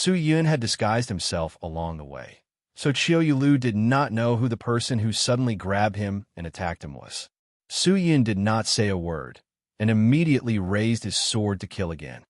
Su Yun had disguised himself along the way, so Qiu Yulu did not know who the person who suddenly grabbed him and attacked him was. Su Yun did not say a word, and immediately raised his sword to kill again.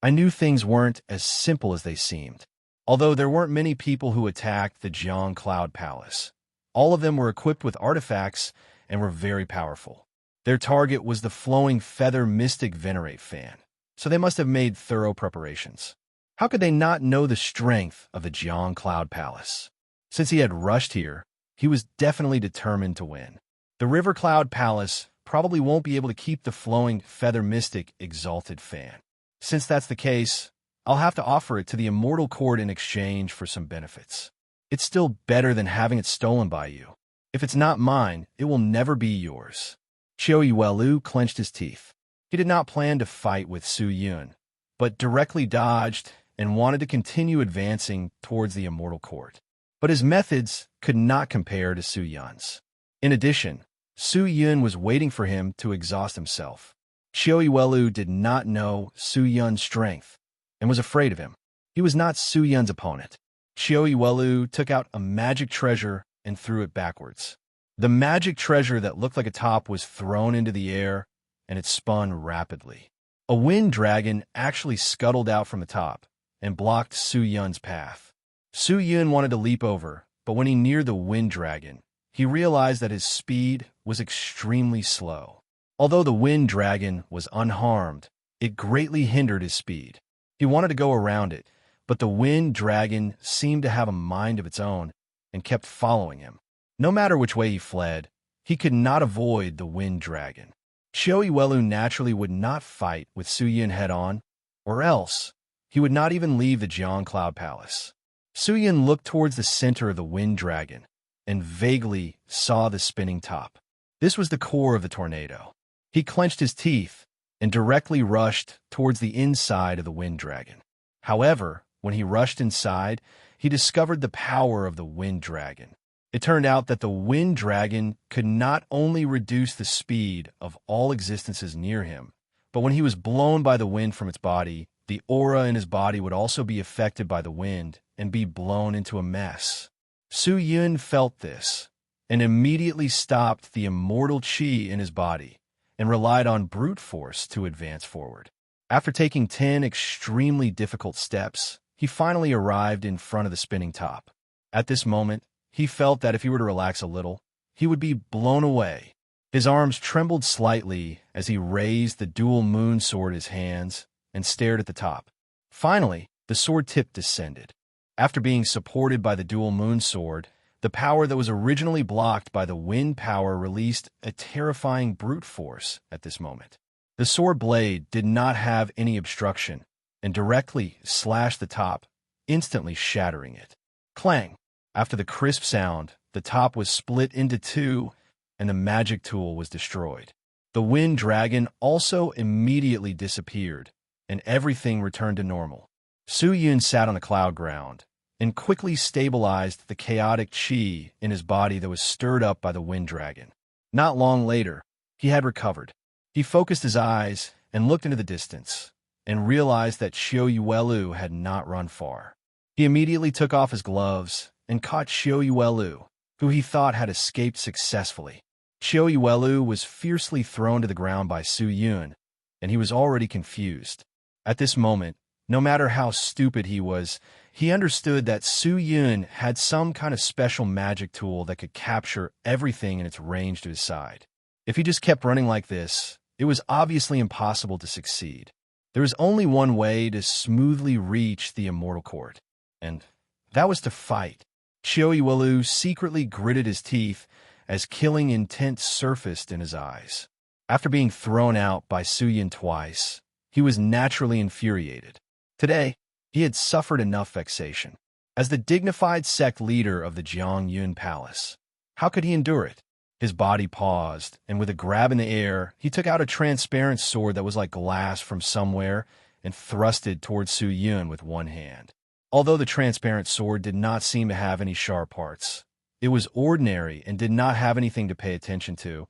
I knew things weren't as simple as they seemed. Although there weren't many people who attacked the Jiang Cloud Palace, all of them were equipped with artifacts and were very powerful. Their target was the flowing feather mystic venerate fan, so they must have made thorough preparations. How could they not know the strength of the Jiang Cloud Palace? Since he had rushed here, he was definitely determined to win. The River Cloud Palace probably won't be able to keep the flowing feather mystic exalted fan. Since that's the case, I'll have to offer it to the immortal court in exchange for some benefits. It's still better than having it stolen by you. If it's not mine, it will never be yours. Qiu Yuelu clenched his teeth. He did not plan to fight with Su Yun, but directly dodged and wanted to continue advancing towards the immortal court. But his methods could not compare to Su Yun's. In addition, Su Yun was waiting for him to exhaust himself. Qiu Yuelu did not know Su Yun's strength and was afraid of him. He was not Su Yun's opponent. Qiu Yuelu took out a magic treasure and threw it backwards. The magic treasure that looked like a top was thrown into the air, and it spun rapidly. A wind dragon actually scuttled out from the top and blocked Su Yun's path. Su Yun wanted to leap over, but when he neared the wind dragon, he realized that his speed was extremely slow. Although the wind dragon was unharmed, it greatly hindered his speed. He wanted to go around it, but the wind dragon seemed to have a mind of its own and kept following him. No matter which way he fled, he could not avoid the wind dragon. Qiu Yuelu naturally would not fight with Su Yun head-on, or else he would not even leave the Jiang Cloud Palace. Su Yun looked towards the center of the wind dragon and vaguely saw the spinning top. This was the core of the tornado. He clenched his teeth and directly rushed towards the inside of the wind dragon. However, when he rushed inside, he discovered the power of the wind dragon. It turned out that the wind dragon could not only reduce the speed of all existences near him, but when he was blown by the wind from its body, the aura in his body would also be affected by the wind and be blown into a mess. Su Yun felt this and immediately stopped the immortal qi in his body and relied on brute force to advance forward. After taking 10 extremely difficult steps, he finally arrived in front of the spinning top. At this moment, he felt that if he were to relax a little, he would be blown away. His arms trembled slightly as he raised the dual moon sword in his hands and stared at the top. Finally, the sword tip descended. After being supported by the dual moon sword, the power that was originally blocked by the wind power released a terrifying brute force at this moment. The sword blade did not have any obstruction and directly slashed the top, instantly shattering it. Clang! After the crisp sound, the top was split into two and the magic tool was destroyed. The wind dragon also immediately disappeared and everything returned to normal. Su Yun sat on the cloud ground and quickly stabilized the chaotic qi in his body that was stirred up by the wind dragon. Not long later, he had recovered. He focused his eyes and looked into the distance and realized that Qiu Yuelu had not run far. He immediately took off his gloves and caught Qiu Yuelu, who he thought had escaped successfully. Qiu Yuelu was fiercely thrown to the ground by Su Yun, and he was already confused. At this moment, no matter how stupid he was, he understood that Su Yun had some kind of special magic tool that could capture everything in its range to his side. If he just kept running like this, it was obviously impossible to succeed. There was only one way to smoothly reach the immortal court, and that was to fight. Qiu Yuelu secretly gritted his teeth as killing intent surfaced in his eyes. After being thrown out by Su Yun twice, he was naturally infuriated. Today, he had suffered enough vexation. As the dignified sect leader of the Jiang Yun Palace, how could he endure it? His body paused, and with a grab in the air, he took out a transparent sword that was like glass from somewhere and thrust it towards Su Yun with one hand. Although the transparent sword did not seem to have any sharp parts, it was ordinary and did not have anything to pay attention to.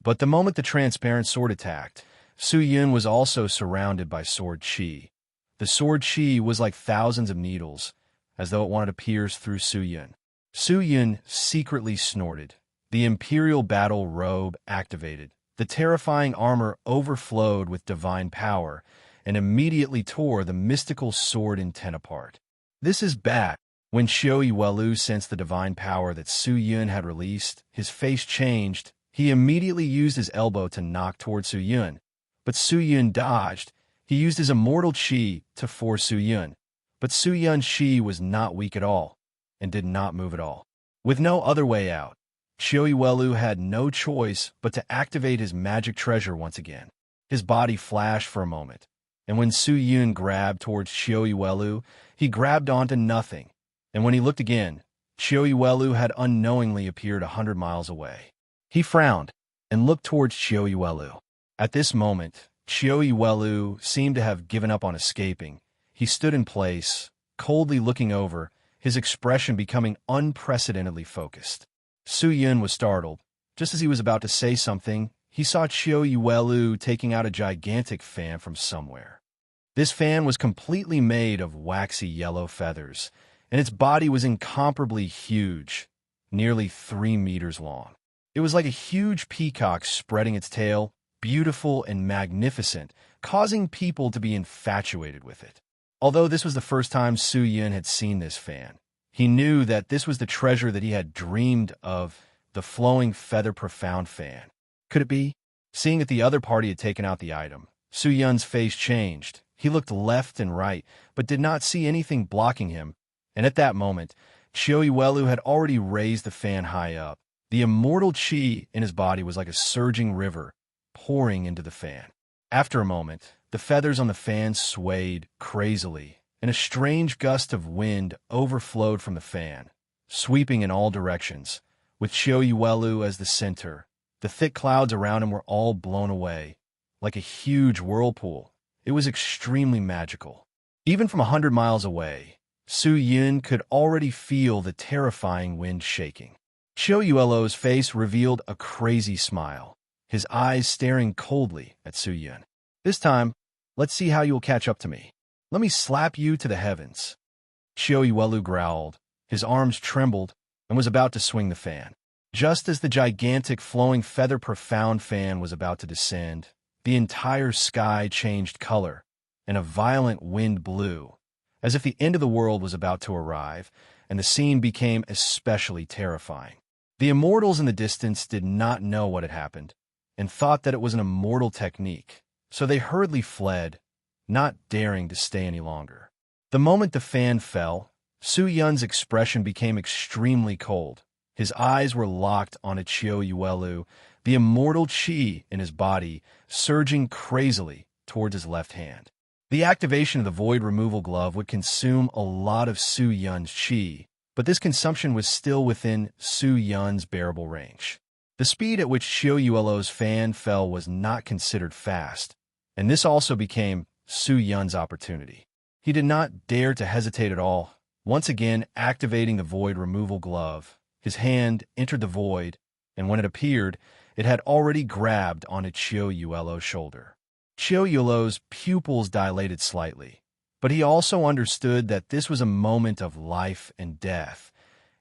But the moment the transparent sword attacked, Su Yun was also surrounded by sword qi. The sword Qi was like thousands of needles, as though it wanted to pierce through Su Yun. Su Yun secretly snorted. The imperial battle robe activated. The terrifying armor overflowed with divine power and immediately tore the mystical sword in 10 apart. This is bad. When Xiao Yuelu sensed the divine power that Su Yun had released, his face changed. He immediately used his elbow to knock toward Su Yun, but Su Yun dodged. He used his immortal Qi to force Su Yun, but Su Yun's Qi was not weak at all and did not move at all. With no other way out, Xiao Yuelu had no choice but to activate his magic treasure once again. His body flashed for a moment, and when Su Yun grabbed towards Xiao Yuelu, he grabbed onto nothing, and when he looked again, Xiao Yuelu had unknowingly appeared 100 miles away. He frowned and looked towards Xiao Yuelu. At this moment, Xiao Yuelu seemed to have given up on escaping. He stood in place, coldly looking over, his expression becoming unprecedentedly focused. Su Yun was startled. Just as he was about to say something, he saw Xiao Yuelu taking out a gigantic fan from somewhere. This fan was completely made of waxy yellow feathers, and its body was incomparably huge, nearly 3 meters long. It was like a huge peacock spreading its tail, beautiful and magnificent, causing people to be infatuated with it. Although this was the first time Su Yun had seen this fan, he knew that this was the treasure that he had dreamed of, the flowing feather profound fan. Could it be? Seeing that the other party had taken out the item, Su Yun's face changed. He looked left and right, but did not see anything blocking him, and at that moment, Xiao Yuelu had already raised the fan high up. The immortal Qi in his body was like a surging river, pouring into the fan. After a moment, the feathers on the fan swayed crazily, and a strange gust of wind overflowed from the fan, sweeping in all directions, with Xiao Yuelu as the center. The thick clouds around him were all blown away, like a huge whirlpool. It was extremely magical. Even from 100 miles away, Su Yun could already feel the terrifying wind shaking. Xiao Yuelu's face revealed a crazy smile, his eyes staring coldly at Su Yun. This time, let's see how you will catch up to me. Let me slap you to the heavens. Xiao Yuelu growled. His arms trembled and was about to swing the fan. Just as the gigantic flowing feather profound fan was about to descend, the entire sky changed color, and a violent wind blew, as if the end of the world was about to arrive, and the scene became especially terrifying. The immortals in the distance did not know what had happened, and thought that it was an immortal technique, so they hurriedly fled, not daring to stay any longer. The moment the fan fell, Su Yun's expression became extremely cold. His eyes were locked on Xiao Yuelu, the immortal Qi in his body surging crazily towards his left hand. The activation of the void removal glove would consume a lot of Su Yun's Qi, but this consumption was still within Su Yun's bearable range. The speed at which Xiao Yuelu's fan fell was not considered fast, and this also became Su Yun's opportunity. He did not dare to hesitate at all. Once again activating the void removal glove, his hand entered the void, and when it appeared, it had already grabbed onto Xiao Yuelu's shoulder. Xiao Yuelu's pupils dilated slightly, but he also understood that this was a moment of life and death,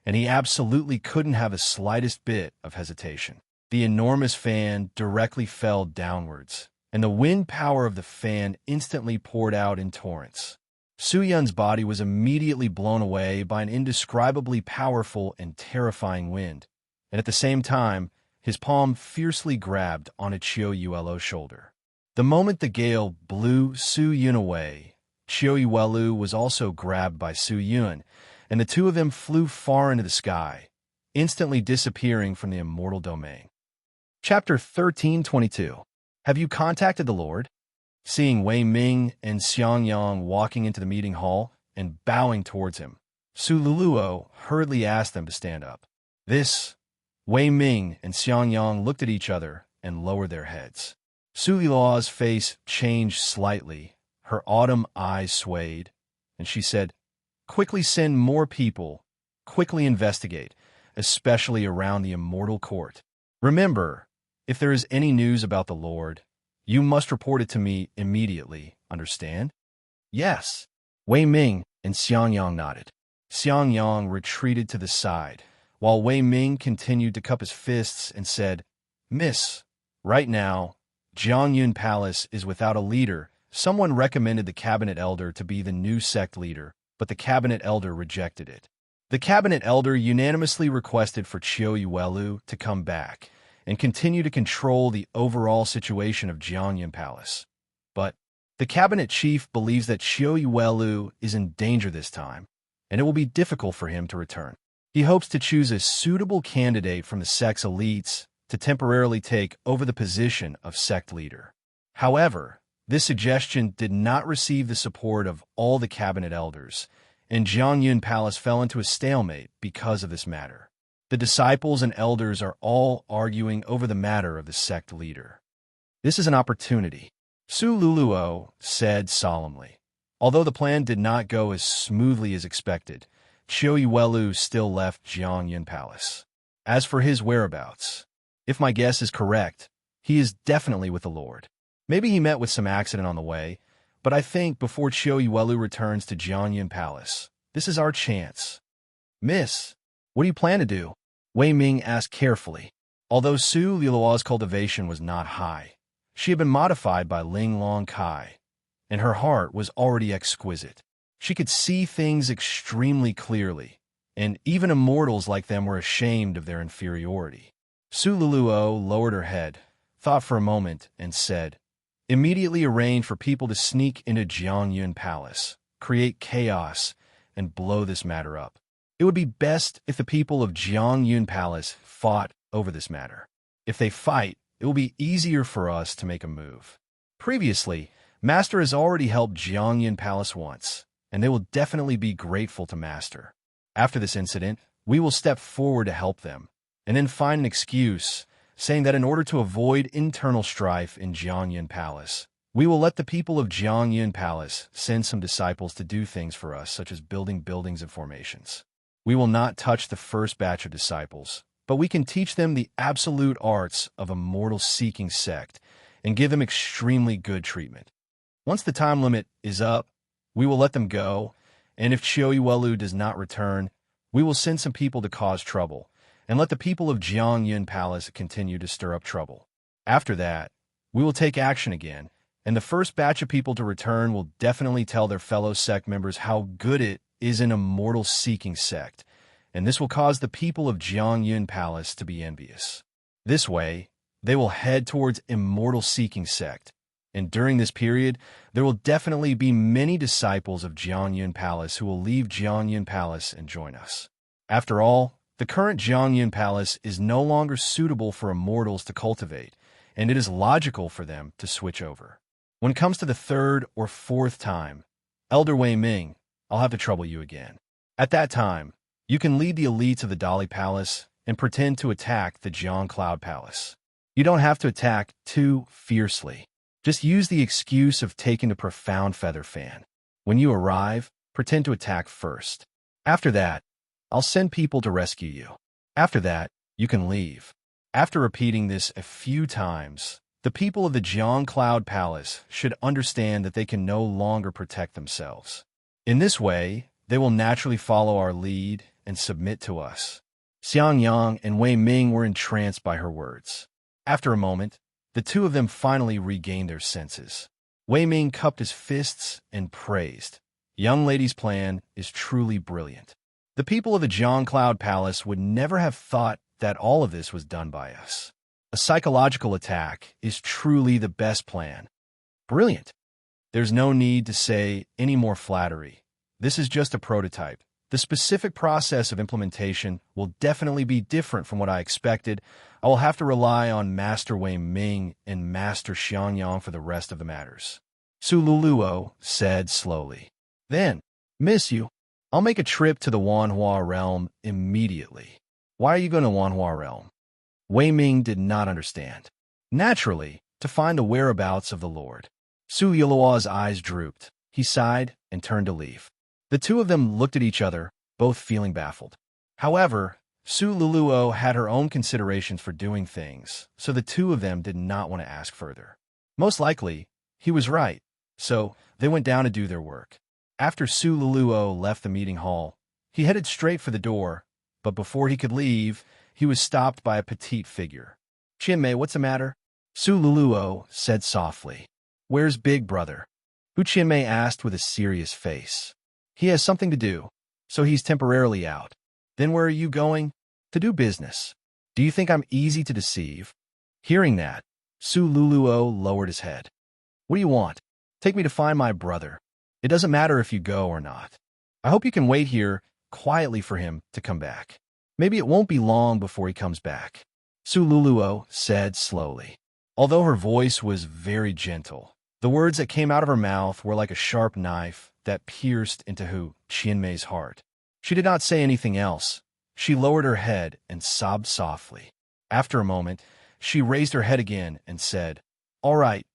and he absolutely couldn't have the slightest bit of hesitation. The enormous fan directly fell downwards, and the wind power of the fan instantly poured out in torrents. Su Yun's body was immediately blown away by an indescribably powerful and terrifying wind, and at the same time, his palm fiercely grabbed onto Xiao Yuelu's shoulder. The moment the gale blew Su Yun away, Xiao Yuelu was also grabbed by Su Yun, and the two of them flew far into the sky, instantly disappearing from the immortal domain. Chapter 13:22. Have you contacted the Lord? Seeing Wei Ming and Xiangyang walking into the meeting hall and bowing towards him, Su Luluo hurriedly asked them to stand up. Wei Ming and Xiangyang looked at each other and lowered their heads. Su Luluo's face changed slightly, her autumn eyes swayed, and she said, "Quickly send more people, quickly investigate, especially around the immortal court. Remember, if there is any news about the Lord, you must report it to me immediately, understand?" Yes. Wei Ming and Xiangyang nodded. Xiangyang retreated to the side, while Wei Ming continued to cup his fists and said, Miss, right now, Jiangyun Palace is without a leader. Someone recommended the cabinet elder to be the new sect leader, but the cabinet elder rejected it. The cabinet elder unanimously requested for Qiu Yuelu to come back and continue to control the overall situation of Jiangyun Palace. But the cabinet chief believes that Qiu Yuelu is in danger this time, and it will be difficult for him to return. He hopes to choose a suitable candidate from the sect's elites to temporarily take over the position of sect leader. However, this suggestion did not receive the support of all the cabinet elders, and Jiangyun Palace fell into a stalemate because of this matter. The disciples and elders are all arguing over the matter of the sect leader. This is an opportunity, Su Luluo said solemnly. Although the plan did not go as smoothly as expected, Qiu Yuelu still left Jiangyun Palace. As for his whereabouts, if my guess is correct, he is definitely with the Lord. Maybe he met with some accident on the way, but I think before Qiu Yuelu returns to Jiangyun Palace, this is our chance. Miss, what do you plan to do? Wei Ming asked carefully. Although Su Luluo's cultivation was not high, she had been modified by Ling Long Kai, and her heart was already exquisite. She could see things extremely clearly, and even immortals like them were ashamed of their inferiority. Su Luluo lowered her head, thought for a moment, and said, Immediately arrange for people to sneak into Jiangyun Palace, create chaos, and blow this matter up. It would be best if the people of Jiangyun Palace fought over this matter. If they fight, it will be easier for us to make a move. Previously, Master has already helped Jiangyun Palace once, and they will definitely be grateful to Master. After this incident, we will step forward to help them, and then find an excuse, saying that in order to avoid internal strife in Jiangyun Palace, we will let the people of Jiangyun Palace send some disciples to do things for us, such as building buildings and formations. We will not touch the first batch of disciples, but we can teach them the absolute arts of a mortal-seeking sect and give them extremely good treatment. Once the time limit is up, we will let them go, and if Qiu Yuelu does not return, we will send some people to cause trouble, and let the people of Jiangyun Palace continue to stir up trouble. After that, we will take action again, and the first batch of people to return will definitely tell their fellow sect members how good it is in a mortal-seeking sect, and this will cause the people of Jiangyun Palace to be envious. This way, they will head towards immortal-seeking sect, and during this period, there will definitely be many disciples of Jiangyun Palace who will leave Jiangyun Palace and join us. After all, the current Jiangyun Palace is no longer suitable for immortals to cultivate, and it is logical for them to switch over. When it comes to the third or fourth time, Elder Wei Ming, I'll have to trouble you again. At that time, you can lead the elites of the Dali Palace and pretend to attack the Jiang Cloud Palace. You don't have to attack too fiercely. Just use the excuse of taking a profound feather fan. When you arrive, pretend to attack first. After that, I'll send people to rescue you. After that, you can leave. After repeating this a few times, the people of the Jiang Cloud Palace should understand that they can no longer protect themselves. In this way, they will naturally follow our lead and submit to us. Xiangyang and Wei Ming were entranced by her words. After a moment, the two of them finally regained their senses. Wei Ming cupped his fists and praised. Young lady's plan is truly brilliant. The people of the Jiang Cloud Palace would never have thought that all of this was done by us. A psychological attack is truly the best plan. Brilliant. There's no need to say any more flattery. This is just a prototype. The specific process of implementation will definitely be different from what I expected. I will have to rely on Master Wei Ming and Master Xiangyang for the rest of the matters. Su Luluo said slowly. Then, miss you. I'll make a trip to the Wanhua realm immediately. Why are you going to Wanhua realm? Wei Ming did not understand. Naturally, to find the whereabouts of the Lord. Su Yiluo's eyes drooped. He sighed and turned to leave. The two of them looked at each other, both feeling baffled. However, Su Luluo had her own considerations for doing things, so the two of them did not want to ask further. Most likely, he was right. So they went down to do their work. After Su Luluo left the meeting hall, he headed straight for the door, but before he could leave, he was stopped by a petite figure. "Qianmei, what's the matter?" Su Luluo said softly. "Where's Big Brother?" Hu Qianmei asked with a serious face. "He has something to do, so he's temporarily out." "Then where are you going?" "To do business." "Do you think I'm easy to deceive?" Hearing that, Su Luluo lowered his head. "What do you want?" "Take me to find my brother. It doesn't matter if you go or not. I hope you can wait here quietly for him to come back. Maybe it won't be long before he comes back," Su Luluo said slowly. Although her voice was very gentle, the words that came out of her mouth were like a sharp knife that pierced into Hu Qianmei's heart. She did not say anything else. She lowered her head and sobbed softly. After a moment, she raised her head again and said, "All right,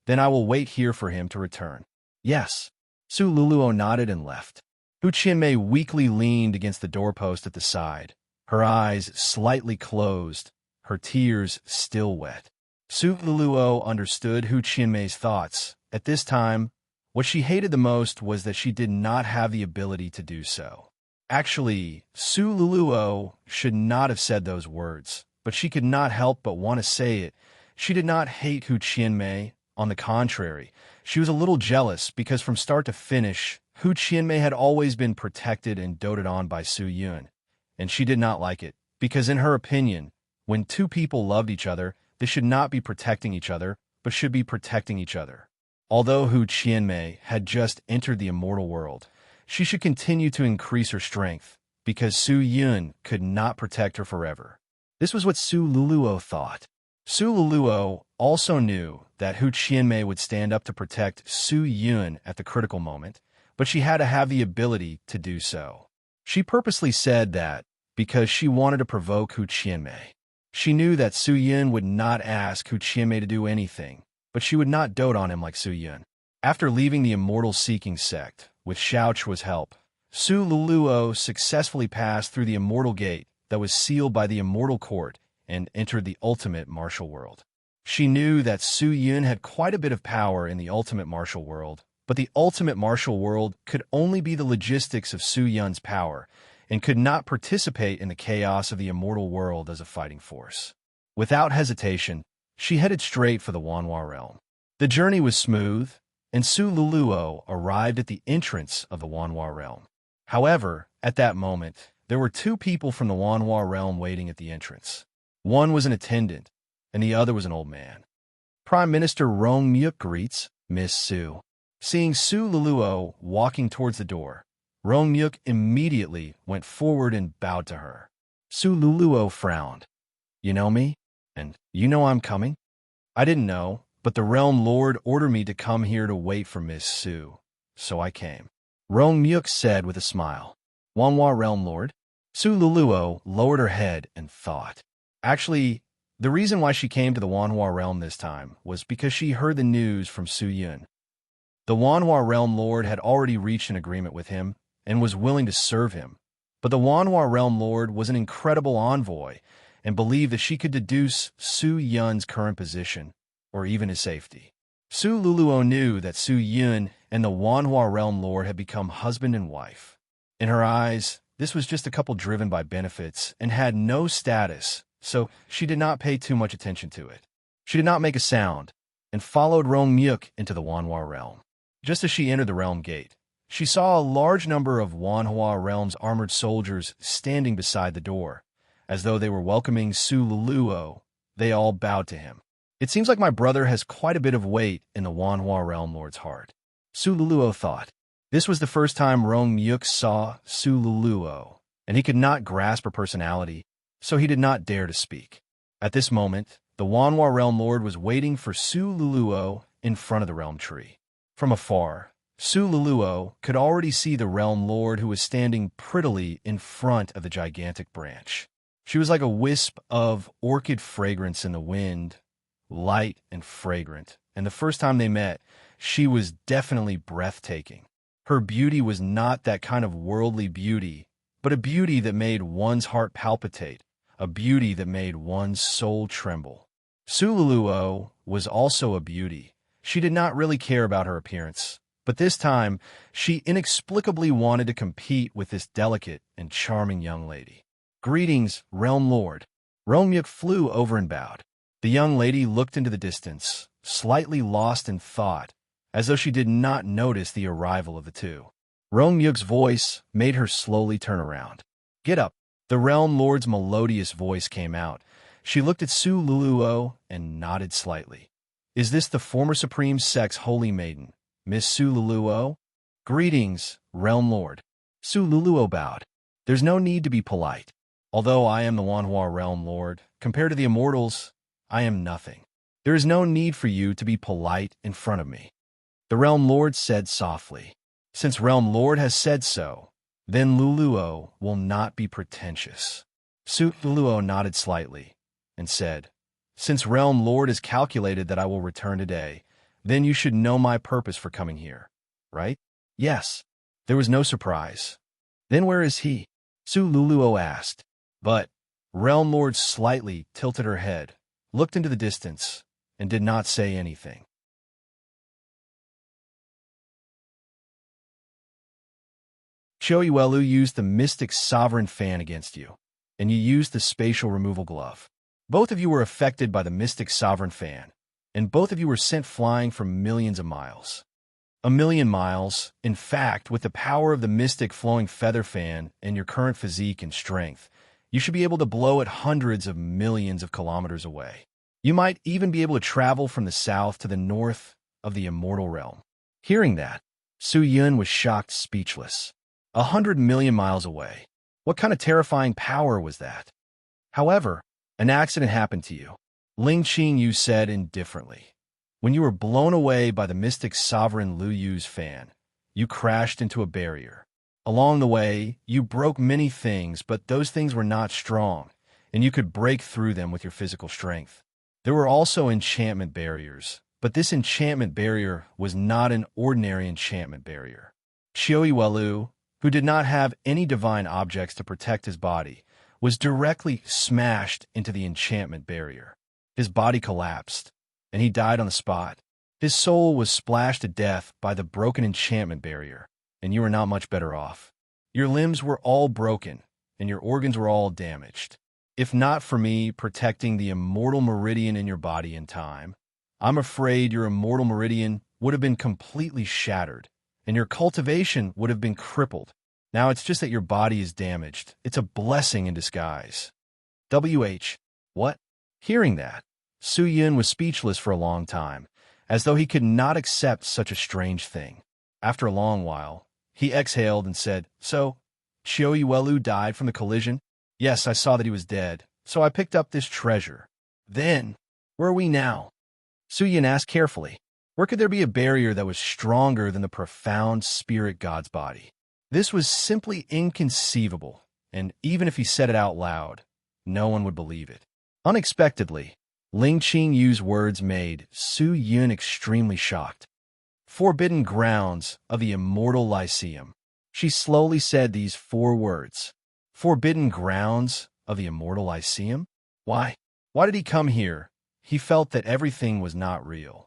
then I will wait here for him to return." "Yes." Su Luluo nodded and left. Hu Qianmei weakly leaned against the doorpost at the side, her eyes slightly closed, her tears still wet. Su Luluo understood Hu Qianmei's thoughts. At this time, what she hated the most was that she did not have the ability to do so. Actually, Su Luluo should not have said those words, but she could not help but want to say it. She did not hate Hu Qianmei. On the contrary, she was a little jealous because from start to finish, Hu Qianmei had always been protected and doted on by Su Yun, and she did not like it, because in her opinion, when two people loved each other, they should not be protecting each other, but should be protecting each other. Although Hu Qianmei had just entered the immortal world, she should continue to increase her strength, because Su Yun could not protect her forever. This was what Su Luluo thought. Su Luluo also knew that Hu Qianmei would stand up to protect Su Yun at the critical moment, but she had to have the ability to do so. She purposely said that because she wanted to provoke Hu Qianmei. She knew that Su Yun would not ask Hu Qianmei to do anything, but she would not dote on him like Su Yun. After leaving the Immortal Seeking sect, with Xiao Chua's help, Su Luluo successfully passed through the Immortal Gate that was sealed by the Immortal Court and entered the ultimate martial world. She knew that Su Yun had quite a bit of power in the ultimate martial world, but the ultimate martial world could only be the logistics of Su Yun's power and could not participate in the chaos of the immortal world as a fighting force. Without hesitation, she headed straight for the Wanhua realm. The journey was smooth, and Su Luluo arrived at the entrance of the Wanhua realm. However, at that moment, there were two people from the Wanhua realm waiting at the entrance. One was an attendant, and the other was an old man. "Prime Minister Rong Myuk greets Miss Su." Seeing Su Luluo walking towards the door, Rong Myuk immediately went forward and bowed to her. Su Luluo frowned. "You know me? And you know I'm coming?" "I didn't know, but the Realm Lord ordered me to come here to wait for Miss Su, so I came," Rong Myuk said with a smile. "Wanhua Realm Lord?" Su Luluo lowered her head and thought. Actually, the reason why she came to the Wanhua realm this time was because she heard the news from Su Yun. The Wanhua Realm Lord had already reached an agreement with him and was willing to serve him, but the Wanhua Realm Lord was an incredible envoy and believed that she could deduce Su Yun's current position, or even his safety. Su Luluo knew that Su Yun and the Wanhua Realm Lord had become husband and wife. In her eyes, this was just a couple driven by benefits and had no status, so she did not pay too much attention to it. She did not make a sound, and followed Rong Myuk into the Wanhua realm. Just as she entered the realm gate, she saw a large number of Wanhua realm's armored soldiers standing beside the door. As though they were welcoming Su Luluo, they all bowed to him. "It seems like my brother has quite a bit of weight in the Wanhua Realm Lord's heart," Su Luluo thought. This was the first time Rong Myuk saw Su Luluo, and he could not grasp her personality, so he did not dare to speak. At this moment, the Wanhua Realm Lord was waiting for Su Luluo in front of the Realm Tree. From afar, Su Luluo could already see the Realm Lord who was standing prettily in front of the gigantic branch. She was like a wisp of orchid fragrance in the wind, light and fragrant, and the first time they met, she was definitely breathtaking. Her beauty was not that kind of worldly beauty, but a beauty that made one's heart palpitate, a beauty that made one's soul tremble. Su Luluo was also a beauty, She did not really care about her appearance, but this time she inexplicably wanted to compete with this delicate and charming young lady. "Greetings, Realm Lord." Realm flew over and bowed. The young lady looked into the distance, slightly lost in thought, as though she did not notice the arrival of the two. Realm voice made her slowly turn around. "Get up." The Realm Lord's melodious voice came out. She looked at Su Luluo and nodded slightly. "Is this the former Supreme Sex Holy Maiden, Miss Su Luluo?" "Greetings, Realm Lord." Su Luluo bowed. "There's no need to be polite. Although I am the Wanhua Realm Lord, compared to the immortals, I am nothing. There is no need for you to be polite in front of me." The Realm Lord said softly. "Since Realm Lord has said so, then Luluo will not be pretentious." Su Luluo nodded slightly and said, "Since Realm Lord has calculated that I will return today, then you should know my purpose for coming here, right?" "Yes." There was no surprise. "Then where is he?" Su Luluo asked. But Realm Lord slightly tilted her head, looked into the distance, and did not say anything. Choyuelu used the Mystic Sovereign Fan against you, and you used the Spatial Removal Glove. Both of you were affected by the Mystic Sovereign Fan, and both of you were sent flying for millions of miles. A million miles, in fact, with the power of the Mystic Flowing Feather Fan and your current physique and strength, you should be able to blow at hundreds of millions of kilometers away. You might even be able to travel from the south to the north of the immortal realm. Hearing that, Su Yun was shocked speechless. 100 million miles away. What kind of terrifying power was that? However, an accident happened to you. Ling Qingyu said indifferently. When you were blown away by the Mystic Sovereign Lu Yu's fan, you crashed into a barrier. Along the way, you broke many things, but those things were not strong, and you could break through them with your physical strength. There were also enchantment barriers, but this enchantment barrier was not an ordinary enchantment barrier. Choyuelu, who did not have any divine objects to protect his body, was directly smashed into the enchantment barrier. His body collapsed, and he died on the spot. His soul was splashed to death by the broken enchantment barrier, and you were not much better off. Your limbs were all broken, and your organs were all damaged. If not for me protecting the immortal meridian in your body in time, I'm afraid your immortal meridian would have been completely shattered, and your cultivation would have been crippled. Now it's just that your body is damaged. It's a blessing in disguise. What? Hearing that, Su Yun was speechless for a long time, as though he could not accept such a strange thing. After a long while, he exhaled and said, "So, Choyuelu died from the collision?" "Yes, I saw that he was dead, so I picked up this treasure." "Then, where are we now?" Su Yun asked carefully. Where could there be a barrier that was stronger than the profound spirit god's body? This was simply inconceivable, and even if he said it out loud, no one would believe it. Unexpectedly, Ling Qingyu's words made Su Yun extremely shocked. "Forbidden grounds of the immortal Lyceum." She slowly said these 4 words. Forbidden grounds of the immortal Lyceum? Why? Why did he come here? He felt that everything was not real.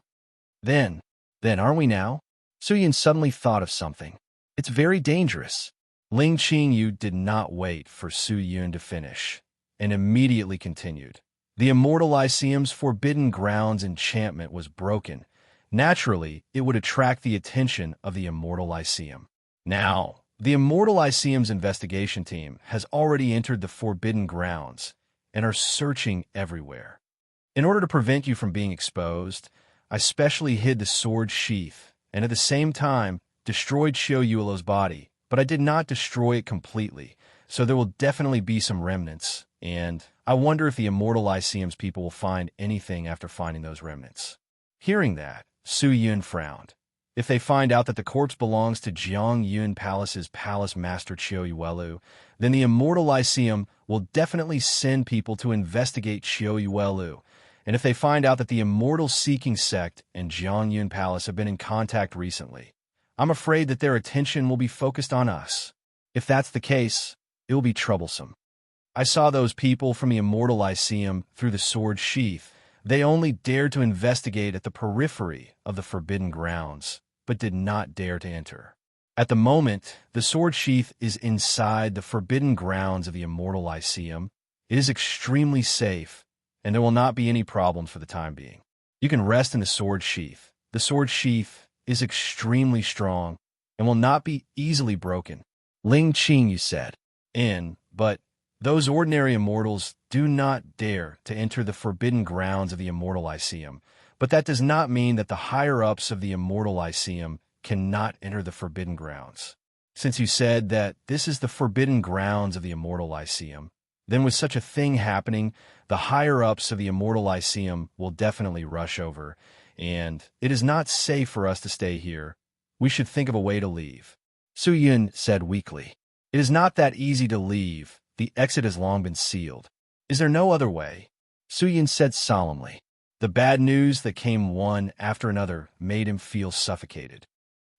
Then aren't we now? Su Yun suddenly thought of something. It's very dangerous. Ling Qingyu did not wait for Su Yun to finish, and immediately continued. The immortal Lyceum's forbidden grounds enchantment was broken. Naturally, it would attract the attention of the immortal Lyceum. Now, the immortal Lyceum's investigation team has already entered the forbidden grounds and are searching everywhere. In order to prevent you from being exposed, I specially hid the sword sheath and at the same time destroyed Choyuelu's body, but I did not destroy it completely, so there will definitely be some remnants, and I wonder if the immortal Lyceum's people will find anything after finding those remnants. Hearing that, Su Yun frowned. If they find out that the corpse belongs to Jiang Yun Palace's palace master Choyuelu, then the immortal Lyceum will definitely send people to investigate Choyuelu. And if they find out that the immortal seeking sect and Jiang Yun Palace have been in contact recently, I'm afraid that their attention will be focused on us. If that's the case, it will be troublesome. I saw those people from the immortal Lyceum through the sword sheath, They only dared to investigate at the periphery of the forbidden grounds, but did not dare to enter. At the moment, the sword sheath is inside the forbidden grounds of the immortal Lyceum. It is extremely safe, and there will not be any problems for the time being. You can rest in the sword sheath. The sword sheath is extremely strong and will not be easily broken. Ling Qing, you said. But those ordinary immortals do not dare to enter the forbidden grounds of the immortal Lyceum. But that does not mean that the higher-ups of the immortal Lyceum cannot enter the forbidden grounds. Since you said that this is the forbidden grounds of the immortal Lyceum, then with such a thing happening, the higher-ups of the immortal Lyceum will definitely rush over, and it is not safe for us to stay here. We should think of a way to leave. Su Yun said weakly. It is not that easy to leave. The exit has long been sealed. Is there no other way? Su Yun said solemnly. The bad news that came one after another made him feel suffocated.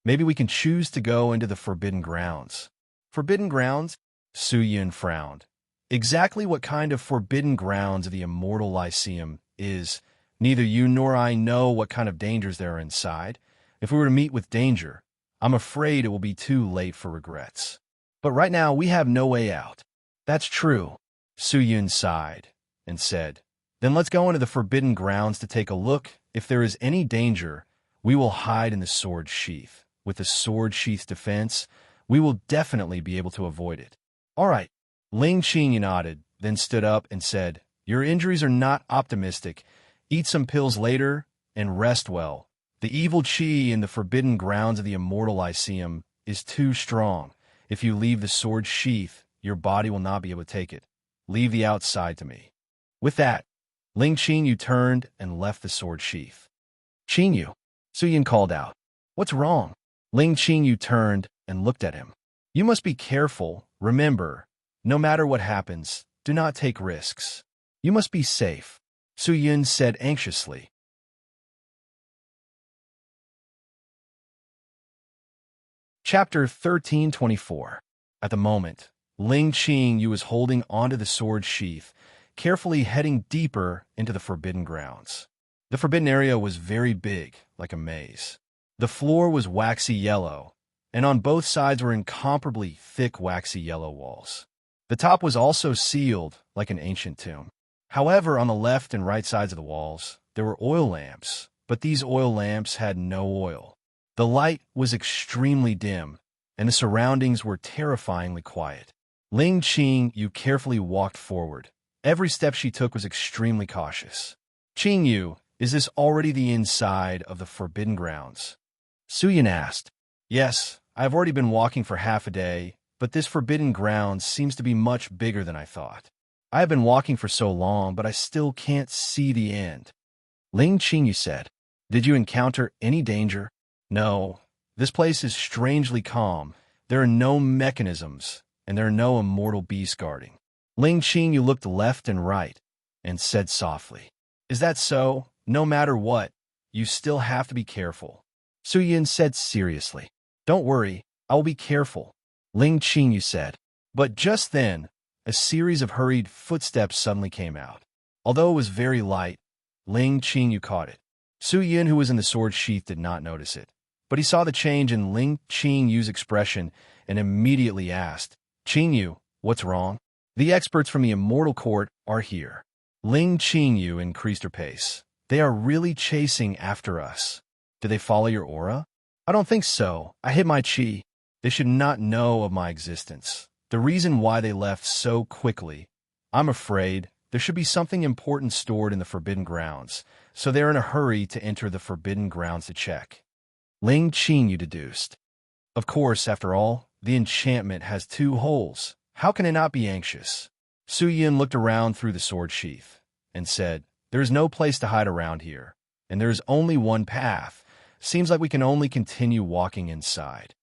Maybe we can choose to go into the forbidden grounds. Forbidden grounds? Su Yun frowned. Exactly what kind of forbidden grounds of the immortal Lyceum is? Neither you nor I know what kind of dangers there are inside. If we were to meet with danger, I'm afraid it will be too late for regrets. But right now, we have no way out. That's true. Su Yun sighed and said, Then let's go into the forbidden grounds to take a look. If there is any danger, we will hide in the sword sheath. With the sword sheath's defense, we will definitely be able to avoid it. All right. Ling Qing nodded, then stood up and said, Your injuries are not optimistic. Eat some pills later and rest well. The evil qi in the forbidden grounds of the immortal Lyceum is too strong. If you leave the sword sheath, your body will not be able to take it. Leave the outside to me. With that, Ling Qingyu turned and left the sword sheath. Qingyu, Su Yun called out. What's wrong? Ling Qingyu turned and looked at him. You must be careful. Remember, no matter what happens, do not take risks. You must be safe, Su Yun said anxiously. Chapter 1324. At the moment, Ling Qingyu was holding onto the sword sheath, carefully heading deeper into the forbidden grounds. The forbidden area was very big, like a maze. The floor was waxy yellow, and on both sides were incomparably thick waxy yellow walls. The top was also sealed, like an ancient tomb. However, on the left and right sides of the walls, there were oil lamps, but these oil lamps had no oil. The light was extremely dim, and the surroundings were terrifyingly quiet. Ling Qingyu carefully walked forward. Every step she took was extremely cautious. Qingyu, is this already the inside of the forbidden grounds? Su Yun asked. Yes, I have already been walking for half a day, but this forbidden grounds seems to be much bigger than I thought. I have been walking for so long, but I still can't see the end. Ling Qingyu said. Did you encounter any danger? No, this place is strangely calm. There are no mechanisms, and there are no immortal beasts guarding. Ling Qingyu looked left and right, and said softly, Is that so? No matter what, you still have to be careful. Su Yun said seriously. Don't worry, I will be careful, Ling Qingyu said. But just then, a series of hurried footsteps suddenly came out. Although it was very light, Ling Qingyu caught it. Su Yun, who was in the sword sheath, did not notice it. But he saw the change in Ling Qingyu's expression and immediately asked, Qingyu, what's wrong? The experts from the Immortal Court are here. Ling Qingyu increased her pace. They are really chasing after us. Did they follow your aura? I don't think so. I hid my qi. They should not know of my existence. The reason why they left so quickly, I'm afraid there should be something important stored in the forbidden grounds, so they're in a hurry to enter the forbidden grounds to check. Ling Qingyu deduced. Of course, after all, the enchantment has 2 holes. How can I not be anxious? Su Yun looked around through the sword sheath and said, There is no place to hide around here, and there is only one path. Seems like we can only continue walking inside.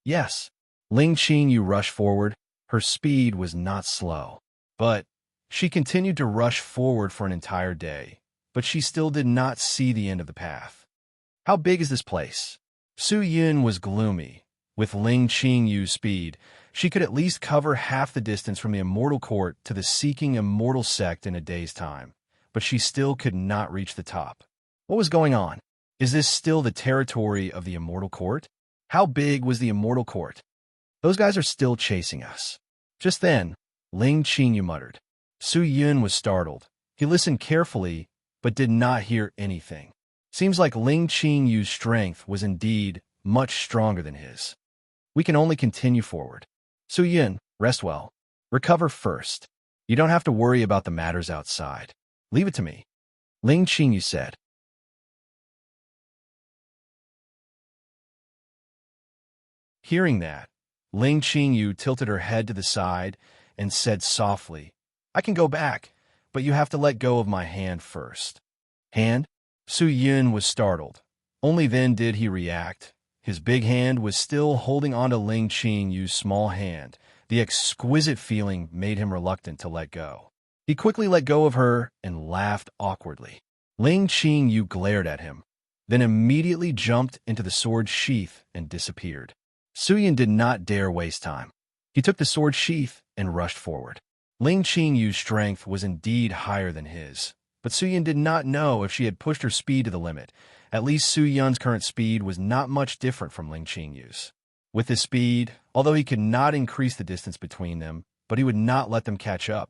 Yes. Ling Qingyu rushed forward. Her speed was not slow. But she continued to rush forward for an entire day, but she still did not see the end of the path. How big is this place? Su Yun was gloomy. With Ling Qingyu's speed, she could at least cover half the distance from the Immortal Court to the seeking immortal sect in a day's time. but she still could not reach the top. What was going on? Is this still the territory of the Immortal Court? How big was the Immortal Court? Those guys are still chasing us. Just then, Ling Qingyu muttered. Su Yun was startled. He listened carefully, but did not hear anything. Seems like Ling Qingyu's strength was indeed much stronger than his. We can only continue forward. Su Yun, rest well. Recover first. You don't have to worry about the matters outside. Leave it to me. Ling Qingyu said. Hearing that, Ling Qingyu tilted her head to the side and said softly, I can go back, but you have to let go of my hand first. Hand? Su Yun was startled. Only then did he react. His big hand was still holding onto Ling Qingyu's small hand. The exquisite feeling made him reluctant to let go. He quickly let go of her and laughed awkwardly. Ling Qingyu glared at him, then immediately jumped into the sword sheath and disappeared. Su Yun did not dare waste time. He took the sword sheath and rushed forward. Ling Qingyu's strength was indeed higher than his, but Su Yun did not know if she had pushed her speed to the limit. At least Su Yun's current speed was not much different from Ling Qingyu's. With his speed, although he could not increase the distance between them, but he would not let them catch up.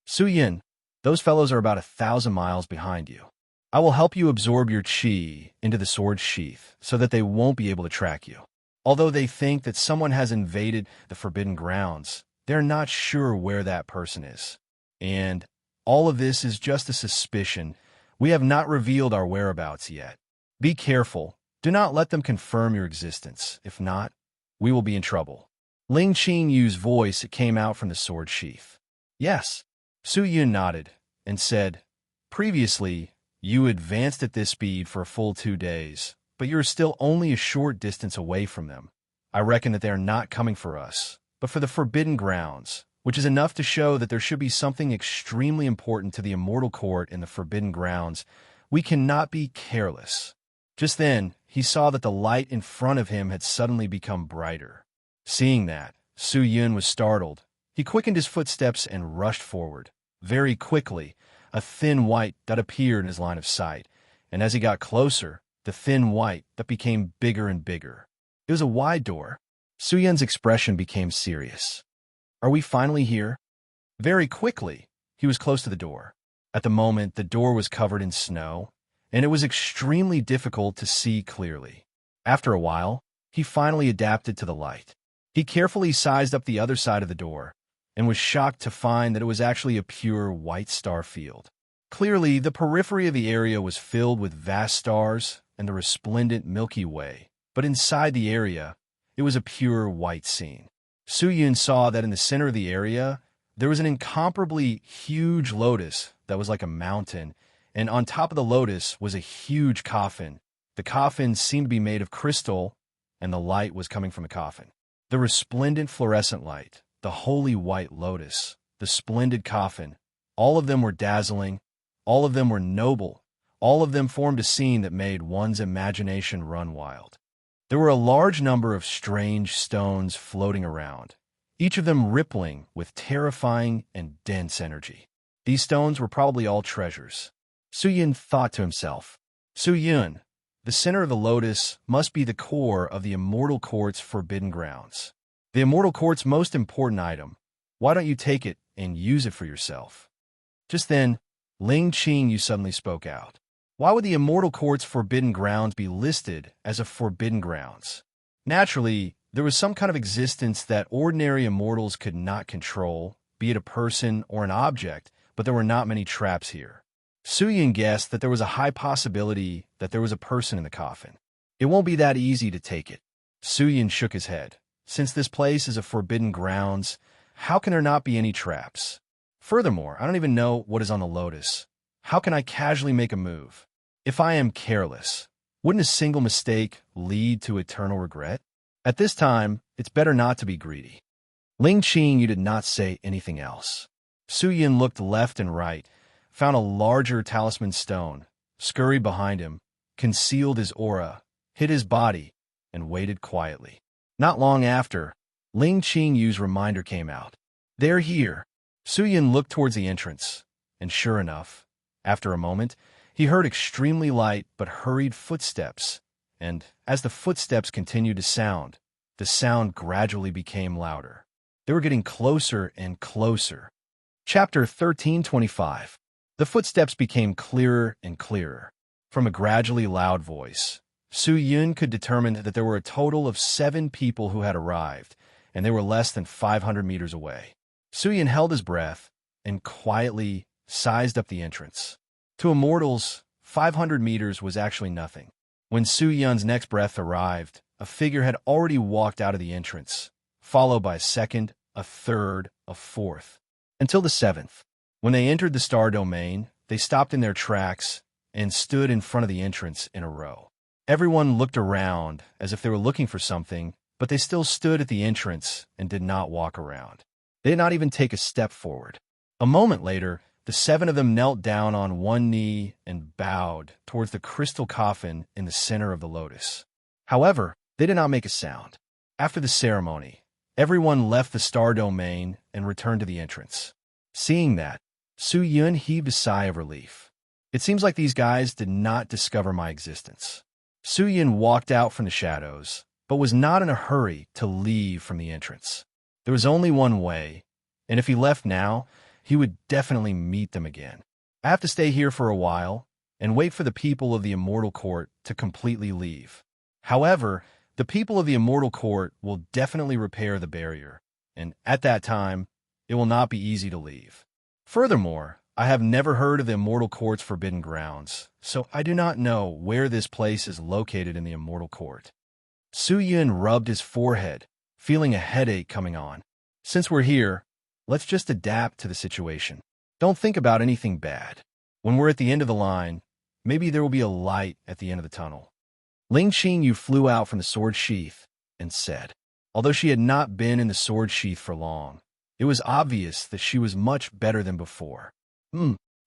Su Yun, those fellows are about 1,000 miles behind you. I will help you absorb your qi into the sword sheath so that they won't be able to track you. Although they think that someone has invaded the forbidden grounds, they're not sure where that person is. And all of this is just a suspicion. We have not revealed our whereabouts yet. Be careful. Do not let them confirm your existence. If not, we will be in trouble. Ling Qinyu's voice came out from the sword sheath. Yes. Su Yun nodded and said, Previously, you advanced at this speed for a full 2 days, but you're still only a short distance away from them. I reckon that they are not coming for us, but for the forbidden grounds, which is enough to show that there should be something extremely important to the Immortal Court in the forbidden grounds. We cannot be careless. Just then, he saw that the light in front of him had suddenly become brighter. Seeing that, Su Yun was startled. He quickened his footsteps and rushed forward. Very quickly, a thin white dot appeared in his line of sight, and as he got closer, the thin white dot became bigger and bigger. It was a wide door. Su Yun's expression became serious. Are we finally here? Very quickly, he was close to the door. At the moment, the door was covered in snow, and it was extremely difficult to see clearly. After a while, he finally adapted to the light. He carefully sized up the other side of the door, and was shocked to find that it was actually a pure white star field. Clearly, the periphery of the area was filled with vast stars and the resplendent Milky Way, but inside the area, it was a pure white scene. Su Yun saw that in the center of the area, there was an incomparably huge lotus that was like a mountain, and on top of the lotus was a huge coffin. The coffin seemed to be made of crystal, and the light was coming from the coffin. The resplendent fluorescent light, the holy white lotus, the splendid coffin, all of them were dazzling, all of them were noble, all of them formed a scene that made one's imagination run wild. There were a large number of strange stones floating around, each of them rippling with terrifying and dense energy. These stones were probably all treasures. Su Yun thought to himself, Su Yun, the center of the lotus must be the core of the Immortal Court's forbidden grounds. The Immortal Court's most important item. Why don't you take it and use it for yourself? Just then, Ling Qingyu suddenly spoke out. Why would the Immortal Court's forbidden grounds be listed as a forbidden grounds? Naturally, there was some kind of existence that ordinary immortals could not control, be it a person or an object, but there were not many traps here. Su Yun guessed that there was a high possibility that there was a person in the coffin. It won't be that easy to take it. Su Yun shook his head. Since this place is a forbidden grounds, how can there not be any traps? Furthermore, I don't even know what is on the lotus. How can I casually make a move? If I am careless, wouldn't a single mistake lead to eternal regret? At this time, it's better not to be greedy. Ling Qingyu did not say anything else. Su Yun looked left and right, found a larger talisman stone, scurried behind him, concealed his aura, hid his body, and waited quietly. Not long after, Ling Qingyu's reminder came out. They're here. Su Yun looked towards the entrance, and sure enough, After a moment, he heard extremely light but hurried footsteps, and as the footsteps continued to sound, the sound gradually became louder. They were getting closer and closer. Chapter 13:25. The footsteps became clearer and clearer. From a gradually loud voice, Su-Yun could determine that there were a total of 7 people who had arrived, and they were less than 500 meters away. Su-Yun held his breath and quietly sized up the entrance. To immortals, 500 meters was actually nothing. When Su-Yun's next breath arrived, a figure had already walked out of the entrance, followed by a second, a third, a fourth, until the 7th. When they entered the star domain, they stopped in their tracks and stood in front of the entrance in a row. Everyone looked around as if they were looking for something, but they still stood at the entrance and did not walk around. They did not even take a step forward. A moment later, the 7 of them knelt down on one knee and bowed towards the crystal coffin in the center of the lotus. However, they did not make a sound. After the ceremony, everyone left the star domain and returned to the entrance. Seeing that, Su-Yun heaved a sigh of relief. It seems like these guys did not discover my existence. Su-Yun walked out from the shadows, but was not in a hurry to leave from the entrance. There was only one way, and if he left now, he would definitely meet them again. I have to stay here for a while and wait for the people of the Immortal Court to completely leave. However, the people of the Immortal Court will definitely repair the barrier, and at that time, it will not be easy to leave. Furthermore, I have never heard of the Immortal Court's forbidden grounds, so I do not know where this place is located in the Immortal Court. Su-Yun rubbed his forehead, feeling a headache coming on. Since we're here, let's just adapt to the situation. Don't think about anything bad. When we're at the end of the line, maybe there will be a light at the end of the tunnel. Ling Qingyu flew out from the sword sheath and said, although she had not been in the sword sheath for long, it was obvious that she was much better than before.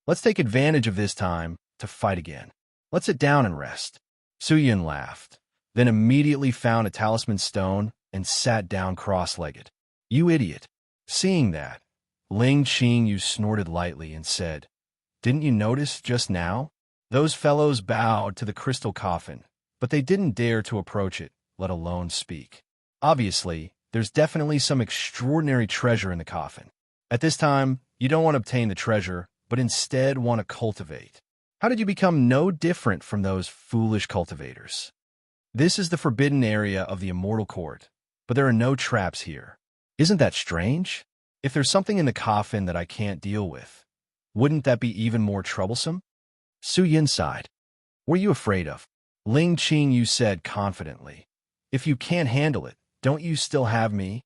Let's take advantage of this time to fight again. Let's sit down and rest. Su-Yun laughed, then immediately found a talisman stone and sat down cross-legged. You idiot. Seeing that, Ling Qingyu snorted lightly and said, didn't you notice just now? Those fellows bowed to the crystal coffin, but they didn't dare to approach it, let alone speak. Obviously, there's definitely some extraordinary treasure in the coffin. At this time, you don't want to obtain the treasure, but instead want to cultivate. How did you become no different from those foolish cultivators? This is the forbidden area of the Immortal Court, but there are no traps here. Isn't that strange? If there's something in the coffin that I can't deal with, wouldn't that be even more troublesome? Su-Yun sighed. What are you afraid of? Ling Qingyu said confidently. If you can't handle it, don't you still have me?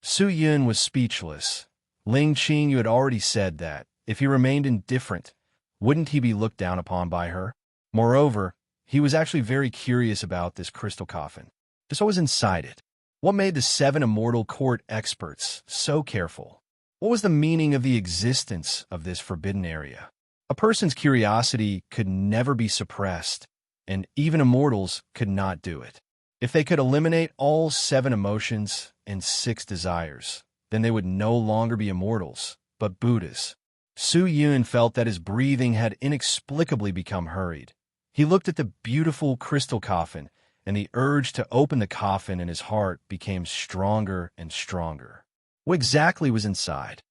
Su-Yun was speechless. Ling Qingyu had already said that, if he remained indifferent, wouldn't he be looked down upon by her? Moreover, he was actually very curious about this crystal coffin. Just what was inside it? What made the 7 Immortal Court experts so careful? What was the meaning of the existence of this forbidden area? A person's curiosity could never be suppressed, and even immortals could not do it. If they could eliminate all 7 emotions and 6 desires, then they would no longer be immortals, but Buddhas. Su-Yun felt that his breathing had inexplicably become hurried. He looked at the beautiful crystal coffin, and the urge to open the coffin in his heart became stronger and stronger. What exactly was inside?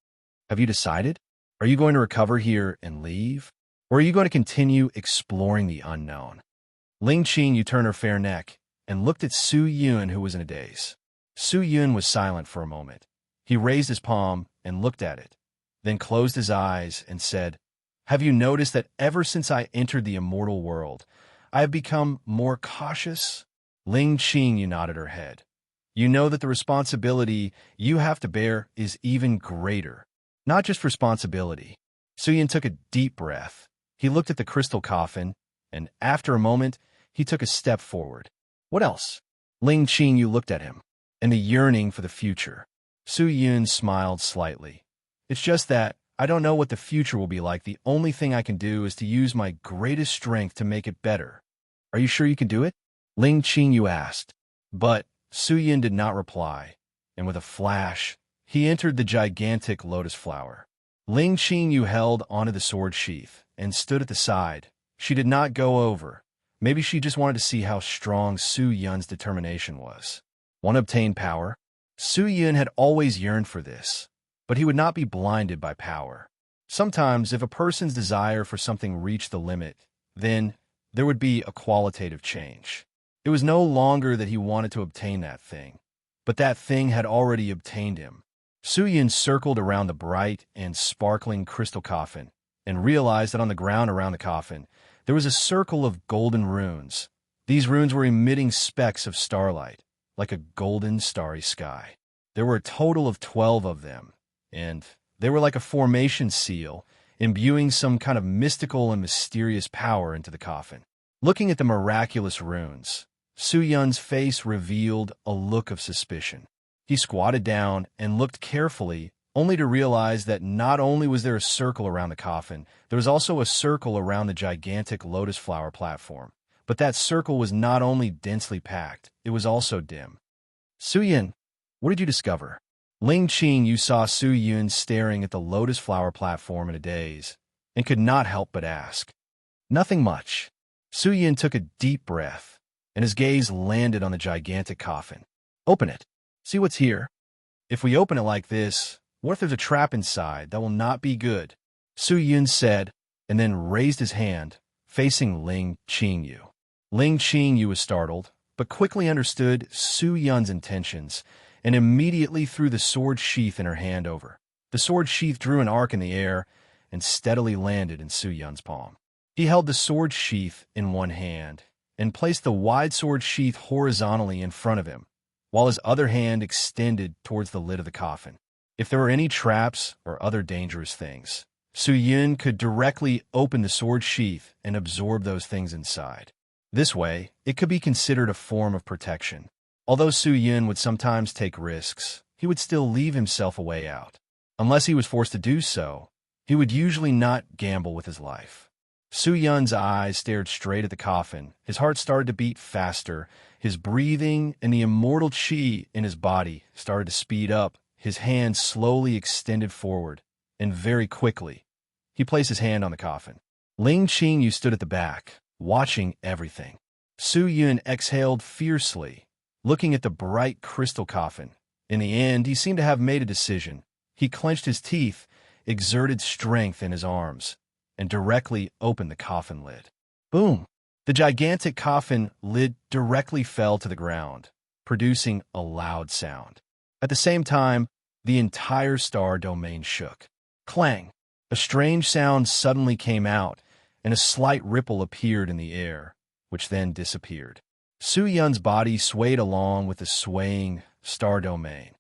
Have you decided? Are you going to recover here and leave? Or are you going to continue exploring the unknown? Ling Qingyu turned her fair neck and looked at Su-Yun, who was in a daze. Su-Yun was silent for a moment. He raised his palm and looked at it, then closed his eyes and said, have you noticed that ever since I entered the immortal world, I have become more cautious? Ling Qingyu nodded her head. You know that the responsibility you have to bear is even greater. Not just responsibility. Su-Yun took a deep breath. He looked at the crystal coffin, and after a moment, he took a step forward. What else? Ling Qingyu looked at him, and the yearning for the future. Su-Yun smiled slightly. It's just that I don't know what the future will be like. The only thing I can do is to use my greatest strength to make it better. Are you sure you can do it? Ling Qingyu asked. But Su-Yun did not reply, and with a flash, he entered the gigantic lotus flower. Ling Qingyu held onto the sword sheath and stood at the side. She did not go over. Maybe she just wanted to see how strong Su Yun's determination was. Want to obtain power? Su Yun had always yearned for this, but he would not be blinded by power. Sometimes, if a person's desire for something reached the limit, then there would be a qualitative change. It was no longer that he wanted to obtain that thing, but that thing had already obtained him. Su Yun circled around the bright and sparkling crystal coffin and realized that on the ground around the coffin, there was a circle of golden runes. These runes were emitting specks of starlight, like a golden starry sky. There were a total of 12 of them, and they were like a formation seal, imbuing some kind of mystical and mysterious power into the coffin. Looking at the miraculous runes, Su Yun's face revealed a look of suspicion. He squatted down and looked carefully, only to realize that not only was there a circle around the coffin, there was also a circle around the gigantic lotus flower platform. But that circle was not only densely packed, it was also dim. Su Yun, what did you discover? Ling Qingyu saw Su Yun staring at the lotus flower platform in a daze, and could not help but ask. Nothing much. Su Yun took a deep breath, and his gaze landed on the gigantic coffin. Open it. See what's here. If we open it like this, what if there's a trap inside? That will not be good, Su Yun said, and then raised his hand, facing Ling Qingyu. Ling Qingyu was startled, but quickly understood Su Yun's intentions, and immediately threw the sword sheath in her hand over. The sword sheath drew an arc in the air and steadily landed in Su Yun's palm. He held the sword sheath in one hand and placed the wide sword sheath horizontally in front of him, while his other hand extended towards the lid of the coffin. If there were any traps or other dangerous things, Su Yun could directly open the sword sheath and absorb those things inside. This way, it could be considered a form of protection. Although Su Yun would sometimes take risks, he would still leave himself a way out. Unless he was forced to do so, he would usually not gamble with his life. Su Yun's eyes stared straight at the coffin. His heart started to beat faster. His breathing and the immortal qi in his body started to speed up. His hand slowly extended forward, and very quickly, he placed his hand on the coffin. Ling Qingyu stood at the back, watching everything. Su Yun exhaled fiercely, looking at the bright crystal coffin. In the end, he seemed to have made a decision. He clenched his teeth, exerted strength in his arms, and directly opened the coffin lid. Boom! The gigantic coffin lid directly fell to the ground, producing a loud sound. At the same time, the entire star domain shook. Clang! A strange sound suddenly came out, and a slight ripple appeared in the air, which then disappeared. Su Yun's body swayed along with the swaying star domain,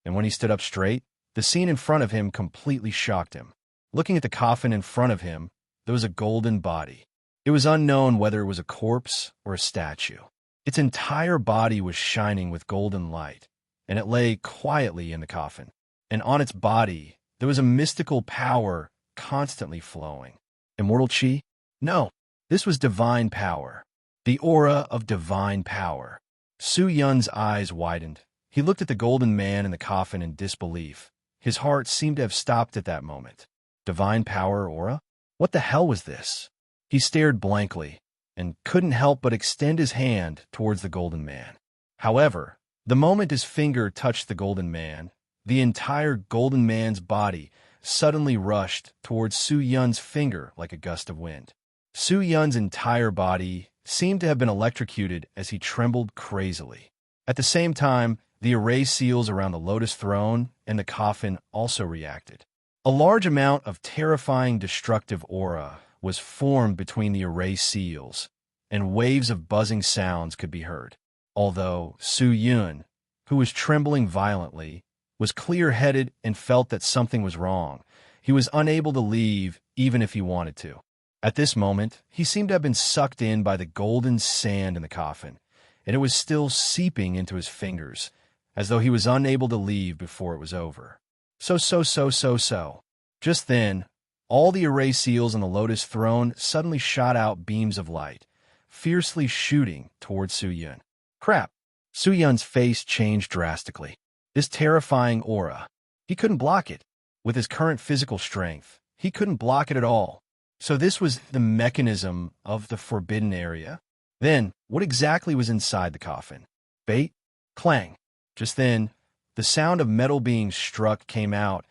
and when he stood up straight, the scene in front of him completely shocked him. Looking at the coffin in front of him, there was a golden body. It was unknown whether it was a corpse or a statue. Its entire body was shining with golden light, and it lay quietly in the coffin. And on its body, there was a mystical power constantly flowing. Immortal qi? No, this was divine power. The aura of divine power. Su Yun's eyes widened. He looked at the golden man in the coffin in disbelief. His heart seemed to have stopped at that moment. Divine power aura? What the hell was this? He stared blankly and couldn't help but extend his hand towards the golden man. However, the moment his finger touched the golden man, the entire golden man's body suddenly rushed towards Su Yun's finger like a gust of wind. Su Yun's entire body seemed to have been electrocuted as he trembled crazily. At the same time, the array seals around the lotus throne and the coffin also reacted. A large amount of terrifying destructive aura was formed between the array seals, and waves of buzzing sounds could be heard. Although Su Yun, who was trembling violently, was clear-headed and felt that something was wrong, he was unable to leave even if he wanted to. At this moment, he seemed to have been sucked in by the golden sand in the coffin, and it was still seeping into his fingers, as though he was unable to leave before it was over. So. Just then, all the array seals on the lotus throne suddenly shot out beams of light, fiercely shooting towards Su Yun. Crap! Su Yun's face changed drastically. This terrifying aura. He couldn't block it. With his current physical strength, he couldn't block it at all. So this was the mechanism of the forbidden area. Then, what exactly was inside the coffin? Bait? Clang. Just then, the sound of metal being struck came out,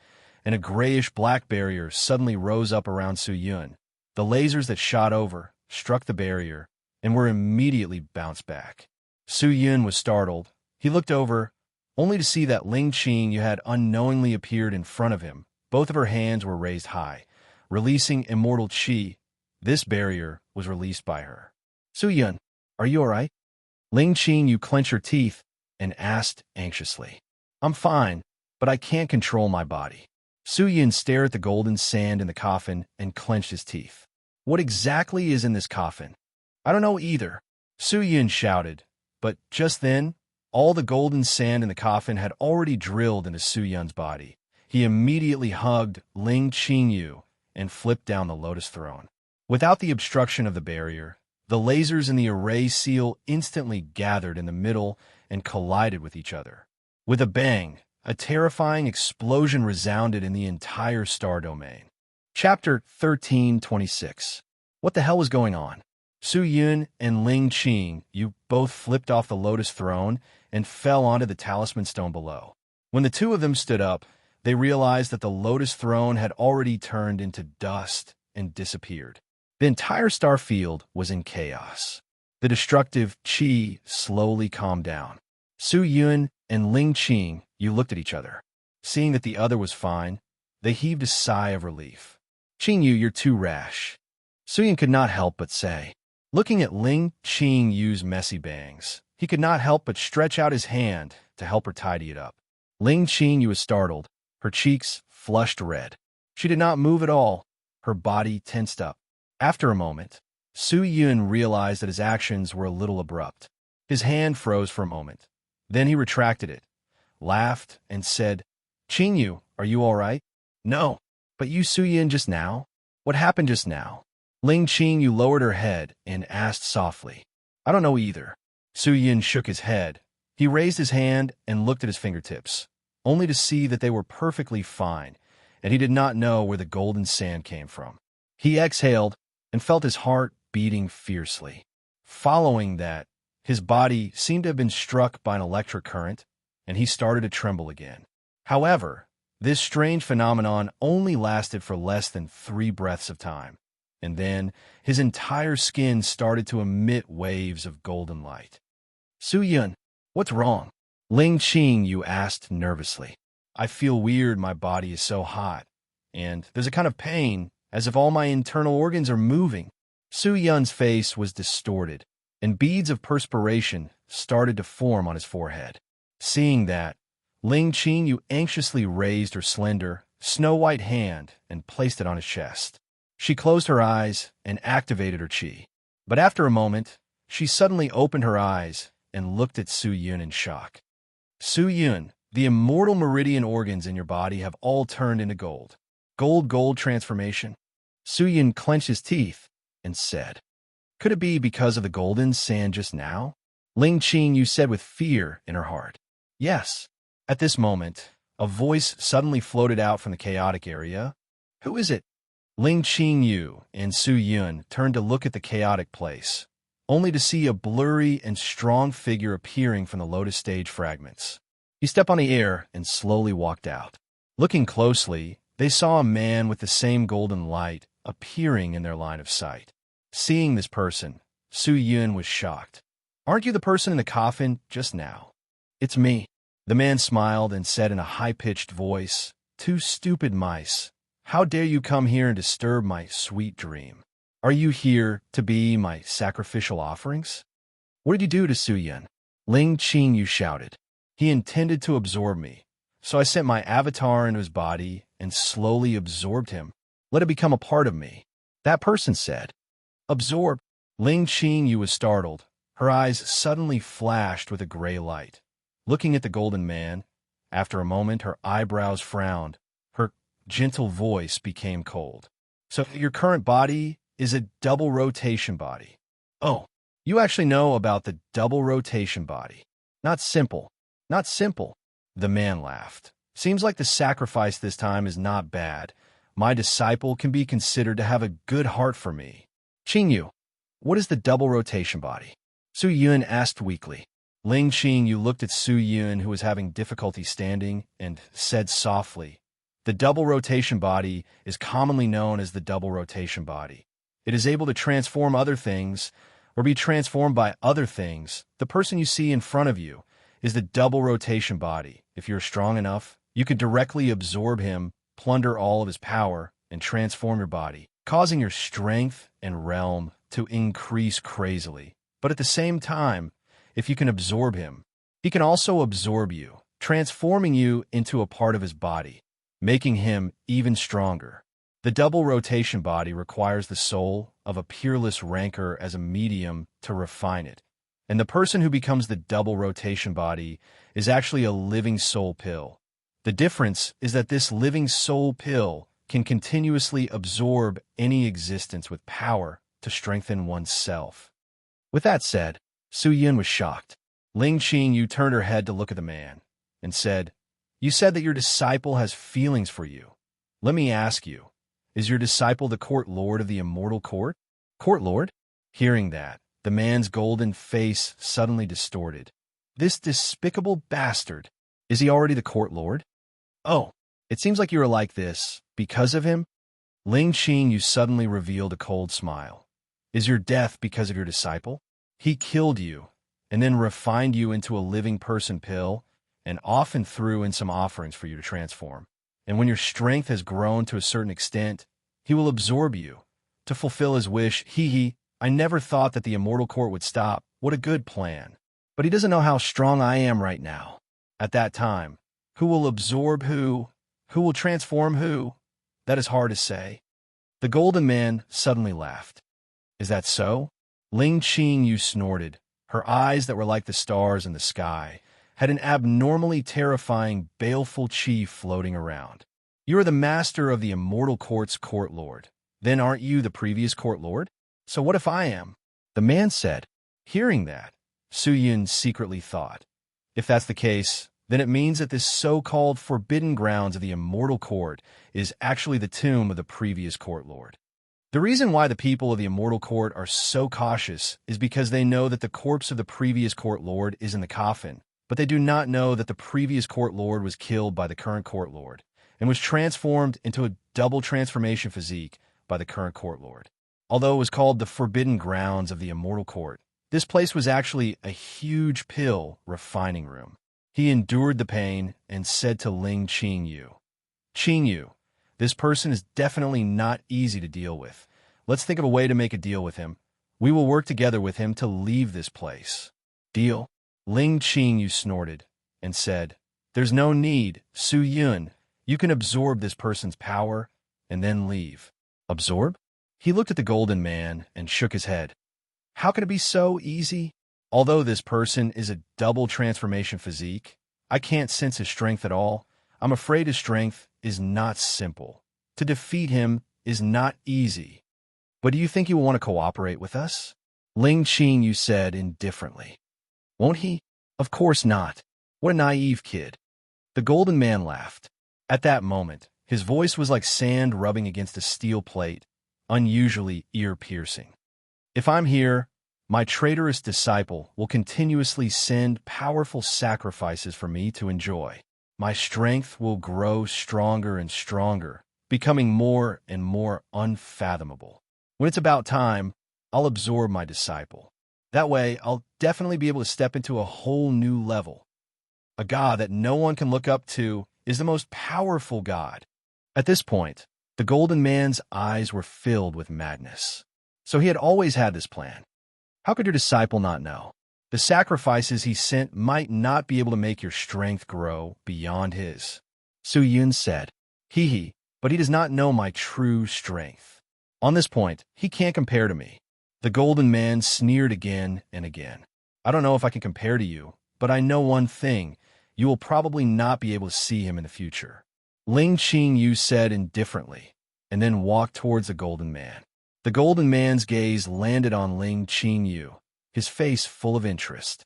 and a grayish-black barrier suddenly rose up around Su-yun. The lasers that shot over struck the barrier and were immediately bounced back. Su-yun was startled. He looked over, only to see that Ling Qing had unknowingly appeared in front of him. Both of her hands were raised high, releasing immortal qi. This barrier was released by her. Su-yun, are you all right? Ling Qing, you clenched her teeth and asked anxiously. I'm fine, but I can't control my body. Su-yun stared at the golden sand in the coffin and clenched his teeth. What exactly is in this coffin? I don't know either, Su-yun shouted, but just then, all the golden sand in the coffin had already drilled into Su-yun's body. He immediately hugged Ling Qingyu and flipped down the lotus throne. Without the obstruction of the barrier, the lasers in the array seal instantly gathered in the middle and collided with each other. With a bang, a terrifying explosion resounded in the entire star domain. Chapter 1326. What the hell was going on? Su-yun and Ling Qing, you both flipped off the lotus throne and fell onto the talisman stone below. When the two of them stood up, they realized that the lotus throne had already turned into dust and disappeared. The entire star field was in chaos. The destructive qi slowly calmed down. Su-yun and Ling Qing, you looked at each other. Seeing that the other was fine, they heaved a sigh of relief. Qingyu, you're too rash, Su-yun could not help but say. Looking at Ling Qingyu's messy bangs, he could not help but stretch out his hand to help her tidy it up. Ling Qingyu was startled, her cheeks flushed red. She did not move at all, her body tensed up. After a moment, Su-yun realized that his actions were a little abrupt. His hand froze for a moment. Then he retracted it, laughed, and said, Qingyu, are you all right? No, but you Su-yun just now? What happened just now? Ling Qingyu lowered her head and asked softly. I don't know either. Su-yun shook his head. He raised his hand and looked at his fingertips, only to see that they were perfectly fine, and he did not know where the golden sand came from. He exhaled and felt his heart beating fiercely. Following that, his body seemed to have been struck by an electric current, and he started to tremble again. However, this strange phenomenon only lasted for less than 3 breaths of time, and then his entire skin started to emit waves of golden light. Su-yun, what's wrong? Ling Qingyu asked nervously. I feel weird, my body is so hot, and there's a kind of pain, as if all my internal organs are moving. Su-yun's face was distorted, and beads of perspiration started to form on his forehead. Seeing that, Ling Qingyu anxiously raised her slender, snow-white hand and placed it on his chest. She closed her eyes and activated her qi. But after a moment, she suddenly opened her eyes and looked at Su-yun in shock. Su-yun, the immortal meridian organs in your body have all turned into gold. Gold transformation. Su-yun clenched his teeth and said, Could it be because of the golden sand just now? Ling Qingyu said with fear in her heart. Yes. At this moment, a voice suddenly floated out from the chaotic area. Who is it? Ling Qingyu and Su-yun turned to look at the chaotic place, only to see a blurry and strong figure appearing from the lotus stage fragments. He stepped on the air and slowly walked out. Looking closely, they saw a man with the same golden light appearing in their line of sight. Seeing this person, Su-yun was shocked. Aren't you the person in the coffin just now? It's me. The man smiled and said in a high-pitched voice, Two stupid mice. How dare you come here and disturb my sweet dream? Are you here to be my sacrificial offerings? What did you do to Su-yun? Ling Qingyu shouted. He intended to absorb me, so I sent my avatar into his body and slowly absorbed him. Let it become a part of me. That person said. Absorb. Ling Qingyu was startled. Her eyes suddenly flashed with a gray light. Looking at the golden man, after a moment her eyebrows frowned. Her gentle voice became cold. So your current body is a double rotation body. Oh, you actually know about the double rotation body. Not simple. Not simple. The man laughed. Seems like the sacrifice this time is not bad. My disciple can be considered to have a good heart for me. Qingyu, what is the double rotation body? Su Yun asked weakly. Ling Qingyu looked at Su Yun, who was having difficulty standing, and said softly, "The double rotation body is commonly known as the double rotation body. It is able to transform other things or be transformed by other things. The person you see in front of you is the double rotation body. If you're strong enough, you can directly absorb him, plunder all of his power, and transform your body, causing your strength and realm to increase crazily. But at the same time, if you can absorb him, he can also absorb you, transforming you into a part of his body, making him even stronger. The double rotation body requires the soul of a peerless rancor as a medium to refine it. And the person who becomes the double rotation body is actually a living soul pill. The difference is that this living soul pill can continuously absorb any existence with power to strengthen oneself." With that said, Su Yun was shocked. Ling Qingyu turned her head to look at the man and said, "You said that your disciple has feelings for you. Let me ask you, is your disciple the court lord of the immortal court?" "Court lord?" Hearing that, the man's golden face suddenly distorted. "This despicable bastard, is he already the court lord? Oh, it seems like you are like this because of him?" Ling Qingyu suddenly revealed a cold smile. "Is your death because of your disciple? He killed you, and then refined you into a living person pill, and often threw in some offerings for you to transform. And when your strength has grown to a certain extent, he will absorb you to fulfill his wish. I never thought that the immortal court would stop. What a good plan. But he doesn't know how strong I am right now. At that time, who will absorb who? Who will transform who? That is hard to say." The golden man suddenly laughed. "Is that so?" Ling Qingyu snorted. Her eyes that were like the stars in the sky had an abnormally terrifying, baleful chi floating around. "You are the master of the immortal court's court lord. Then aren't you the previous court lord? So what if I am?" The man said. Hearing that, Su Yun secretly thought, if that's the case, then it means that this so-called forbidden grounds of the immortal court is actually the tomb of the previous court lord. The reason why the people of the immortal court are so cautious is because they know that the corpse of the previous court lord is in the coffin, but they do not know that the previous court lord was killed by the current court lord and was transformed into a double transformation physique by the current court lord. Although it was called the forbidden grounds of the immortal court, this place was actually a huge pill refining room. He endured the pain and said to Ling Qingyu, "Qingyu, this person is definitely not easy to deal with. Let's think of a way to make a deal with him. We will work together with him to leave this place." "Deal?" Ling Qingyu snorted and said, "There's no need, Su Yun. You can absorb this person's power and then leave." "Absorb?" He looked at the golden man and shook his head. "How can it be so easy? Although this person is a double transformation physique, I can't sense his strength at all. I'm afraid his strength is not simple. To defeat him is not easy. But do you think he will want to cooperate with us?" Ling Qingyu said indifferently. "Won't he? Of course not. What a naive kid." The golden man laughed. At that moment, his voice was like sand rubbing against a steel plate, unusually ear-piercing. "If I'm here, my traitorous disciple will continuously send powerful sacrifices for me to enjoy. My strength will grow stronger and stronger, becoming more and more unfathomable. When it's about time, I'll absorb my disciple. That way, I'll definitely be able to step into a whole new level. A god that no one can look up to is the most powerful god." At this point, the golden man's eyes were filled with madness. So he had always had this plan. How could your disciple not know? The sacrifices he sent might not be able to make your strength grow beyond his. Su Yun said, but he does not know my true strength. On this point, he can't compare to me." The golden man sneered again and again. "I don't know if I can compare to you, but I know one thing. You will probably not be able to see him in the future." Ling Qingyu said indifferently, and then walked towards the golden man. The golden man's gaze landed on Ling Qingyu, his face full of interest.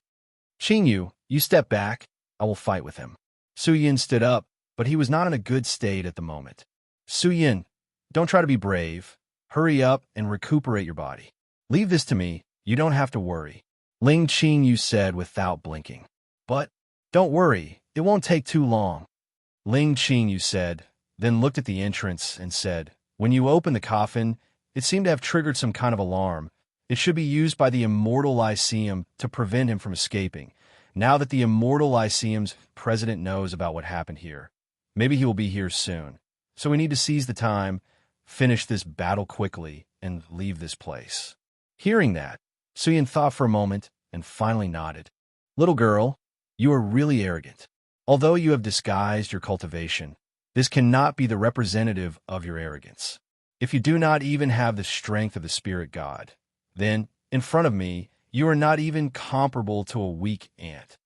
"Qingyu, you step back. I will fight with him." Su Yin stood up, but he was not in a good state at the moment. Su Yin, don't try to be brave. Hurry up and recuperate your body. Leave this to me. You don't have to worry. Ling Qingyu said without blinking. But, don't worry, it won't take too long. Ling Qingyu said, then looked at the entrance and said, when you open the coffin, it seemed to have triggered some kind of alarm. It should be used by the Immortal Lyceum to prevent him from escaping. Now that the Immortal Lyceum's president knows about what happened here, maybe he will be here soon. So we need to seize the time, finish this battle quickly, and leave this place. Hearing that, Su Yin thought for a moment and finally nodded. Little girl, you are really arrogant. Although you have disguised your cultivation, this cannot be the representative of your arrogance. If you do not even have the strength of the spirit god, then, in front of me, you are not even comparable to a weak ant.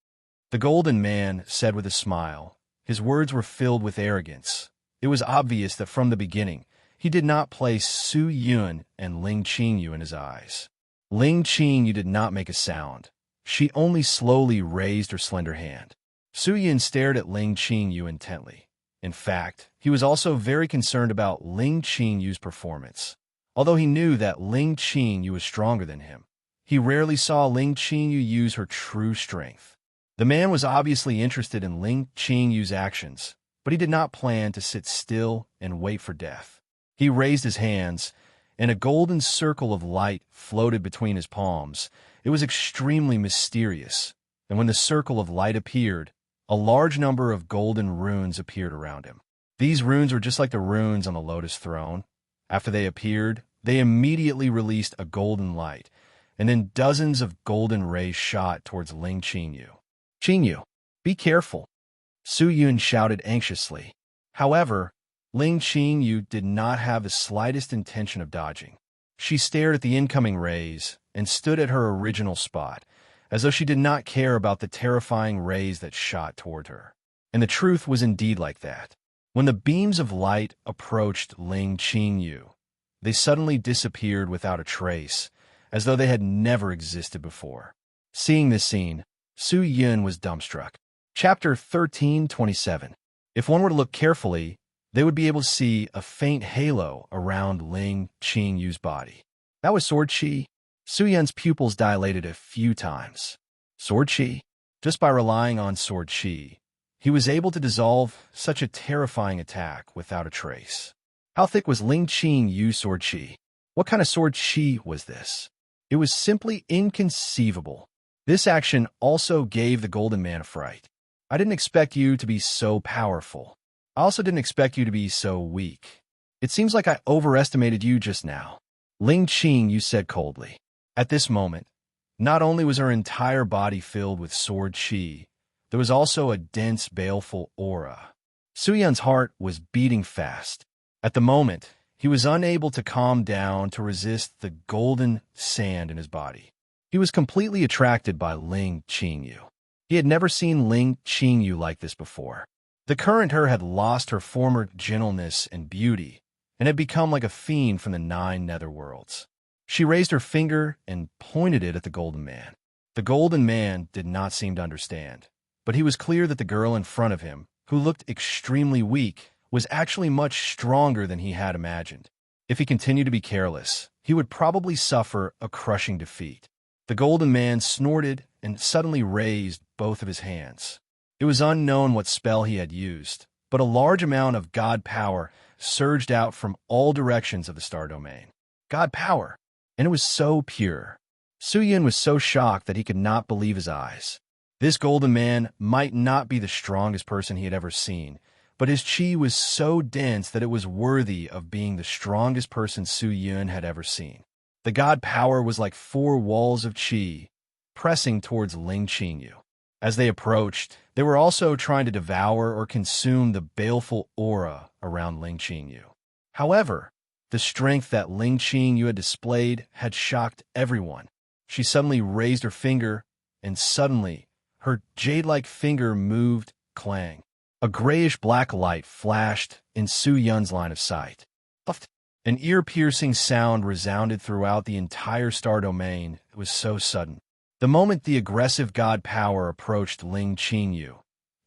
The golden man said with a smile. His words were filled with arrogance. It was obvious that from the beginning, he did not place Su Yun and Ling Qingyu in his eyes. Ling Qingyu did not make a sound. She only slowly raised her slender hand. Su Yun stared at Ling Qingyu intently. In fact, he was also very concerned about Ling Qingyu's performance. Although he knew that Ling Qingyu was stronger than him, he rarely saw Ling Qingyu use her true strength. The man was obviously interested in Ling Qingyu's actions, but he did not plan to sit still and wait for death. He raised his hands, and a golden circle of light floated between his palms. It was extremely mysterious, and when the circle of light appeared, a large number of golden runes appeared around him. These runes were just like the runes on the Lotus Throne. After they appeared, they immediately released a golden light, and then dozens of golden rays shot towards Ling Qingyu. Qingyu, be careful, Su Yun shouted anxiously. However, Ling Qingyu did not have the slightest intention of dodging. She stared at the incoming rays and stood at her original spot, as though she did not care about the terrifying rays that shot toward her. And the truth was indeed like that. When the beams of light approached Ling Qingyu, they suddenly disappeared without a trace, as though they had never existed before. Seeing this scene, Su Yun was dumbstruck. Chapter 13:27. If one were to look carefully, they would be able to see a faint halo around Ling Qingyu's body. That was sword chi. Su Yun's pupils dilated a few times. Sword chi? Just by relying on sword chi, he was able to dissolve such a terrifying attack without a trace. How thick was Ling Qingyu's sword chi? What kind of sword chi was this? It was simply inconceivable. This action also gave the golden man a fright. I didn't expect you to be so powerful. I also didn't expect you to be so weak. It seems like I overestimated you just now. Ling Qingyu said coldly. At this moment, not only was her entire body filled with sword chi, there was also a dense, baleful aura. Su Yun's heart was beating fast. At the moment, he was unable to calm down to resist the golden sand in his body. He was completely attracted by Ling Qingyu. He had never seen Ling Qingyu like this before. The current her had lost her former gentleness and beauty, and had become like a fiend from the 9 netherworlds. She raised her finger and pointed it at the golden man. The golden man did not seem to understand, but he was clear that the girl in front of him, who looked extremely weak, was actually much stronger than he had imagined. If he continued to be careless, he would probably suffer a crushing defeat. The golden man snorted and suddenly raised both of his hands. It was unknown what spell he had used, but a large amount of god power surged out from all directions of the star domain. God power! And it was so pure. Su Yun was so shocked that he could not believe his eyes. This golden man might not be the strongest person he had ever seen, but his chi was so dense that it was worthy of being the strongest person Su Yun had ever seen. The god power was like 4 walls of chi, pressing towards Ling Qingyu. As they approached, they were also trying to devour or consume the baleful aura around Ling Qingyu. However, the strength that Ling Qingyu had displayed had shocked everyone. She suddenly raised her finger, and suddenly, her jade-like finger moved, clang. A grayish-black light flashed in Su Yun's line of sight. An ear-piercing sound resounded throughout the entire star domain. It was so sudden. The moment the aggressive god power approached Ling Qingyu,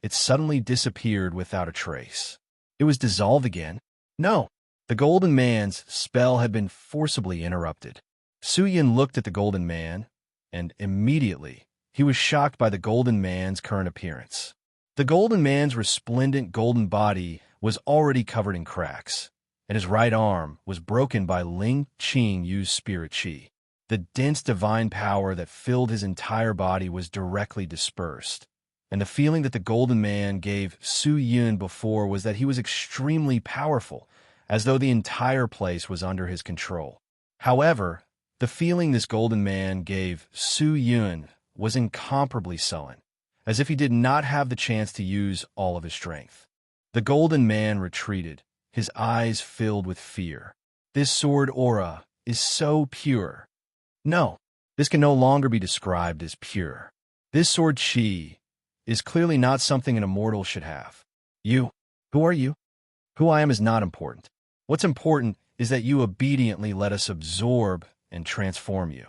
it suddenly disappeared without a trace. It was dissolved again? No. The Golden Man's spell had been forcibly interrupted. Su-yin looked at the Golden Man, and immediately he was shocked by the Golden Man's current appearance. The Golden Man's resplendent golden body was already covered in cracks, and his right arm was broken by Ling Qingyu's spirit qi. The dense divine power that filled his entire body was directly dispersed, and the feeling that the Golden Man gave Su-yin before was that he was extremely powerful, as though the entire place was under his control. However, the feeling this Golden Man gave Su-yin was incomparably sullen, as if he did not have the chance to use all of his strength. The Golden Man retreated, his eyes filled with fear. This sword aura is so pure. No, this can no longer be described as pure. This sword chi is clearly not something an immortal should have. You, who are you? Who I am is not important. What's important is that you obediently let us absorb and transform you.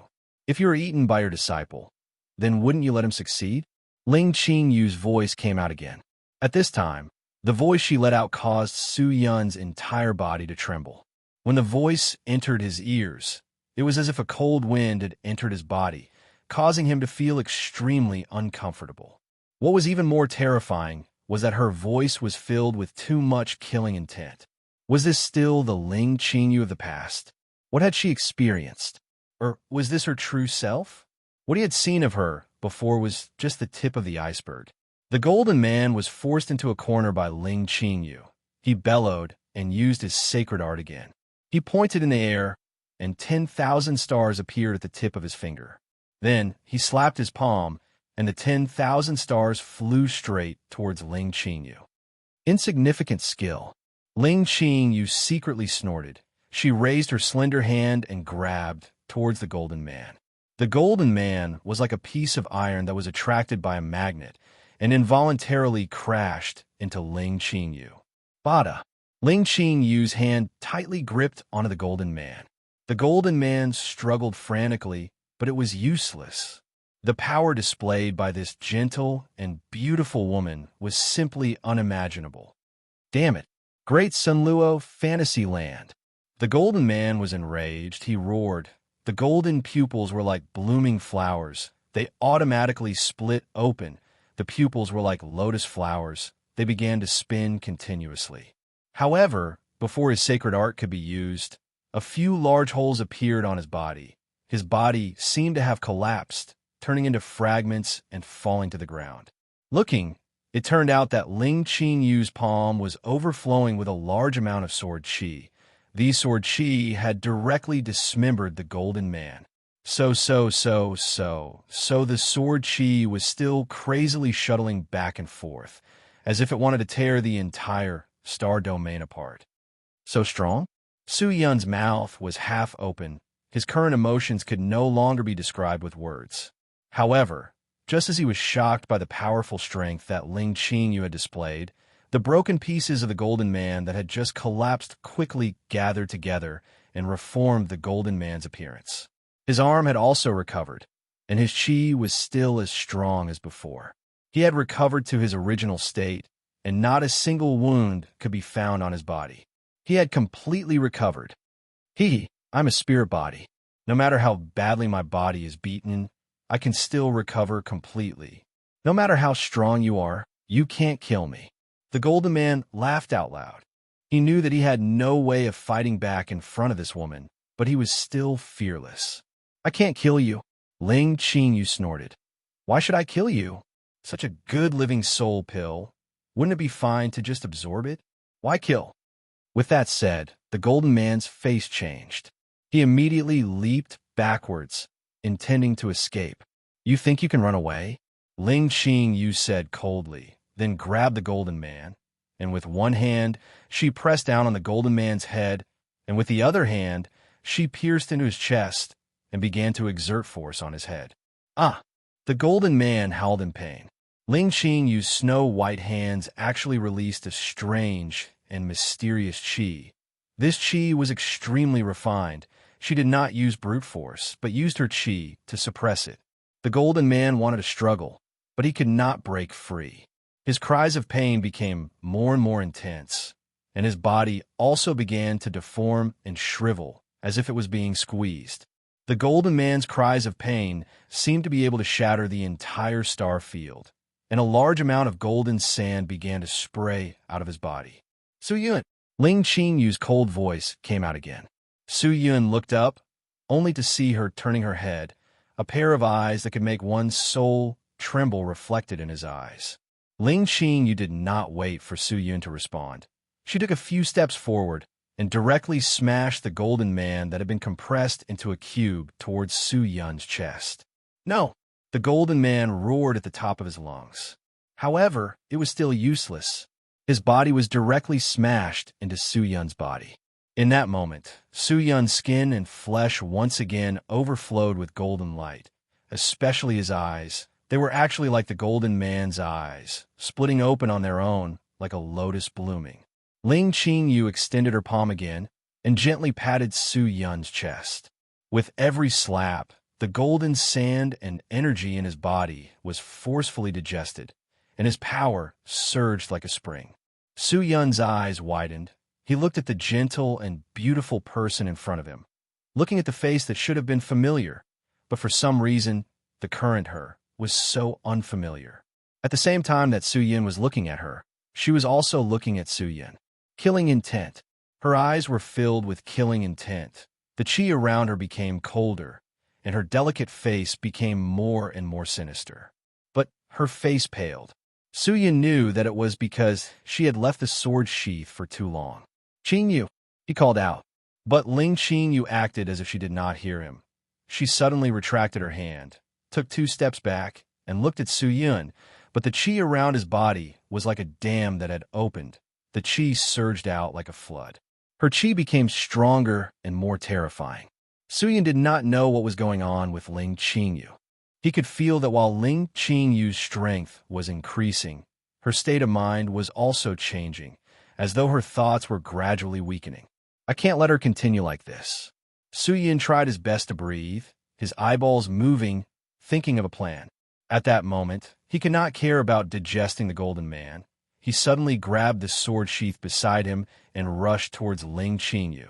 If you are eaten by your disciple, then wouldn't you let him succeed? Ling Qingyu's voice came out again. At this time, the voice she let out caused Su-yun's entire body to tremble. When the voice entered his ears, it was as if a cold wind had entered his body, causing him to feel extremely uncomfortable. What was even more terrifying was that her voice was filled with too much killing intent. Was this still the Ling Qingyu of the past? What had she experienced? Or was this her true self? What he had seen of her before was just the tip of the iceberg. The Golden Man was forced into a corner by Ling Qingyu. He bellowed and used his sacred art again. He pointed in the air, and 10,000 stars appeared at the tip of his finger. Then he slapped his palm, and the 10,000 stars flew straight towards Ling Qingyu. Insignificant skill. Ling Qingyu secretly snorted. She raised her slender hand and grabbed towards the Golden Man. The Golden Man was like a piece of iron that was attracted by a magnet and involuntarily crashed into Ling Qingyu. Bada! Ling Qingyu's hand tightly gripped onto the Golden Man. The Golden Man struggled frantically, but it was useless. The power displayed by this gentle and beautiful woman was simply unimaginable. Damn it! Great Sunluo Fantasy Land! The Golden Man was enraged. He roared. The golden pupils were like blooming flowers. They automatically split open. The pupils were like lotus flowers. They began to spin continuously. However, before his sacred art could be used, a few large holes appeared on his body. His body seemed to have collapsed, turning into fragments and falling to the ground. Looking, it turned out that Ling Qingyu's palm was overflowing with a large amount of sword chi. These sword chi had directly dismembered the Golden Man. So the sword chi was still crazily shuttling back and forth, as if it wanted to tear the entire star domain apart. So strong? Su-yun's mouth was half open. His current emotions could no longer be described with words. However, just as he was shocked by the powerful strength that Ling Qingyu had displayed, the broken pieces of the Golden Man that had just collapsed quickly gathered together and reformed the Golden Man's appearance. His arm had also recovered, and his chi was still as strong as before. He had recovered to his original state, and not a single wound could be found on his body. He had completely recovered. I'm a spirit body. No matter how badly my body is beaten, I can still recover completely. No matter how strong you are, you can't kill me. The Golden Man laughed out loud. He knew that he had no way of fighting back in front of this woman, but he was still fearless. I can't kill you. Ling Qingyu snorted. Why should I kill you? Such a good living soul pill. Wouldn't it be fine to just absorb it? Why kill? With that said, the Golden Man's face changed. He immediately leaped backwards, intending to escape. You think you can run away? Ling Qingyu said coldly, then grabbed the Golden Man, and with one hand, she pressed down on the Golden Man's head, and with the other hand, she pierced into his chest and began to exert force on his head. Ah! The Golden Man howled in pain. Ling Qingyu's snow-white hands actually released a strange and mysterious chi. This chi was extremely refined. She did not use brute force, but used her chi to suppress it. The Golden Man wanted to struggle, but he could not break free. His cries of pain became more and more intense, and his body also began to deform and shrivel as if it was being squeezed. The golden man's cries of pain seemed to be able to shatter the entire star field, and a large amount of golden sand began to spray out of his body. Su Yun. Ling Qingyu's cold voice came out again. Su Yun looked up, only to see her turning her head, a pair of eyes that could make one's soul tremble reflected in his eyes. Ling Qingyu did not wait for Su Yun to respond. She took a few steps forward and directly smashed the golden man that had been compressed into a cube towards Su Yun's chest. No! The golden man roared at the top of his lungs. However, it was still useless. His body was directly smashed into Su Yun's body. In that moment, Su Yun's skin and flesh once again overflowed with golden light, especially his eyes. They were actually like the golden man's eyes, splitting open on their own like a lotus blooming. Ling Qingyu extended her palm again and gently patted Su Yun's chest. With every slap, the golden sand and energy in his body was forcefully digested, and his power surged like a spring. Su Yun's eyes widened. He looked at the gentle and beautiful person in front of him, looking at the face that should have been familiar, but for some reason, the current her was so unfamiliar. At the same time that Su Yun was looking at her, she was also looking at Su Yun. Killing intent. Her eyes were filled with killing intent. The chi around her became colder, and her delicate face became more and more sinister. But her face paled. Su Yun knew that it was because she had left the sword sheath for too long. Qingyu, he called out. But Ling Qingyu acted as if she did not hear him. She suddenly retracted her hand, took 2 steps back, and looked at Su Yun, but the chi around his body was like a dam that had opened. The chi surged out like a flood. Her chi became stronger and more terrifying. Su Yun did not know what was going on with Ling Qingyu. He could feel that while Ling Qingyu's strength was increasing, her state of mind was also changing, as though her thoughts were gradually weakening. I can't let her continue like this. Su Yun tried his best to breathe, his eyeballs moving, thinking of a plan. At that moment, he could not care about digesting the golden man. He suddenly grabbed the sword sheath beside him and rushed towards Ling Qingyu.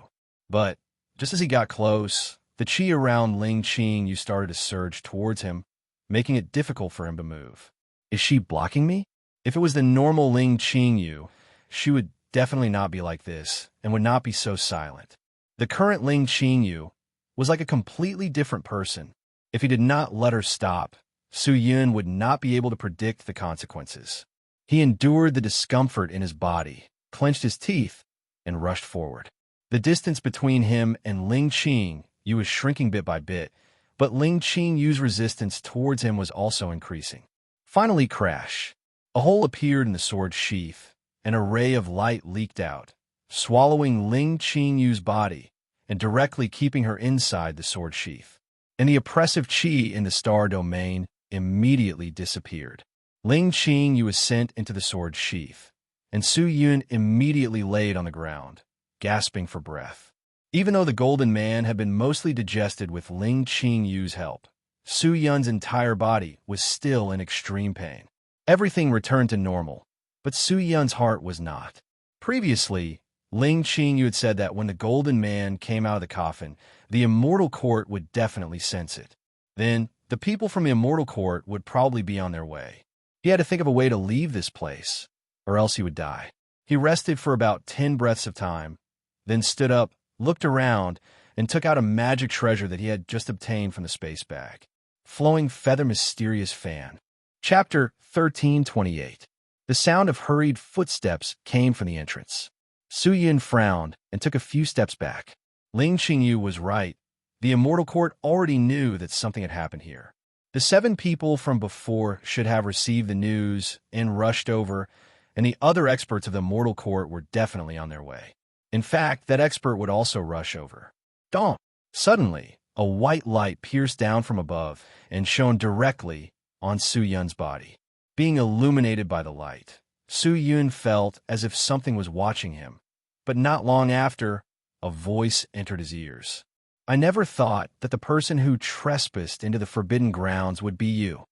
But just as he got close, the chi around Ling Qingyu started to surge towards him, making it difficult for him to move. Is she blocking me? If it was the normal Ling Qingyu, she would definitely not be like this and would not be so silent. The current Ling Qingyu was like a completely different person. If he did not let her stop, Su Yun would not be able to predict the consequences. He endured the discomfort in his body, clenched his teeth, and rushed forward. The distance between him and Ling Qingyu was shrinking bit by bit, but Ling Qingyu's resistance towards him was also increasing. Finally, crash. A hole appeared in the sword sheath. An ray of light leaked out, swallowing Ling Qingyu's body and directly keeping her inside the sword sheath. And the oppressive chi in the star domain immediately disappeared. Ling Qingyu was sent into the sword sheath, and Su Yun immediately laid on the ground, gasping for breath. Even though the golden man had been mostly digested with Ling Qingyu's help, Su Yun's entire body was still in extreme pain. Everything returned to normal, but Su Yun's heart was not. Previously, Ling Qingyu had said that when the golden man came out of the coffin, the immortal court would definitely sense it. Then, the people from the immortal court would probably be on their way. He had to think of a way to leave this place, or else he would die. He rested for about 10 breaths of time, then stood up, looked around, and took out a magic treasure that he had just obtained from the space bag. Flowing feather mysterious fan. Chapter 1328. The sound of hurried footsteps came from the entrance. Su Yun frowned and took a few steps back. Ling Qingyu was right. The immortal court already knew that something had happened here. The 7 people from before should have received the news and rushed over, and the other experts of the immortal court were definitely on their way. In fact, that expert would also rush over. Dong! Suddenly, a white light pierced down from above and shone directly on Su Yun's body. Being illuminated by the light, Su Yun felt as if something was watching him. But not long after, a voice entered his ears. I never thought that the person who trespassed into the forbidden grounds would be you.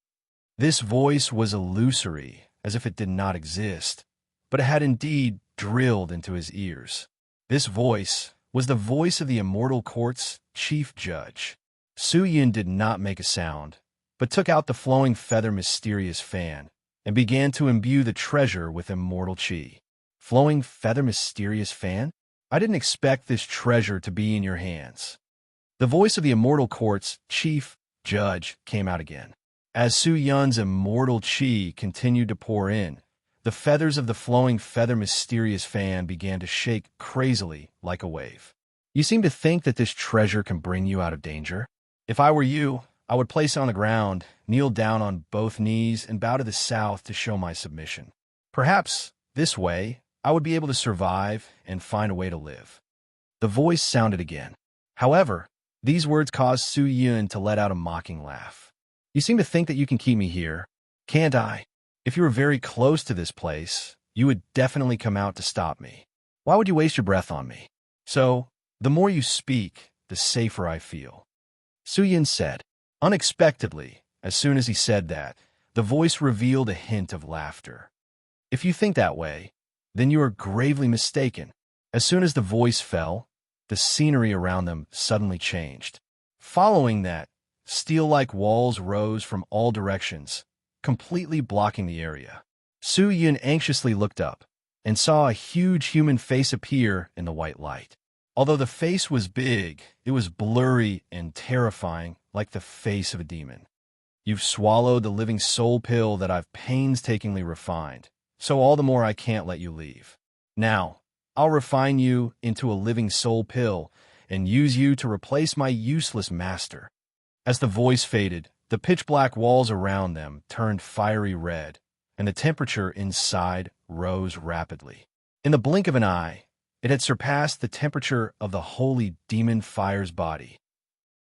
This voice was illusory, as if it did not exist, but it had indeed drilled into his ears. This voice was the voice of the immortal court's chief judge. Su Yin did not make a sound, but took out the flowing feather mysterious fan and began to imbue the treasure with immortal chi. Flowing feather mysterious fan? I didn't expect this treasure to be in your hands. The voice of the immortal court's chief judge came out again. As Su Yun's immortal chi continued to pour in, the feathers of the flowing feather mysterious fan began to shake crazily like a wave. You seem to think that this treasure can bring you out of danger? If I were you, I would place it on the ground, kneel down on both knees, and bow to the south to show my submission. Perhaps, this way, I would be able to survive and find a way to live. The voice sounded again. However, these words caused Su Yun to let out a mocking laugh. You seem to think that you can keep me here. Can't I? If you were very close to this place, you would definitely come out to stop me. Why would you waste your breath on me? So, the more you speak, the safer I feel. Su Yun said. Unexpectedly, as soon as he said that, the voice revealed a hint of laughter. If you think that way, then you are gravely mistaken. As soon as the voice fell, the scenery around them suddenly changed. Following that, steel-like walls rose from all directions, completely blocking the area. Su Yun anxiously looked up and saw a huge human face appear in the white light. Although the face was big, it was blurry and terrifying, like the face of a demon. You've swallowed the living soul pill that I've painstakingly refined, so all the more I can't let you leave. Now, I'll refine you into a living soul pill and use you to replace my useless master. As the voice faded, the pitch-black walls around them turned fiery red, and the temperature inside rose rapidly. In the blink of an eye, it had surpassed the temperature of the holy demon fire's body.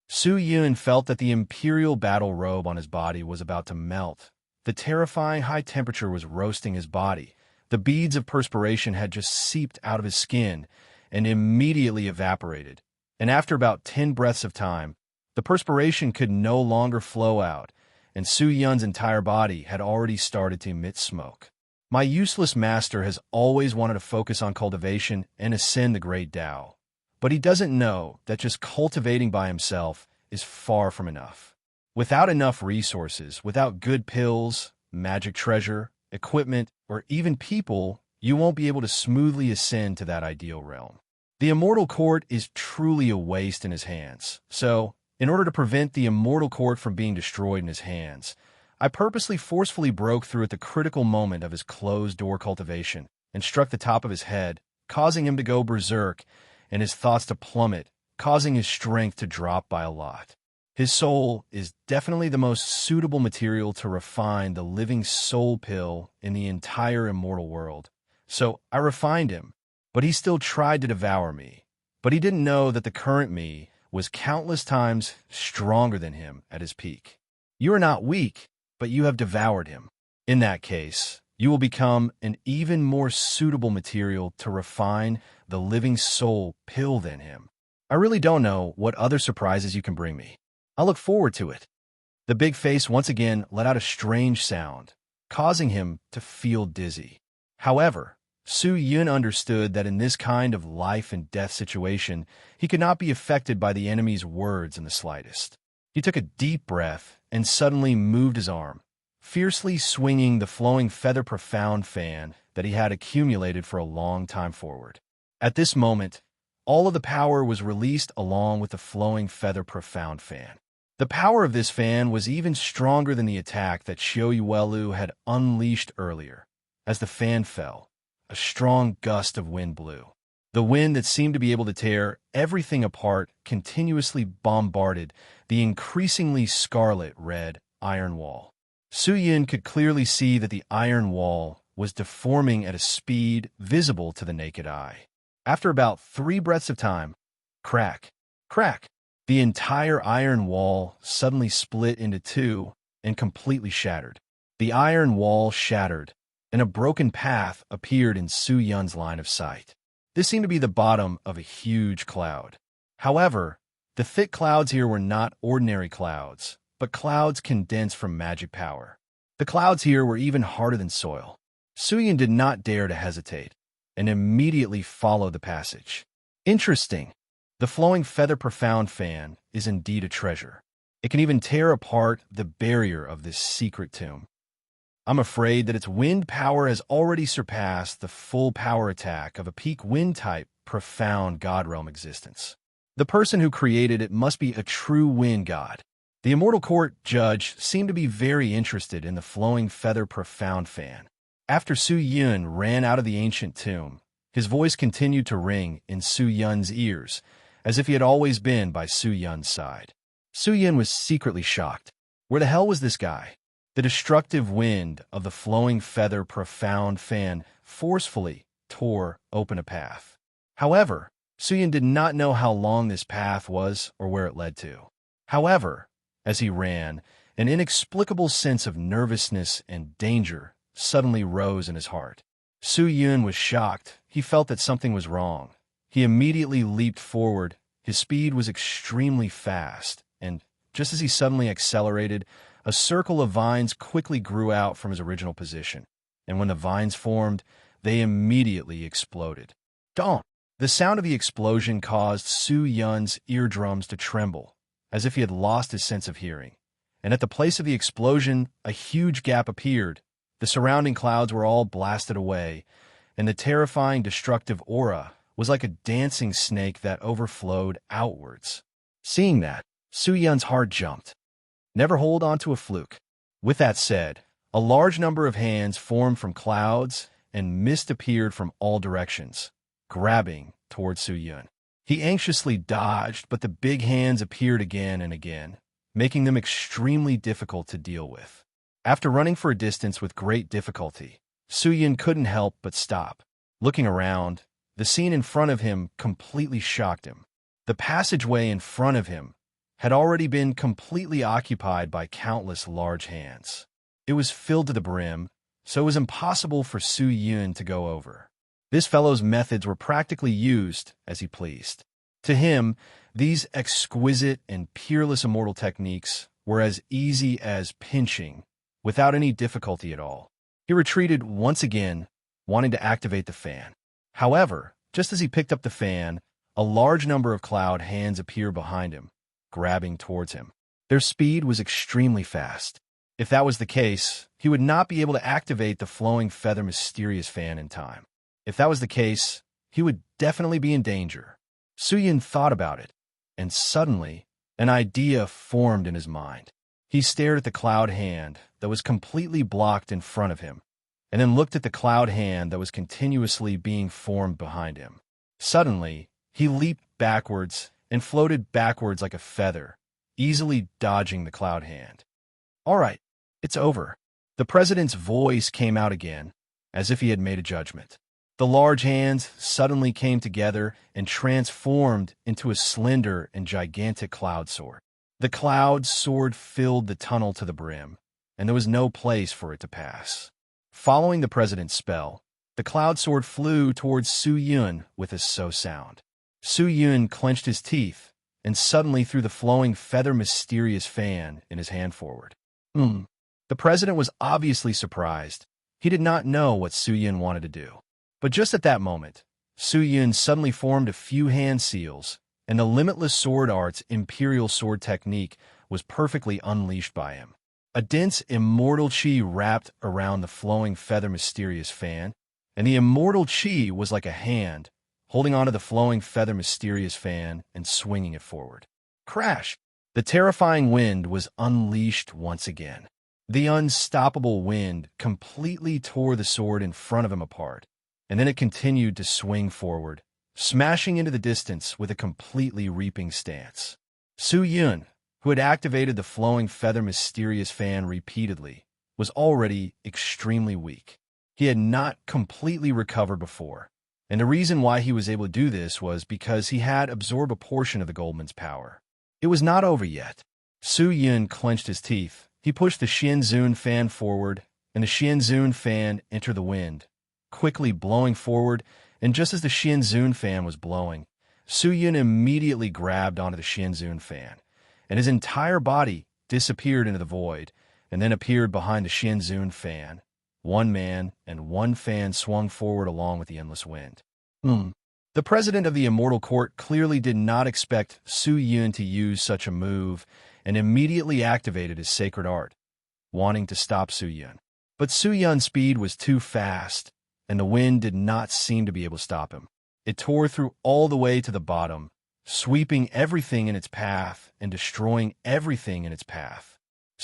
Su Yun felt that the imperial battle robe on his body was about to melt. The terrifying high temperature was roasting his body. The beads of perspiration had just seeped out of his skin and immediately evaporated. And after about 10 breaths of time, the perspiration could no longer flow out, and Su Yun's entire body had already started to emit smoke. My useless master has always wanted to focus on cultivation and ascend the great Tao, but he doesn't know that just cultivating by himself is far from enough. Without enough resources, without good pills, magic treasure, equipment, or even people, you won't be able to smoothly ascend to that ideal realm. The immortal court is truly a waste in his hands, so, in order to prevent the immortal court from being destroyed in his hands, I purposely forcefully broke through at the critical moment of his closed-door cultivation and struck the top of his head, causing him to go berserk and his thoughts to plummet, causing his strength to drop by a lot. His soul is definitely the most suitable material to refine the living soul pill in the entire immortal world. So I refined him, but he still tried to devour me. But he didn't know that the current me was countless times stronger than him at his peak. You are not weak, but you have devoured him. In that case, you will become an even more suitable material to refine the living soul pill than him. I really don't know what other surprises you can bring me. I look forward to it. The big face once again let out a strange sound, causing him to feel dizzy. However, Su Yun understood that in this kind of life and death situation, he could not be affected by the enemy's words in the slightest. He took a deep breath and suddenly moved his arm, fiercely swinging the flowing feather profound fan that he had accumulated for a long time forward. At this moment, all of the power was released along with the flowing feather profound fan. The power of this fan was even stronger than the attack that Xiao Yuelu had unleashed earlier. As the fan fell, a strong gust of wind blew. The wind that seemed to be able to tear everything apart continuously bombarded the increasingly scarlet-red iron wall. Su Yin could clearly see that the iron wall was deforming at a speed visible to the naked eye. After about 3 breaths of time, crack, crack, the entire iron wall suddenly split into 2 and completely shattered. The iron wall shattered, and a broken path appeared in Su Yun's line of sight. This seemed to be the bottom of a huge cloud. However, the thick clouds here were not ordinary clouds, but clouds condensed from magic power. The clouds here were even harder than soil. Suyin did not dare to hesitate, and immediately followed the passage. Interesting. The flowing feather profound fan is indeed a treasure. It can even tear apart the barrier of this secret tomb. I'm afraid that its wind power has already surpassed the full power attack of a peak wind-type profound god realm existence. The person who created it must be a true wind god. The immortal court judge seemed to be very interested in the flowing feather profound fan. After Su Yun ran out of the ancient tomb, his voice continued to ring in Su Yun's ears, as if he had always been by Su Yun's side. Su Yun was secretly shocked. Where the hell was this guy? The destructive wind of the flowing feather profound fan forcefully tore open a path. However, Su Yun did not know how long this path was or where it led to. However, as he ran, an inexplicable sense of nervousness and danger suddenly rose in his heart. Su Yun was shocked. He felt that something was wrong. He immediately leaped forward. His speed was extremely fast, and just as he suddenly accelerated, a circle of vines quickly grew out from his original position, and when the vines formed, they immediately exploded. Don't! The sound of the explosion caused Su Yun's eardrums to tremble, as if he had lost his sense of hearing. And at the place of the explosion, a huge gap appeared. The surrounding clouds were all blasted away, and the terrifying destructive aura was like a dancing snake that overflowed outwards. Seeing that, Su Yun's heart jumped. Never hold on to a fluke. With that said, a large number of hands formed from clouds, and mist appeared from all directions, grabbing toward Su Yun. He anxiously dodged, but the big hands appeared again and again, making them extremely difficult to deal with. After running for a distance with great difficulty, Su Yun couldn't help but stop. Looking around, the scene in front of him completely shocked him. The passageway in front of him had already been completely occupied by countless large hands. It was filled to the brim, so it was impossible for Su Yun to go over. This fellow's methods were practically used as he pleased. To him, these exquisite and peerless immortal techniques were as easy as pinching, without any difficulty at all. He retreated once again, wanting to activate the fan. However, just as he picked up the fan, a large number of cloud hands appeared behind him, grabbing towards him. Their speed was extremely fast. If that was the case, he would not be able to activate the flowing feather mysterious fan in time. If that was the case, he would definitely be in danger. Su Yun thought about it, and suddenly, an idea formed in his mind. He stared at the cloud hand that was completely blocked in front of him, and then looked at the cloud hand that was continuously being formed behind him. Suddenly, he leaped backwards and floated backwards like a feather, easily dodging the cloud hand. All right, it's over. The president's voice came out again, as if he had made a judgment. The large hands suddenly came together and transformed into a slender and gigantic cloud sword. The cloud sword filled the tunnel to the brim, and there was no place for it to pass. Following the president's spell, the cloud sword flew towards Su Yun with a so sound. Su Yun clenched his teeth and suddenly threw the flowing feather mysterious fan in his hand forward. The president was obviously surprised. He did not know what Su Yun wanted to do. But just at that moment, Su Yun suddenly formed a few hand seals, and the limitless sword art's imperial sword technique was perfectly unleashed by him. A dense immortal chi wrapped around the flowing feather mysterious fan, and the immortal chi was like a hand, holding onto the flowing feather mysterious fan and swinging it forward. Crash! The terrifying wind was unleashed once again. The unstoppable wind completely tore the sword in front of him apart, and then it continued to swing forward, smashing into the distance with a completely reaping stance. Su Yun, who had activated the flowing feather mysterious fan repeatedly, was already extremely weak. He had not completely recovered before, and the reason why he was able to do this was because he had absorbed a portion of the Goldman's power. It was not over yet. Su Yun clenched his teeth. He pushed the Xianzun fan forward, and the Xianzun fan entered the wind, quickly blowing forward, and just as the Xianzun fan was blowing, Su Yun immediately grabbed onto the Xianzun fan, and his entire body disappeared into the void, and then appeared behind the Shinzun fan. One man and one fan swung forward along with the endless wind. The president of the Immortal Court clearly did not expect Su Yun to use such a move and immediately activated his sacred art, wanting to stop Su Yun. But Su Yun's speed was too fast, and the wind did not seem to be able to stop him. It tore through all the way to the bottom, sweeping everything in its path and destroying everything in its path.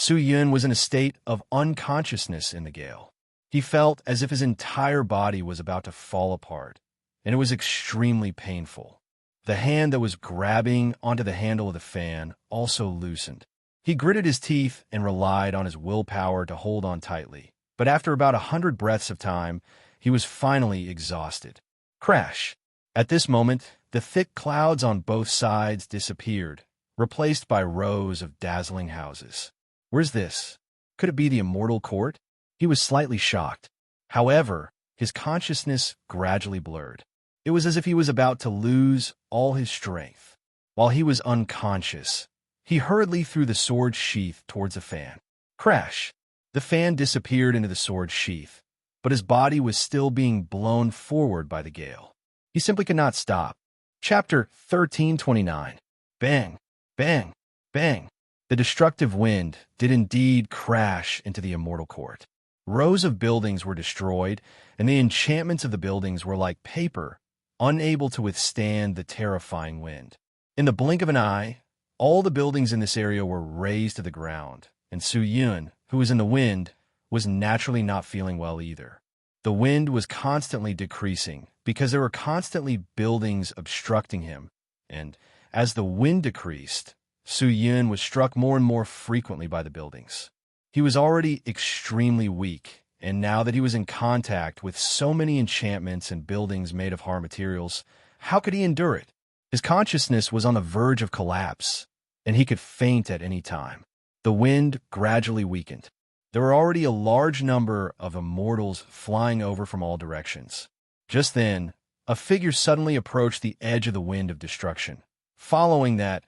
Su Yun was in a state of unconsciousness in the gale. He felt as if his entire body was about to fall apart, and it was extremely painful. The hand that was grabbing onto the handle of the fan also loosened. He gritted his teeth and relied on his willpower to hold on tightly, but after about 100 breaths of time, he was finally exhausted. Crash! At this moment, the thick clouds on both sides disappeared, replaced by rows of dazzling houses. Where's this? Could it be the Immortal Court? He was slightly shocked. However, his consciousness gradually blurred. It was as if he was about to lose all his strength. While he was unconscious, he hurriedly threw the sword sheath towards the fan. Crash! The fan disappeared into the sword sheath, but his body was still being blown forward by the gale. He simply could not stop. Chapter 1329. Bang! Bang! Bang! The destructive wind did indeed crash into the Immortal Court. Rows of buildings were destroyed, and the enchantments of the buildings were like paper, unable to withstand the terrifying wind. In the blink of an eye, all the buildings in this area were razed to the ground, and Su Yun, who was in the wind, was naturally not feeling well either. The wind was constantly decreasing because there were constantly buildings obstructing him, and as the wind decreased, Su Yun was struck more and more frequently by the buildings. He was already extremely weak, and now that he was in contact with so many enchantments and buildings made of hard materials, how could he endure it? His consciousness was on the verge of collapse, and he could faint at any time. The wind gradually weakened. There were already a large number of immortals flying over from all directions. Just then, a figure suddenly approached the edge of the wind of destruction. Following that,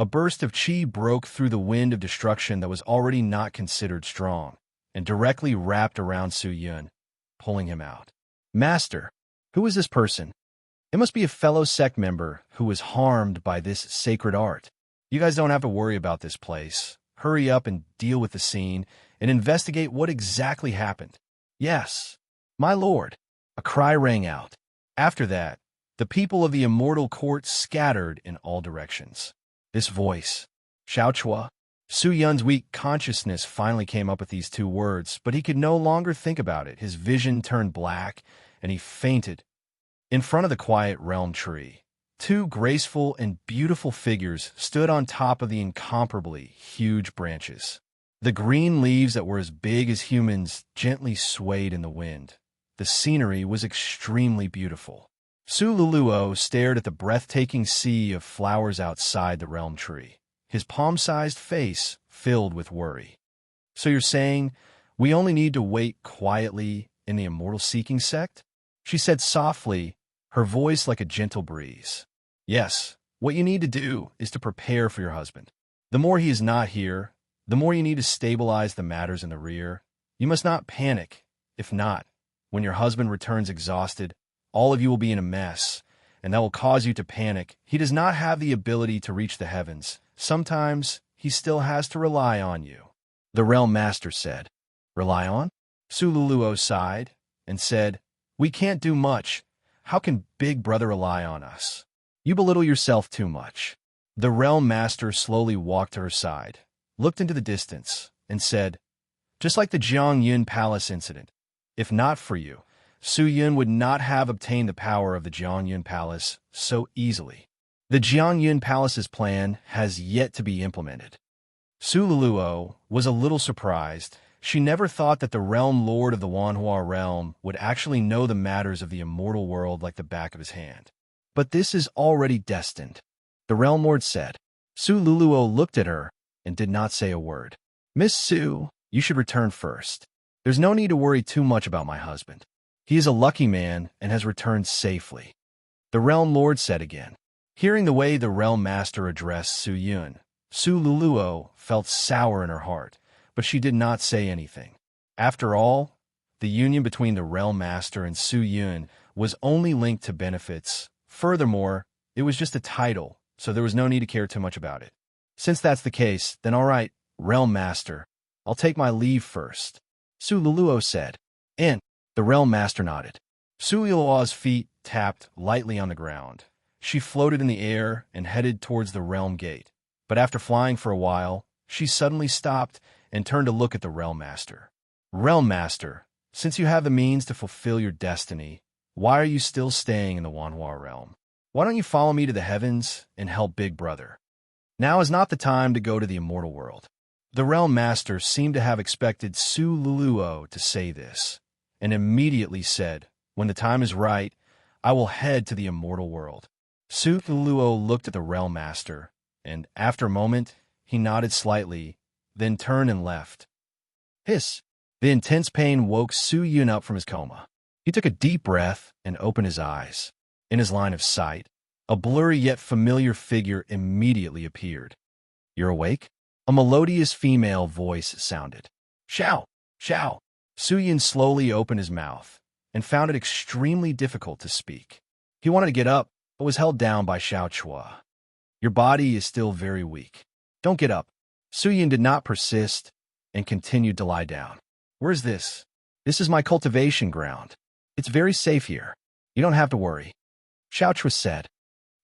a burst of chi broke through the wind of destruction that was already not considered strong, and directly wrapped around Su Yun, pulling him out. Master, who is this person? It must be a fellow sect member who was harmed by this sacred art. You guys don't have to worry about this place. Hurry up and deal with the scene and investigate what exactly happened. Yes, my lord. A cry rang out. After that, the people of the Immortal Court scattered in all directions. This voice, Xiao Chua. Su Yun's weak consciousness finally came up with these two words, but he could no longer think about it. His vision turned black, and he fainted. In front of the quiet realm tree, two graceful and beautiful figures stood on top of the incomparably huge branches. The green leaves that were as big as humans gently swayed in the wind. The scenery was extremely beautiful. Su Luluo stared at the breathtaking sea of flowers outside the realm tree, his palm-sized face filled with worry. So you're saying we only need to wait quietly in the immortal seeking sect? She said softly, her voice like a gentle breeze. Yes, what you need to do is to prepare for your husband. The more he is not here, the more you need to stabilize the matters in the rear. You must not panic. If not, when your husband returns exhausted, all of you will be in a mess, and that will cause you to panic. He does not have the ability to reach the heavens. Sometimes he still has to rely on you. The Realm Master said. Rely on? Su Luluo sighed and said, We can't do much. How can Big Brother rely on us? You belittle yourself too much. The Realm Master slowly walked to her side, looked into the distance, and said, Just like the Jiangyun Palace incident, if not for you, Su Yun would not have obtained the power of the Jiangyun Palace so easily. The Jiangyun Palace's plan has yet to be implemented. Su Luluo was a little surprised. She never thought that the Realm Lord of the Wanhua realm would actually know the matters of the immortal world like the back of his hand. But this is already destined, the Realm Lord said. Su Luluo looked at her and did not say a word. Miss Su, you should return first. There's no need to worry too much about my husband. He is a lucky man and has returned safely, the Realm Lord said again. Hearing the way the Realm Master addressed Su Yun, Su Luluo felt sour in her heart, but she did not say anything. After all, the union between the Realm Master and Su Yun was only linked to benefits. Furthermore, it was just a title, so there was no need to care too much about it. Since that's the case, then all right, Realm Master, I'll take my leave first, Su Luluo said. And the Realm Master nodded. Su Luluo's feet tapped lightly on the ground. She floated in the air and headed towards the realm gate. But after flying for a while, she suddenly stopped and turned to look at the Realm Master. Realm Master, since you have the means to fulfill your destiny, why are you still staying in the Wanhua realm? Why don't you follow me to the heavens and help Big Brother? Now is not the time to go to the immortal world. The Realm Master seemed to have expected Su Luluo to say this, and immediately said, when the time is right, I will head to the immortal world. Su Luluo looked at the Realm Master, and after a moment, he nodded slightly, then turned and left. Hiss! The intense pain woke Su Yun up from his coma. He took a deep breath and opened his eyes. In his line of sight, a blurry yet familiar figure immediately appeared. You're awake? A melodious female voice sounded. Xiao! Xiao! Su Yun slowly opened his mouth and found it extremely difficult to speak. He wanted to get up, but was held down by Xiao Chua. Your body is still very weak. Don't get up. Su Yun did not persist and continued to lie down. Where's this? This is my cultivation ground. It's very safe here. You don't have to worry. Xiao Chua said.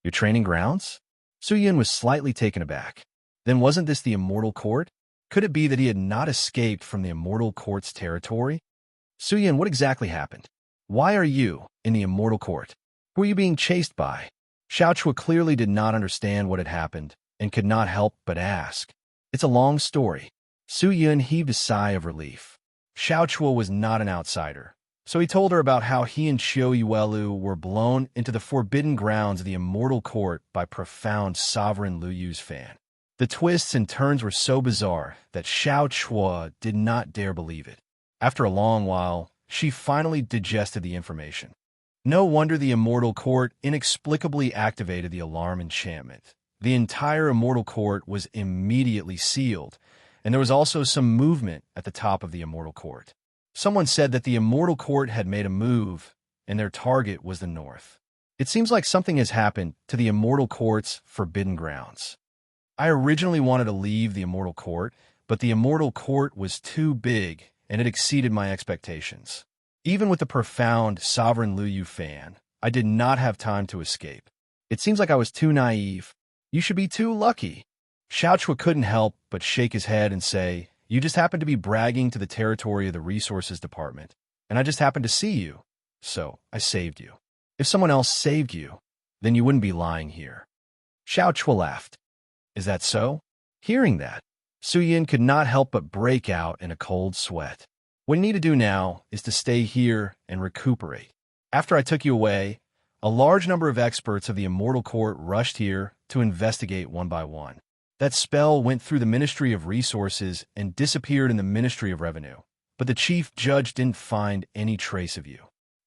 Your training grounds? Su Yun was slightly taken aback. Then wasn't this the Immortal Court? Could it be that he had not escaped from the Immortal Court's territory? Su Yun, what exactly happened? Why are you in the Immortal Court? Who are you being chased by? Xiao Chua clearly did not understand what had happened and could not help but ask. It's a long story. Su Yun heaved a sigh of relief. Xiao Chua was not an outsider, so he told her about how he and Qiu Yuelu were blown into the forbidden grounds of the Immortal Court by profound Sovereign Lu Yu's fan. The twists and turns were so bizarre that Xiao Chua did not dare believe it. After a long while, she finally digested the information. No wonder the Immortal Court inexplicably activated the alarm enchantment. The entire Immortal Court was immediately sealed, and there was also some movement at the top of the Immortal Court. Someone said that the Immortal Court had made a move, and their target was the north. It seems like something has happened to the Immortal Court's forbidden grounds. I originally wanted to leave the Immortal Court, but the Immortal Court was too big, and it exceeded my expectations. Even with the profound Sovereign Lu Yu fan, I did not have time to escape. It seems like I was too naive. You should be too lucky. Xiao Chua couldn't help but shake his head and say, you just happened to be bragging to the territory of the Resources Department, and I just happened to see you, so I saved you. If someone else saved you, then you wouldn't be lying here. Xiao Chua laughed. Is that so? Hearing that, Su Yun could not help but break out in a cold sweat. What you need to do now is to stay here and recuperate. After I took you away, a large number of experts of the Immortal Court rushed here to investigate one by one. That spell went through the Ministry of Resources and disappeared in the Ministry of Revenue, but the Chief Judge didn't find any trace of you.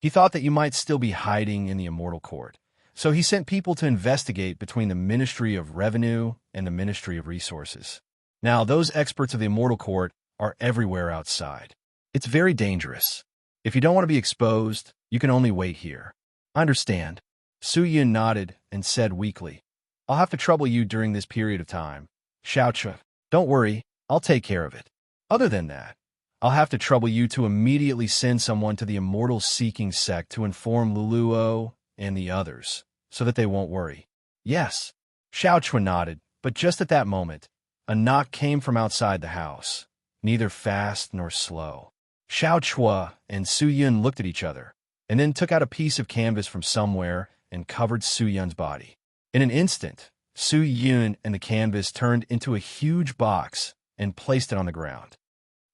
He thought that you might still be hiding in the Immortal Court, so he sent people to investigate between the Ministry of Revenue and the Ministry of Resources. Now, those experts of the Immortal Court are everywhere outside. It's very dangerous. If you don't want to be exposed, you can only wait here. I understand. Su Yun nodded and said weakly, I'll have to trouble you during this period of time. Xiao Chua, don't worry, I'll take care of it. Other than that, I'll have to trouble you to immediately send someone to the Immortal Seeking Sect to inform Luluo and the others, so that they won't worry. Yes. Xiao Chua nodded, but just at that moment, a knock came from outside the house, neither fast nor slow. Xiao Chua and Su Yun looked at each other, and then took out a piece of canvas from somewhere and covered Su Yun's body. In an instant, Su Yun and the canvas turned into a huge box and placed it on the ground.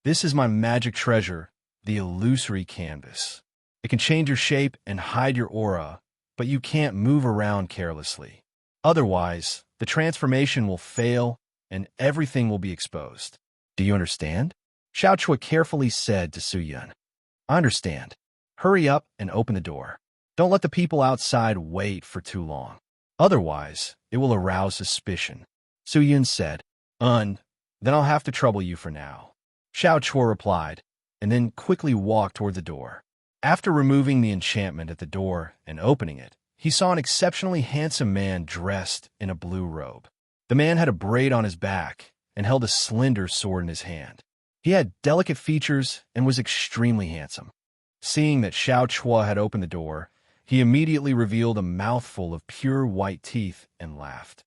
This is my magic treasure, the illusory canvas. It can change your shape and hide your aura, but you can't move around carelessly. Otherwise, the transformation will fail and everything will be exposed. Do you understand? Xiao Chua carefully said to Su Yun. I understand. Hurry up and open the door. Don't let the people outside wait for too long. Otherwise, it will arouse suspicion. Su Yun said, then I'll have to trouble you for now. Xiao Chua replied, and then quickly walked toward the door. After removing the enchantment at the door and opening it, he saw an exceptionally handsome man dressed in a blue robe. The man had a braid on his back and held a slender sword in his hand. He had delicate features and was extremely handsome. Seeing that Xiao Chua had opened the door, he immediately revealed a mouthful of pure white teeth and laughed.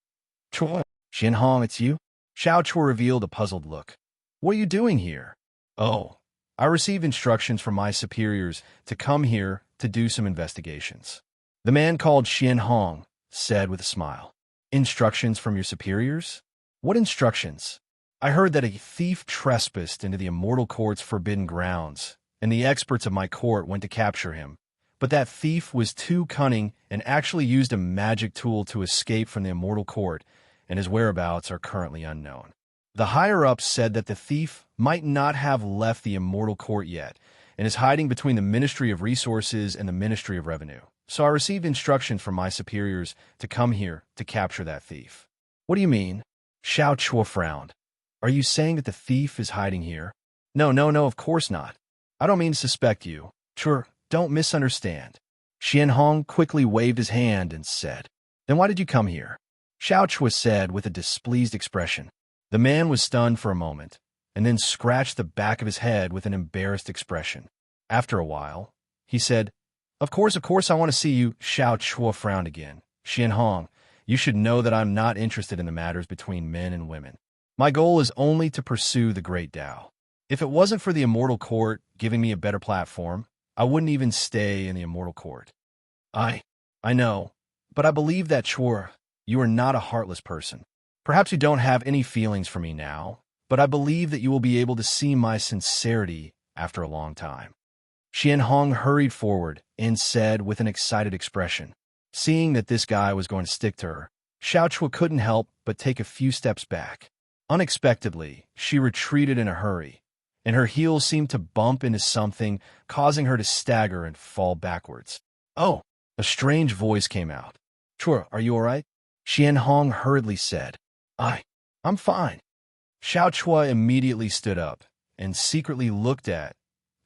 Chua, Xianhong, it's you? Xiao Chua revealed a puzzled look. What are you doing here? Oh, I received instructions from my superiors to come here to do some investigations. The man called Xianhong said with a smile. Instructions from your superiors? What instructions? I heard that a thief trespassed into the immortal court's forbidden grounds, and the experts of my court went to capture him. But that thief was too cunning and actually used a magic tool to escape from the immortal court, and his whereabouts are currently unknown. The higher-ups said that the thief might not have left the immortal court yet, and is hiding between the Ministry of Resources and the Ministry of Revenue. So I received instructions from my superiors to come here to capture that thief. What do you mean? Xiao Chua frowned. Are you saying that the thief is hiding here? No, of course not. I don't mean to suspect you. Sure, don't misunderstand. Xianhong quickly waved his hand and said, Then why did you come here? Xiao Chua said with a displeased expression. The man was stunned for a moment, and then scratched the back of his head with an embarrassed expression. After a while, he said, Of course, I want to see you. Xiao Chua frowned again. Xianhong, you should know that I'm not interested in the matters between men and women. My goal is only to pursue the great Tao. If it wasn't for the immortal court giving me a better platform, I wouldn't even stay in the immortal court. I know, but I believe that, Chua, you are not a heartless person. Perhaps you don't have any feelings for me now, but I believe that you will be able to see my sincerity after a long time. Xianhong hurried forward and said with an excited expression. Seeing that this guy was going to stick to her, Xiao Chua couldn't help but take a few steps back. Unexpectedly, she retreated in a hurry, and her heels seemed to bump into something, causing her to stagger and fall backwards. Oh, a strange voice came out. Chua, are you all right? Xianhong hurriedly said. I'm fine. Xiao Chua immediately stood up and secretly looked at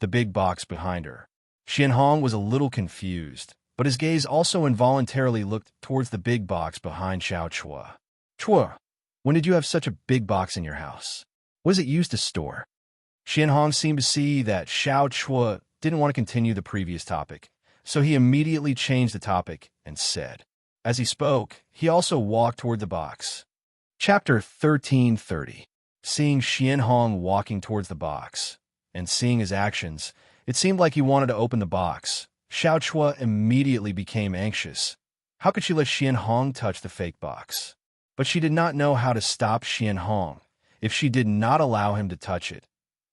the big box behind her. Xianhong was a little confused, but his gaze also involuntarily looked towards the big box behind Xiao Chua. Chua, when did you have such a big box in your house? Was it used to store? Xianhong seemed to see that Xiao Chua didn't want to continue the previous topic, so he immediately changed the topic and said. As he spoke, he also walked toward the box. Chapter 1330. Seeing Xianhong walking towards the box, and seeing his actions, it seemed like he wanted to open the box. Xiao Chua immediately became anxious. How could she let Xianhong touch the fake box? But she did not know how to stop Xianhong. If she did not allow him to touch it,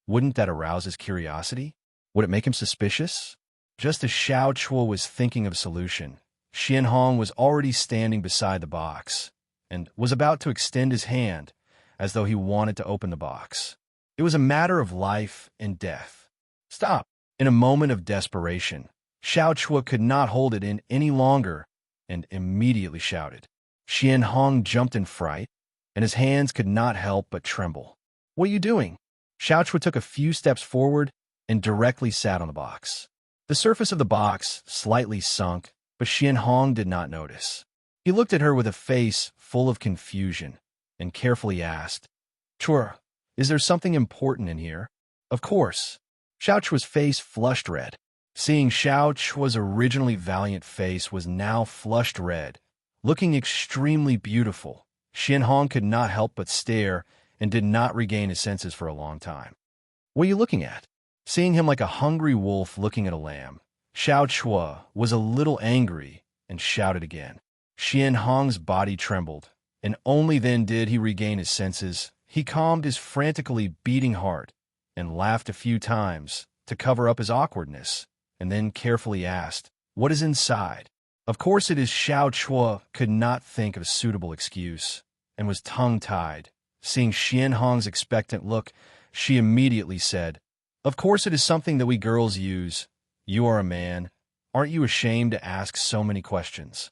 wouldn't that arouse his curiosity? Would it make him suspicious? Just as Xiao Chua was thinking of a solution, Xianhong was already standing beside the box and was about to extend his hand as though he wanted to open the box. It was a matter of life and death. Stop! In a moment of desperation, Xiao Chua could not hold it in any longer and immediately shouted. Xianhong jumped in fright, and his hands could not help but tremble. What are you doing? Xiao Chua took a few steps forward and directly sat on the box. The surface of the box slightly sunk, but Xianhong did not notice. He looked at her with a face full of confusion and carefully asked, Chua, is there something important in here? Of course. Xiao Chua's face flushed red. Seeing Xiao Chua's originally valiant face was now flushed red, looking extremely beautiful, Xianhong could not help but stare and did not regain his senses for a long time. What are you looking at? Seeing him like a hungry wolf looking at a lamb, Xiao Chua was a little angry and shouted again. Xianhong's body trembled, and only then did he regain his senses. He calmed his frantically beating heart and laughed a few times to cover up his awkwardness, and then carefully asked, What is inside? Of course it is. Xiao Chua could not think of a suitable excuse and was tongue-tied. Seeing Xianhong's expectant look, she immediately said, Of course it is something that we girls use. You are a man. Aren't you ashamed to ask so many questions?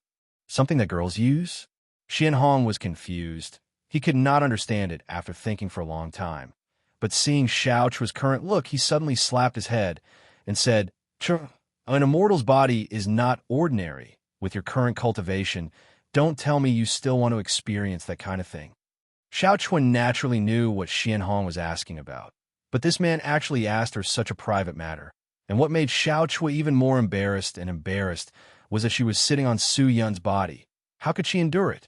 Something that girls use? Xianhong was confused. He could not understand it after thinking for a long time. but seeing Xiao Chua's current look, he suddenly slapped his head and said, An immortal's body is not ordinary. With your current cultivation, don't tell me you still want to experience that kind of thing. Xiao Chua naturally knew what Xianhong was asking about, but this man actually asked her such a private matter. And what made Xiao Chua even more embarrassed was that she was sitting on Su Yun's body. How could she endure it?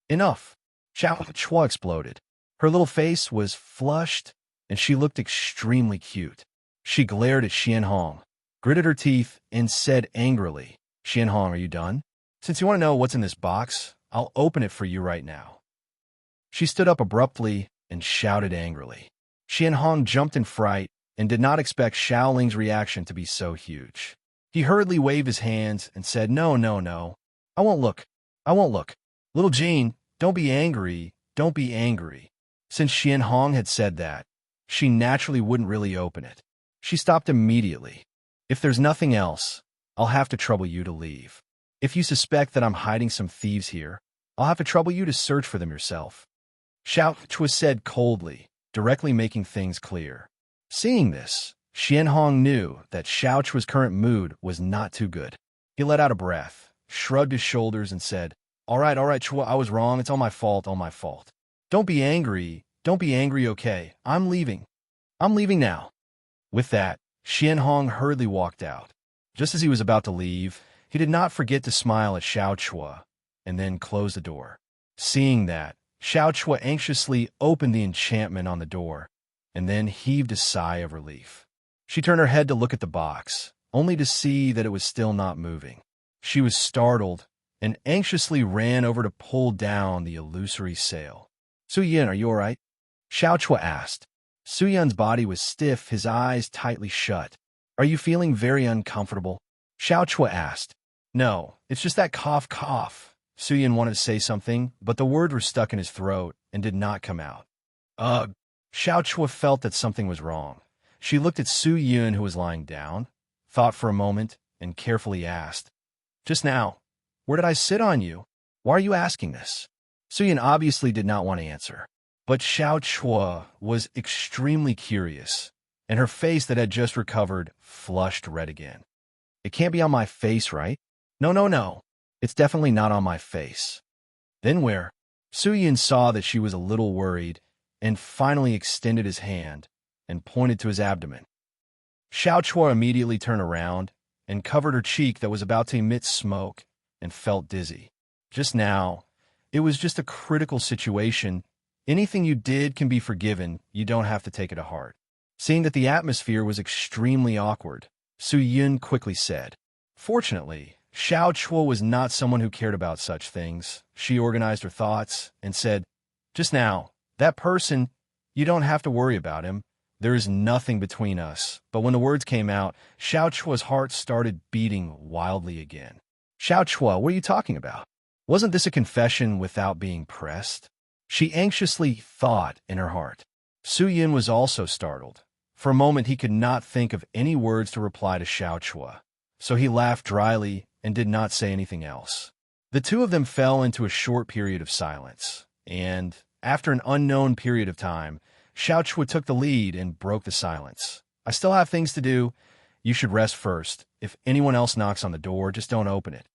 Enough! Xiao Chua exploded. Her little face was flushed, and she looked extremely cute. She glared at Xianhong, gritted her teeth, and said angrily, Xianhong, are you done? Since you want to know what's in this box, I'll open it for you right now. She stood up abruptly and shouted angrily. Xianhong jumped in fright and did not expect Xiaoling's reaction to be so huge. He hurriedly waved his hands and said, No. I won't look. Little Jean, don't be angry. Since Xianhong had said that, she naturally wouldn't really open it. She stopped immediately. If there's nothing else, I'll have to trouble you to leave. If you suspect that I'm hiding some thieves here, I'll have to trouble you to search for them yourself. Xiao Chua said coldly, directly making things clear. Seeing this, Xianhong knew that Xiao Chua's current mood was not too good. He let out a breath, shrugged his shoulders, and said, All right, Chua, I was wrong. It's all my fault. Don't be angry, okay? I'm leaving now. With that, Xianhong hurriedly walked out. Just as he was about to leave, he did not forget to smile at Xiao Chua, and then close the door. Seeing that, Xiao Chua anxiously opened the enchantment on the door, and then heaved a sigh of relief. She turned her head to look at the box, only to see that it was still not moving. She was startled, and anxiously ran over to pull down the illusory sail. Su Yin, are you all right? Xiao Chua asked. Su Yun's body was stiff, his eyes tightly shut. Are you feeling very uncomfortable? Xiao Chua asked. No, it's just that cough. Su Yun wanted to say something, but the words were stuck in his throat and did not come out. Ugh. Xiao Chua felt that something was wrong. She looked at Su Yun, who was lying down, thought for a moment, and carefully asked, Just now, where did I sit on you? Why are you asking this? Su Yun obviously did not want to answer, but Xiao Chua was extremely curious, and her face that had just recovered flushed red again. It can't be on my face, right? No. It's definitely not on my face. Then where? Su Yun saw that she was a little worried and finally extended his hand and pointed to his abdomen. Xiao Chua immediately turned around and covered her cheek that was about to emit smoke and felt dizzy. Just now, it was just a critical situation. Anything you did can be forgiven. You don't have to take it to heart. Seeing that the atmosphere was extremely awkward, Su Yun quickly said. Fortunately, Xiao Chua was not someone who cared about such things. She organized her thoughts and said, Just now, that person, you don't have to worry about him. There is nothing between us. But when the words came out, Xiao Chua's heart started beating wildly again. Xiao Chua, what are you talking about? Wasn't this a confession without being pressed? She anxiously thought in her heart. Su Yun was also startled. For a moment, he could not think of any words to reply to Xiao Chua, so he laughed dryly and did not say anything else. The two of them fell into a short period of silence, and, after an unknown period of time, Xiao Chua took the lead and broke the silence. I still have things to do. You should rest first. If anyone else knocks on the door, just don't open it.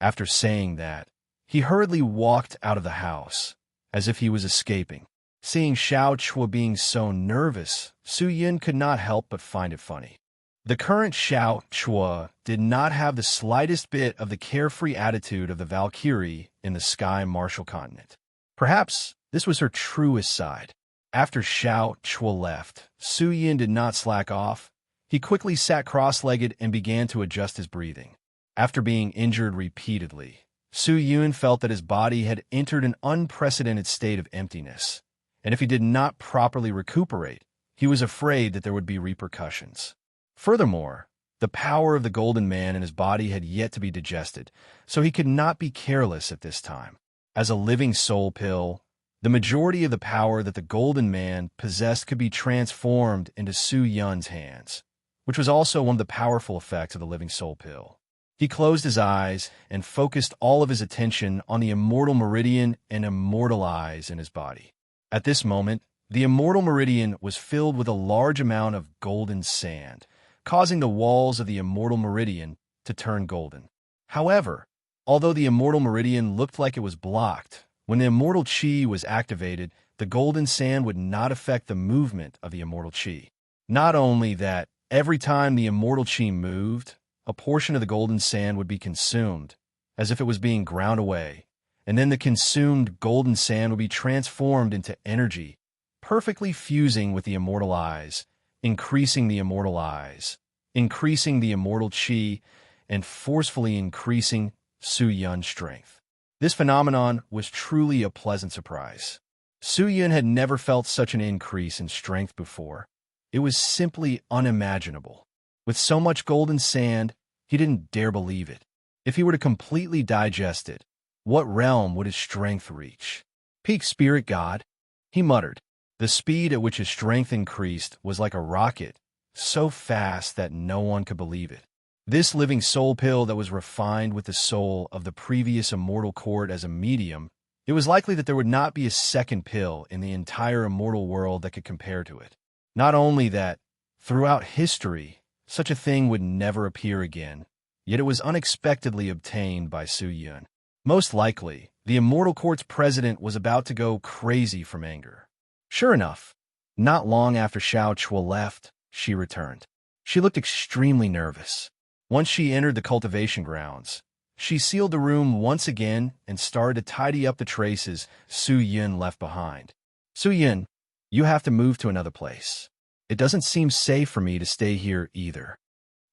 After saying that, he hurriedly walked out of the house, as if he was escaping. Seeing Xiao Chua being so nervous, Su Yun could not help but find it funny. The current Xiao Chua did not have the slightest bit of the carefree attitude of the Valkyrie in the Sky Martial Continent. Perhaps this was her truest side. After Xiao Chua left, Su Yun did not slack off. He quickly sat cross-legged and began to adjust his breathing. After being injured repeatedly, Su Yun felt that his body had entered an unprecedented state of emptiness, and if he did not properly recuperate, he was afraid that there would be repercussions. Furthermore, the power of the Golden Man in his body had yet to be digested, so he could not be careless at this time. As a living soul pill, the majority of the power that the Golden Man possessed could be transformed into Su Yun's hands, which was also one of the powerful effects of the living soul pill. He closed his eyes and focused all of his attention on the immortal meridian and immortal eyes in his body. At this moment, The immortal meridian was filled with a large amount of golden sand, causing the walls of the immortal meridian to turn golden. However, although the immortal meridian looked like it was blocked, when the immortal chi was activated, the golden sand would not affect the movement of the immortal chi. Not only that, every time the immortal chi moved, a portion of the golden sand would be consumed, as if it was being ground away, and then the consumed golden sand would be transformed into energy, perfectly fusing with the immortal eyes, increasing the immortal eyes, increasing the immortal chi, and forcefully increasing Su-Yun's strength. This phenomenon was truly a pleasant surprise. Su-Yun had never felt such an increase in strength before. It was simply unimaginable. With so much golden sand, he didn't dare believe it. If he were to completely digest it, what realm would his strength reach? Peak spirit god, he muttered. The speed at which his strength increased was like a rocket, so fast that no one could believe it. This living soul pill that was refined with the soul of the previous immortal court as a medium, it was likely that there would not be a second pill in the entire immortal world that could compare to it. Not only that, throughout history, such a thing would never appear again, yet it was unexpectedly obtained by Su-Yun. Most likely, the immortal court's president was about to go crazy from anger. Sure enough, not long after Xiao Chua left, she returned. She looked extremely nervous. Once she entered the cultivation grounds, she sealed the room once again and started to tidy up the traces Su-Yun left behind. Su-Yun, you have to move to another place. It doesn't seem safe for me to stay here either.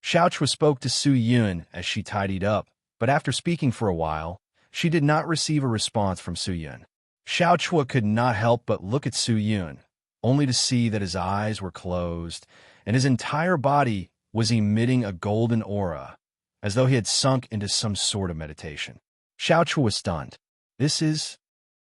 Xiao Chua spoke to Su-Yun as she tidied up, but after speaking for a while, she did not receive a response from Su-Yun. Xiao Chua could not help but look at Su-Yun, only to see that his eyes were closed and his entire body was emitting a golden aura, as though he had sunk into some sort of meditation. Xiao Chua was stunned. This is...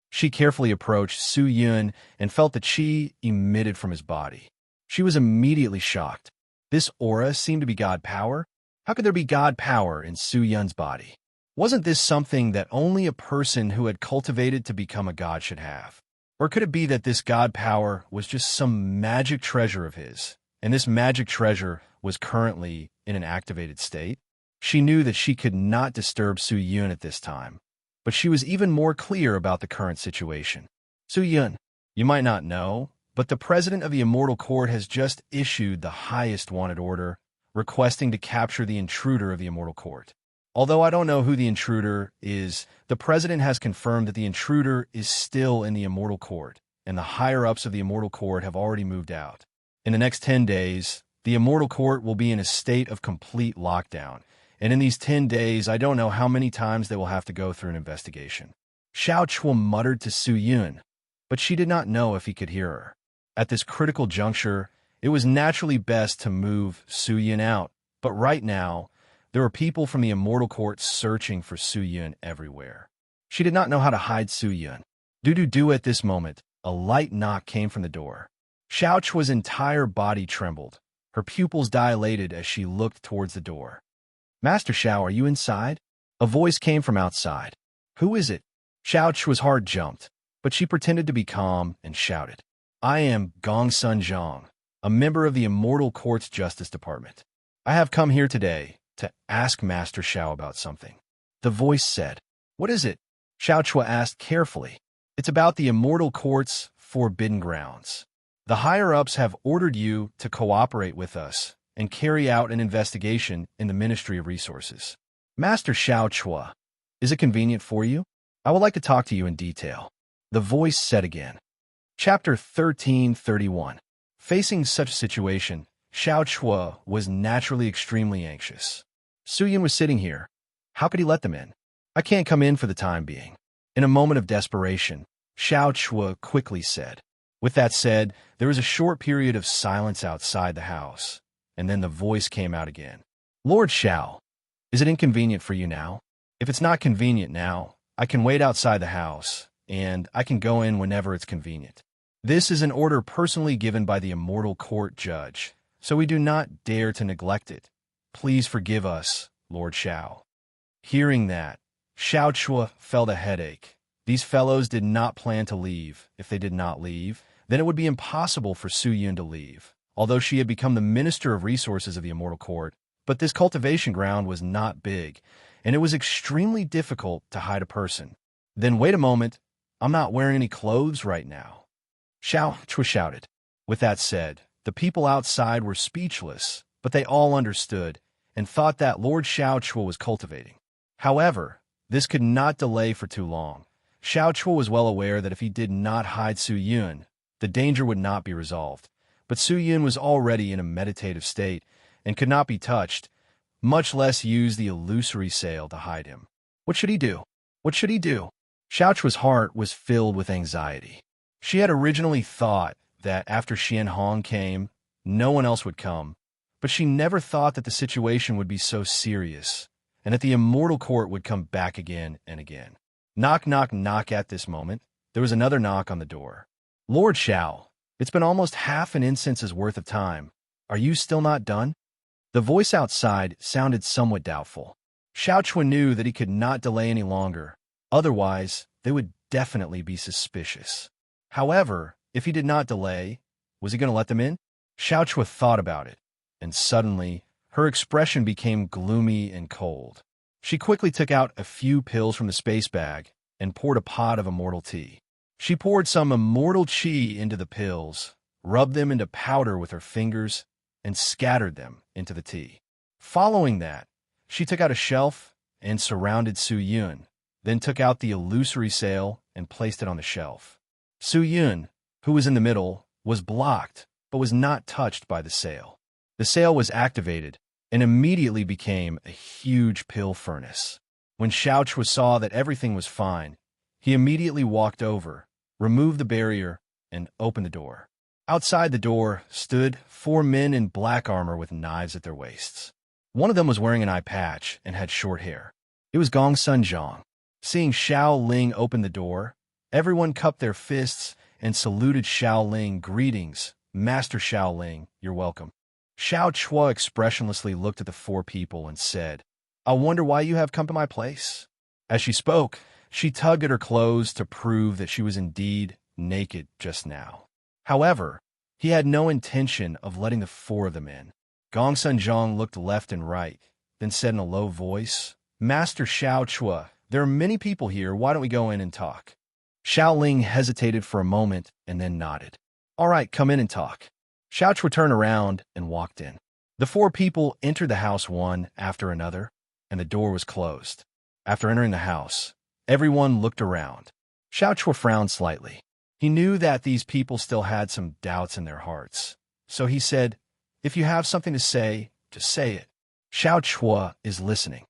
She carefully approached Su-Yun and felt the chi emitted from his body. She was immediately shocked. This aura seemed to be god power? How could there be god power in Su-Yun's body? Wasn't this something that only a person who had cultivated to become a god should have? Or could it be that this god power was just some magic treasure of his, and this magic treasure was currently in an activated state? She knew that she could not disturb Su-Yun at this time, but she was even more clear about the current situation. Su-Yun, you might not know, but the president of the Immortal Court has just issued the highest wanted order, requesting to capture the intruder of the Immortal Court. Although I don't know who the intruder is, the president has confirmed that the intruder is still in the Immortal Court, and the higher-ups of the Immortal Court have already moved out. In the next 10 days, the Immortal Court will be in a state of complete lockdown, and in these 10 days, I don't know how many times they will have to go through an investigation. Xiao Chua muttered to Su-Yun, but she did not know if he could hear her. At this critical juncture, it was naturally best to move Su-Yun out, but right now, there were people from the Immortal Court searching for Su-Yun everywhere. She did not know how to hide Su-Yun. Do at this moment, a light knock came from the door. Xiao Chua's entire body trembled. Her pupils dilated as she looked towards the door. Master Xiao, are you inside? A voice came from outside. Who is it? Xiao Chua's heart jumped, but she pretended to be calm and shouted. I am Gong Sun Zhang, a member of the Immortal Court's Justice Department. I have come here today to ask Master Xiao about something. The voice said. What is it? Xiao Chua asked carefully. It's about the Immortal Court's forbidden grounds. The higher-ups have ordered you to cooperate with us and carry out an investigation in the Ministry of Resources. Master Xiao Chua, is it convenient for you? I would like to talk to you in detail. The voice said again. Chapter 1331. Facing such a situation, Xiao Chua was naturally extremely anxious. Su-Yun was sitting here. How could he let them in? I can't come in for the time being. In a moment of desperation, Xiao Chua quickly said. With that said, there was a short period of silence outside the house, and then the voice came out again. Lord Xiao, is it inconvenient for you now? If it's not convenient now, I can wait outside the house, and I can go in whenever it's convenient. This is an order personally given by the Immortal Court Judge, so we do not dare to neglect it. Please forgive us, Lord Xiao. Hearing that, Xiao Chua felt a headache. These fellows did not plan to leave. If they did not leave, then it would be impossible for Su Yun to leave, although she had become the Minister of Resources of the Immortal Court. But this cultivation ground was not big, and it was extremely difficult to hide a person. Then wait a moment, I'm not wearing any clothes right now, Xiao Chua shouted. With that said, the people outside were speechless, but they all understood and thought that Lord Xiao Chua was cultivating. However, this could not delay for too long. Xiao Chua was well aware that if he did not hide Su Yun, the danger would not be resolved. But Su Yun was already in a meditative state and could not be touched, much less use the illusory sail to hide him. What should he do? What should he do? Xiao Chua's heart was filled with anxiety. She had originally thought that after Xian Hong came, no one else would come, but she never thought that the situation would be so serious, and that the Immortal Court would come back again and again. Knock, knock, knock. At this moment, there was another knock on the door. Lord Xiao, it's been almost half an incense's worth of time. Are you still not done? The voice outside sounded somewhat doubtful. Xiao Chua knew that he could not delay any longer, otherwise they would definitely be suspicious. However, if he did not delay, was he going to let them in? Xiao Chua thought about it, and suddenly her expression became gloomy and cold. She quickly took out a few pills from the space bag and poured a pot of immortal tea. She poured some immortal qi into the pills, rubbed them into powder with her fingers, and scattered them into the tea. Following that, she took out a shelf and surrounded Su Yun, then took out the illusory sail and placed it on the shelf. Su Yun, who was in the middle, was blocked, but was not touched by the sail. The sail was activated and immediately became a huge pill furnace. When Xiao Chua saw that everything was fine, he immediately walked over, removed the barrier, and opened the door. Outside the door stood 4 men in black armor with knives at their waists. One of them was wearing an eye patch and had short hair. It was Gong Sun Zhang. Seeing Xiao Ling open the door, everyone cupped their fists and saluted Xiao Ling. Greetings, Master Xiao Ling, you're welcome. Xiao Chua expressionlessly looked at the 4 people and said, I wonder why you have come to my place. As she spoke, she tugged at her clothes to prove that she was indeed naked just now. However, he had no intention of letting the 4 of them in. Gong Sun Zhang looked left and right, then said in a low voice, Master Xiao Chua, there are many people here, why don't we go in and talk? Xiao Ling hesitated for a moment and then nodded. All right, come in and talk. Xiao Chua turned around and walked in. The 4 people entered the house one after another, and the door was closed. After entering the house, everyone looked around. Xiao Chua frowned slightly. He knew that these people still had some doubts in their hearts. So he said, if you have something to say, just say it. Xiao Chua is listening.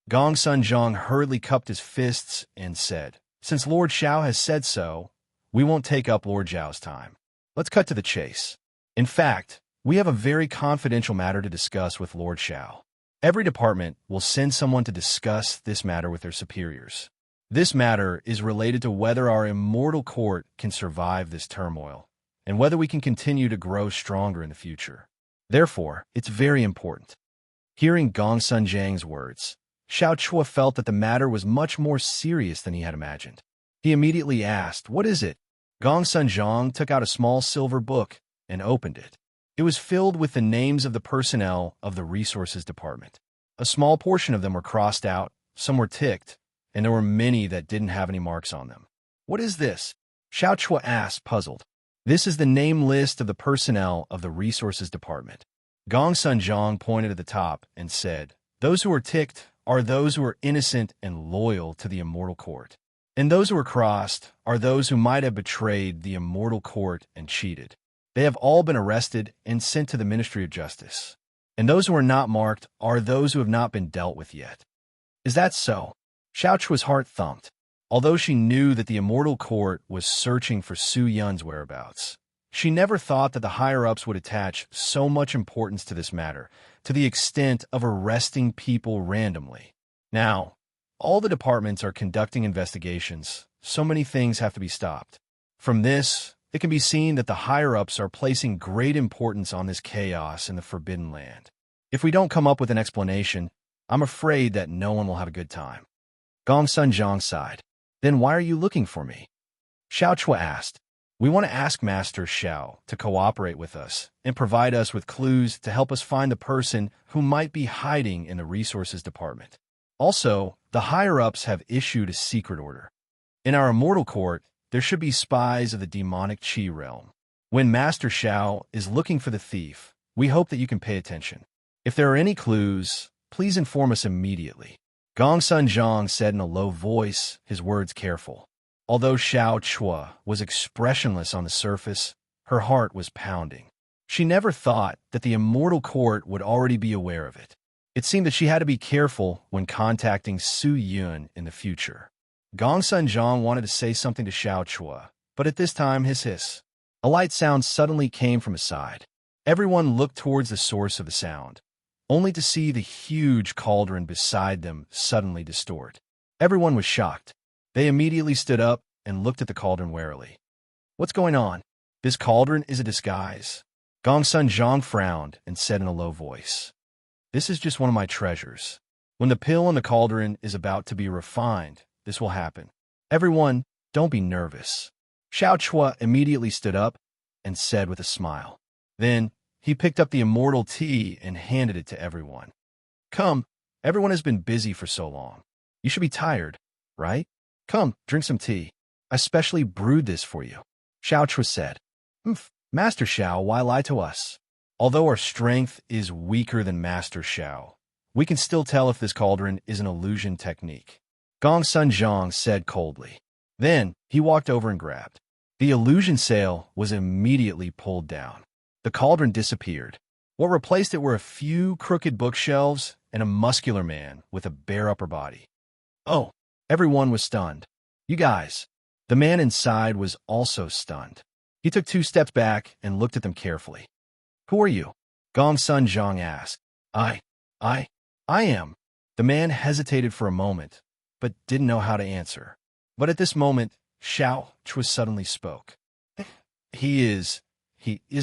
Gong Sun Zhang hurriedly cupped his fists and said, since Lord Xiao has said so, we won't take up Lord Zhao's time. Let's cut to the chase. In fact, we have a very confidential matter to discuss with Lord Xiao. Every department will send someone to discuss this matter with their superiors. This matter is related to whether our immortal court can survive this turmoil, and whether we can continue to grow stronger in the future. Therefore, it's very important. Hearing Gong Sun Zhang's words, Xiao Chua felt that the matter was much more serious than he had imagined. He immediately asked, what is it? Gong Sun Zhang took out a small silver book and opened it. It was filled with the names of the personnel of the Resources Department. A small portion of them were crossed out, some were ticked, and there were many that didn't have any marks on them. What is this? Xiao Chua asked, puzzled. This is the name list of the personnel of the Resources Department. Gong Sun Zhang pointed at the top and said, those who are ticked are those who are innocent and loyal to the Immortal Court. And those who are crossed are those who might have betrayed the Immortal Court and cheated. They have all been arrested and sent to the Ministry of Justice. And those who are not marked are those who have not been dealt with yet. Is that so? Xiao Chua's heart thumped. Although she knew that the Immortal Court was searching for Su Yun's whereabouts, she never thought that the higher-ups would attach so much importance to this matter, to the extent of arresting people randomly. Now, all the departments are conducting investigations, so many things have to be stopped. From this, it can be seen that the higher-ups are placing great importance on this chaos in the Forbidden Land. If we don't come up with an explanation, I'm afraid that no one will have a good time. Gong Sun Zhang sighed. Then why are you looking for me? Xiao Chua asked. We want to ask Master Xiao to cooperate with us and provide us with clues to help us find the person who might be hiding in the resources department. Also, the higher-ups have issued a secret order. In our immortal court, there should be spies of the demonic Qi realm. When Master Xiao is looking for the thief, we hope that you can pay attention. If there are any clues, please inform us immediately. Gongsun Zhang said in a low voice, his words careful. Although Xiao Chua was expressionless on the surface, her heart was pounding. She never thought that the immortal court would already be aware of it. It seemed that she had to be careful when contacting Su Yun in the future. Gongsun Zhang wanted to say something to Xiao Chua, but at this time hiss. A light sound suddenly came from his side. Everyone looked towards the source of the sound, only to see the huge cauldron beside them suddenly distort. Everyone was shocked. They immediately stood up and looked at the cauldron warily. What's going on? This cauldron is a disguise. Gongsun Zhang frowned and said in a low voice, This is just one of my treasures. When the pill in the cauldron is about to be refined, this will happen. Everyone, don't be nervous. Xiao Chua immediately stood up and said with a smile. Then, he picked up the immortal tea and handed it to everyone. Come, everyone has been busy for so long. You should be tired, right? Come, drink some tea. I specially brewed this for you. Xiao Chua said. Master Xiao, why lie to us? Although our strength is weaker than Master Xiao, we can still tell if this cauldron is an illusion technique. Gongsun Zhang said coldly. Then, he walked over and grabbed. The illusion sail was immediately pulled down. The cauldron disappeared. What replaced it were a few crooked bookshelves and a muscular man with a bare upper body. Oh, everyone was stunned. You guys. The man inside was also stunned. He took 2 steps back and looked at them carefully. Who are you? Gongsun Zhang asked. I am. The man hesitated for a moment, but didn't know how to answer. But at this moment, Xiao Chua suddenly spoke. He is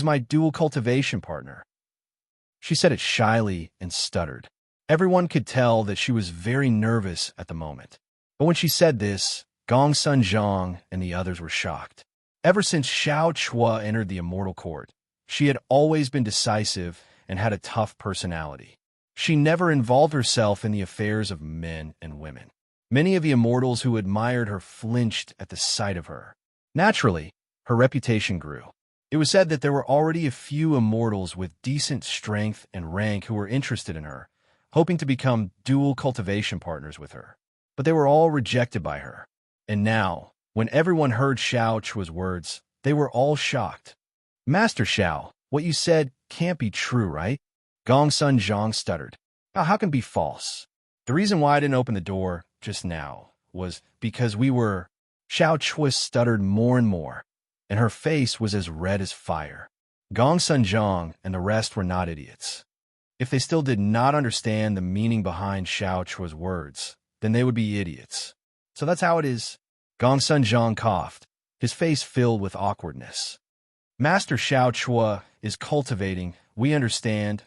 my dual cultivation partner. She said it shyly and stuttered. Everyone could tell that she was very nervous at the moment. But when she said this, Gongsun Zhang and the others were shocked. Ever since Xiao Chua entered the immortal court, she had always been decisive and had a tough personality. She never involved herself in the affairs of men and women. Many of the immortals who admired her flinched at the sight of her. Naturally, her reputation grew. It was said that there were already a few immortals with decent strength and rank who were interested in her, hoping to become dual cultivation partners with her. But they were all rejected by her. And now, when everyone heard Xiao Chua's words, they were all shocked. Master Xiao, what you said can't be true, right? Gongsun Zhang stuttered. How can it be false? The reason why I didn't open the door just now was because we were... Xiao Chua stuttered more and more, and her face was as red as fire. Gongsun Zhang and the rest were not idiots. If they still did not understand the meaning behind Xiao Chua's words, then they would be idiots. So that's how it is. Gongsun Zhang coughed, his face filled with awkwardness. Master Xiao Chua is cultivating, we understand,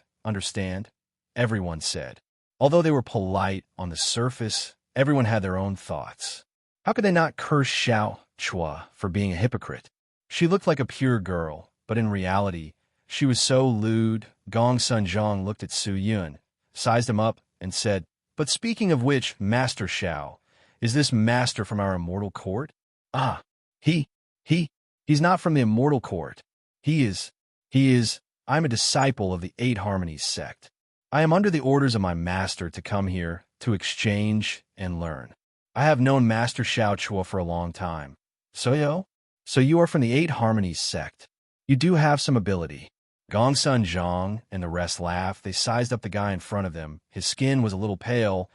everyone said. Although they were polite on the surface, everyone had their own thoughts. How could they not curse Xiao Chua for being a hypocrite? She looked like a pure girl, but in reality, she was so lewd. Gongsun Zhang looked at Su Yun, sized him up, and said, But speaking of which, Master Xiao, is this master from our immortal court? Ah, he's not from the immortal court. I'm a disciple of the 8 Harmonies sect. I am under the orders of my master to come here to exchange and learn. I have known Master Xiao Chua for a long time. So you are from the 8 Harmonies sect. You do have some ability. Gongsun Zhang and the rest laughed. They sized up the guy in front of them. His skin was a little pale,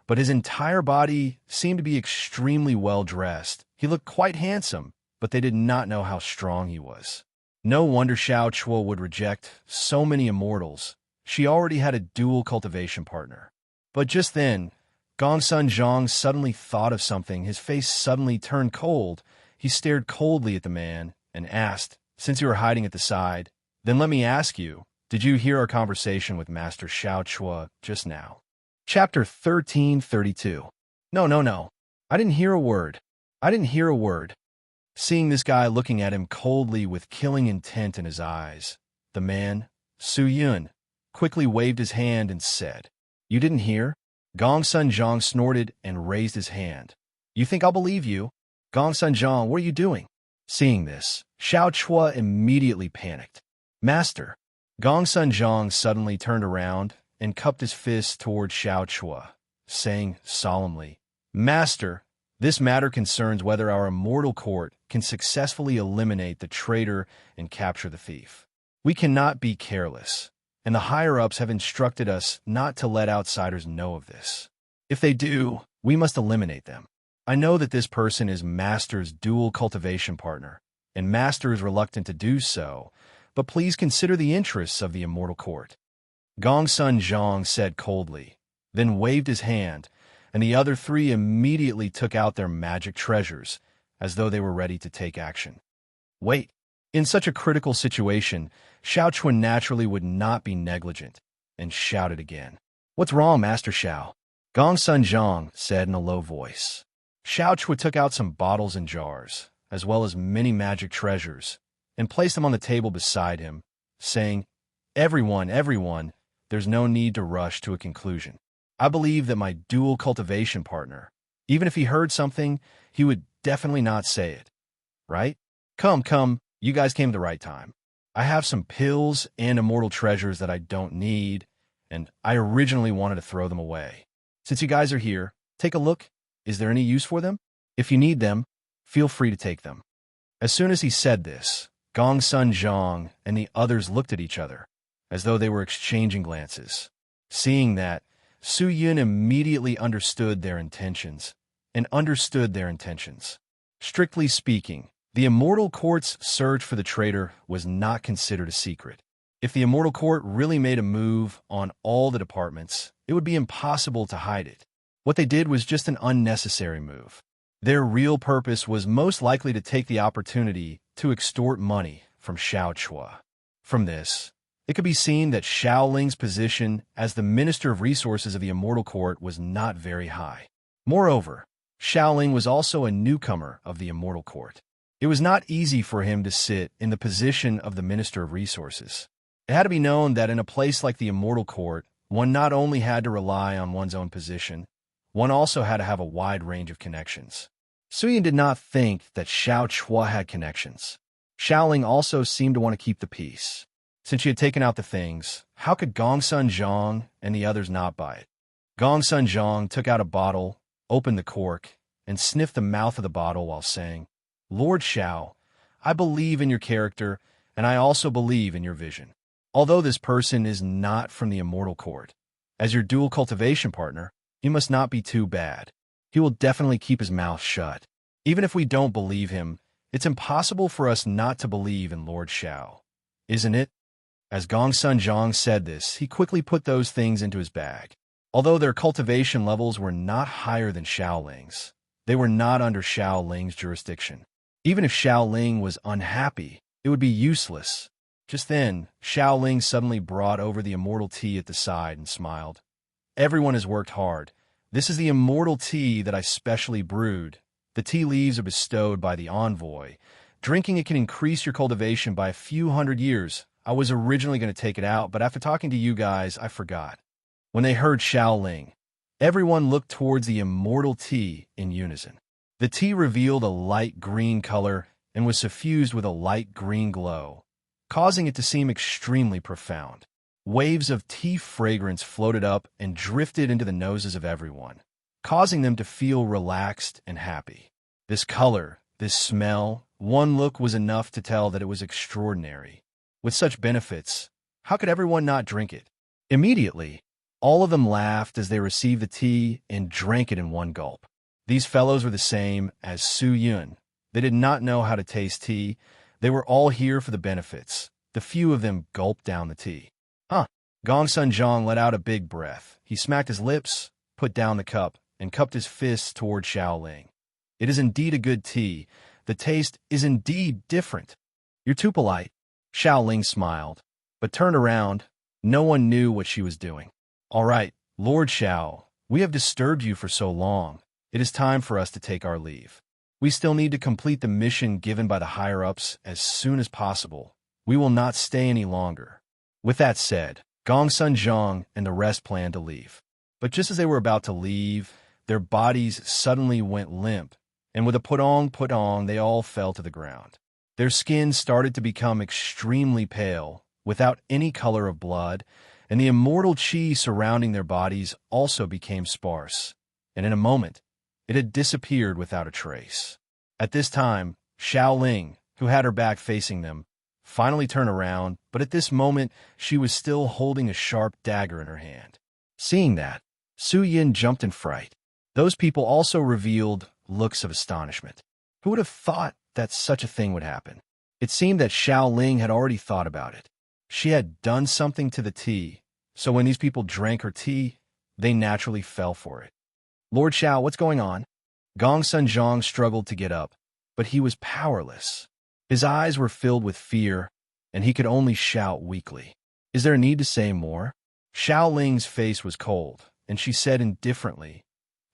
but his entire body seemed to be extremely well dressed. He looked quite handsome, but they did not know how strong he was. No wonder Xiao Chua would reject so many immortals. She already had a dual cultivation partner. But just then, Gongsun Zhang suddenly thought of something. His face suddenly turned cold. He stared coldly at the man and asked, Since you were hiding at the side, then let me ask you, did you hear our conversation with Master Xiao Chua just now? Chapter 1332. No. I didn't hear a word. Seeing this guy looking at him coldly with killing intent in his eyes, the man, Su Yun, quickly waved his hand and said, "You didn't hear?" Gong Sun Zhang snorted and raised his hand. "You think I'll believe you? Gong Sun Zhang, what are you doing?" Seeing this, Xiao Chua immediately panicked. "Master!" Gong Sun Zhang suddenly turned around and cupped his fist toward Xiao Chua, saying solemnly, "Master, this matter concerns whether our immortal court can successfully eliminate the traitor and capture the thief. We cannot be careless, and the higher-ups have instructed us not to let outsiders know of this. If they do, we must eliminate them. I know that this person is Master's dual cultivation partner, and Master is reluctant to do so, but please consider the interests of the immortal court." Gong Sun Zhang said coldly, then waved his hand, and the other three immediately took out their magic treasures, as though they were ready to take action. Wait. In such a critical situation, Xiao Chun naturally would not be negligent, and shouted again. "What's wrong, Master Xiao?" Gong Sun Zhang said in a low voice. Xiao Chua took out some bottles and jars, as well as many magic treasures, and placed them on the table beside him, saying, Everyone, there's no need to rush to a conclusion. I believe that my dual cultivation partner, even if he heard something, he would definitely not say it. Right? Come, you guys came at the right time. I have some pills and immortal treasures that I don't need, and I originally wanted to throw them away. Since you guys are here, take a look. Is there any use for them? If you need them, feel free to take them." As soon as he said this, Gong Sun Zhang and the others looked at each other, as though they were exchanging glances. Seeing that, Su Yun immediately understood their intentions. Strictly speaking, the Immortal Court's search for the traitor was not considered a secret. If the Immortal Court really made a move on all the departments, it would be impossible to hide it. What they did was just an unnecessary move. Their real purpose was most likely to take the opportunity to extort money from Xiao Chua. From this, it could be seen that Xiao Ling's position as the Minister of Resources of the Immortal Court was not very high. Moreover, Xiao Ling was also a newcomer of the Immortal Court. It was not easy for him to sit in the position of the Minister of Resources. It had to be known that in a place like the Immortal Court, one not only had to rely on one's own position, one also had to have a wide range of connections. Su Yun did not think that Xiao Chua had connections. Xiao Ling also seemed to want to keep the peace. Since she had taken out the things, how could Gong Sun Zhang and the others not buy it? Gong Sun Zhang took out a bottle, opened the cork, and sniffed the mouth of the bottle while saying, "Lord Xiao, I believe in your character, and I also believe in your vision. Although this person is not from the Immortal Court, as your dual cultivation partner, he must not be too bad. He will definitely keep his mouth shut. Even if we don't believe him, it's impossible for us not to believe in Lord Xiao, isn't it?" As Gong Sun Zhang said this, he quickly put those things into his bag. Although their cultivation levels were not higher than Xiao Ling's, they were not under Xiao Ling's jurisdiction. Even if Xiao Ling was unhappy, it would be useless. Just then, Xiao Ling suddenly brought over the immortal tea at the side and smiled. "Everyone has worked hard. This is the immortal tea that I specially brewed. The tea leaves are bestowed by the envoy. Drinking it can increase your cultivation by a few hundred years. I was originally going to take it out, but after talking to you guys, I forgot." When they heard Xiao Ling, everyone looked towards the immortal tea in unison. The tea revealed a light green color and was suffused with a light green glow, causing it to seem extremely profound. Waves of tea fragrance floated up and drifted into the noses of everyone, causing them to feel relaxed and happy. This color, this smell, one look was enough to tell that it was extraordinary. With such benefits, how could everyone not drink it? Immediately, all of them laughed as they received the tea and drank it in one gulp. These fellows were the same as Su Yun. They did not know how to taste tea. They were all here for the benefits. The few of them gulped down the tea. Gong Sun Zhang let out a big breath. He smacked his lips, put down the cup, and cupped his fists toward Xiao Ling. "It is indeed a good tea. The taste is indeed different." "You're too polite." Xiao Ling smiled, but turned around. No one knew what she was doing. "All right, Lord Xiao, we have disturbed you for so long. It is time for us to take our leave. We still need to complete the mission given by the higher-ups as soon as possible. We will not stay any longer." With that said, Gongsun Zhang and the rest planned to leave. But just as they were about to leave, their bodies suddenly went limp, and with a put-on, they all fell to the ground. Their skin started to become extremely pale, without any color of blood, and the immortal qi surrounding their bodies also became sparse, and in a moment, it had disappeared without a trace. At this time, Xiao Ling, who had her back facing them, finally turned around, but at this moment, she was still holding a sharp dagger in her hand. Seeing that, Su Yin jumped in fright. Those people also revealed looks of astonishment. Who would have thought that such a thing would happen? It seemed that Xiao Ling had already thought about it. She had done something to the tea, so when these people drank her tea, they naturally fell for it. "Lord Xiao, what's going on?" Gongsun Zhang struggled to get up, but he was powerless. His eyes were filled with fear, and he could only shout weakly. "Is there a need to say more?" Xiao Ling's face was cold, and she said indifferently,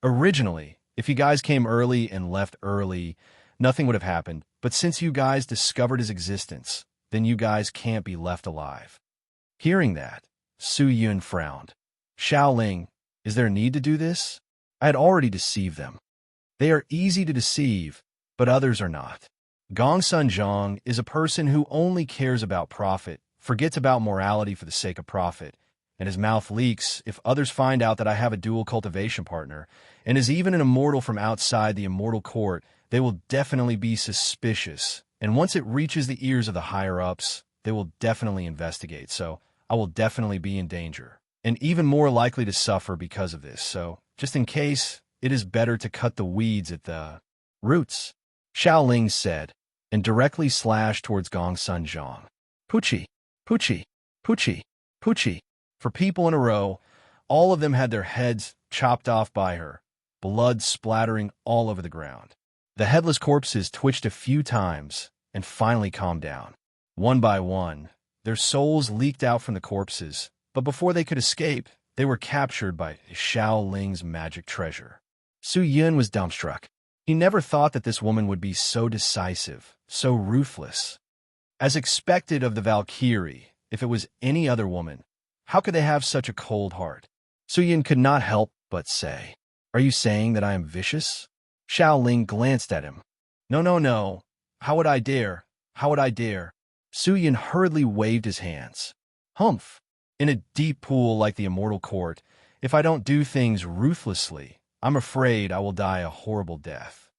"Originally, if you guys came early and left early, nothing would have happened, but since you guys discovered his existence, then you guys can't be left alive." Hearing that, Su Yun frowned. "Xiao Ling, is there a need to do this? I had already deceived them. They are easy to deceive, but others are not. Gongsun Zhang is a person who only cares about profit, forgets about morality for the sake of profit, and his mouth leaks if others find out that I have a dual cultivation partner, and is even an immortal from outside the immortal court. They will definitely be suspicious, and once it reaches the ears of the higher-ups, they will definitely investigate, so I will definitely be in danger, and even more likely to suffer because of this, so just in case, it is better to cut the weeds at the roots," Xiao Ling said, and directly slashed towards Gongsun Zhang. Poochie, Poochie, Poochie, Poochie. For people in a row, all of them had their heads chopped off by her, blood splattering all over the ground. The headless corpses twitched a few times and finally calmed down. One by one, their souls leaked out from the corpses, but before they could escape, they were captured by Xiao Ling's magic treasure. Su Yun was dumbstruck. He never thought that this woman would be so decisive, so ruthless. As expected of the Valkyrie, if it was any other woman, how could they have such a cold heart? Su Yun could not help but say, "Are you saying that I am vicious?" Xiao Ling glanced at him. No. How would I dare? How would I dare?" Su Yun hurriedly waved his hands. "Humph! In a deep pool like the immortal court, if I don't do things ruthlessly, I'm afraid I will die a horrible death."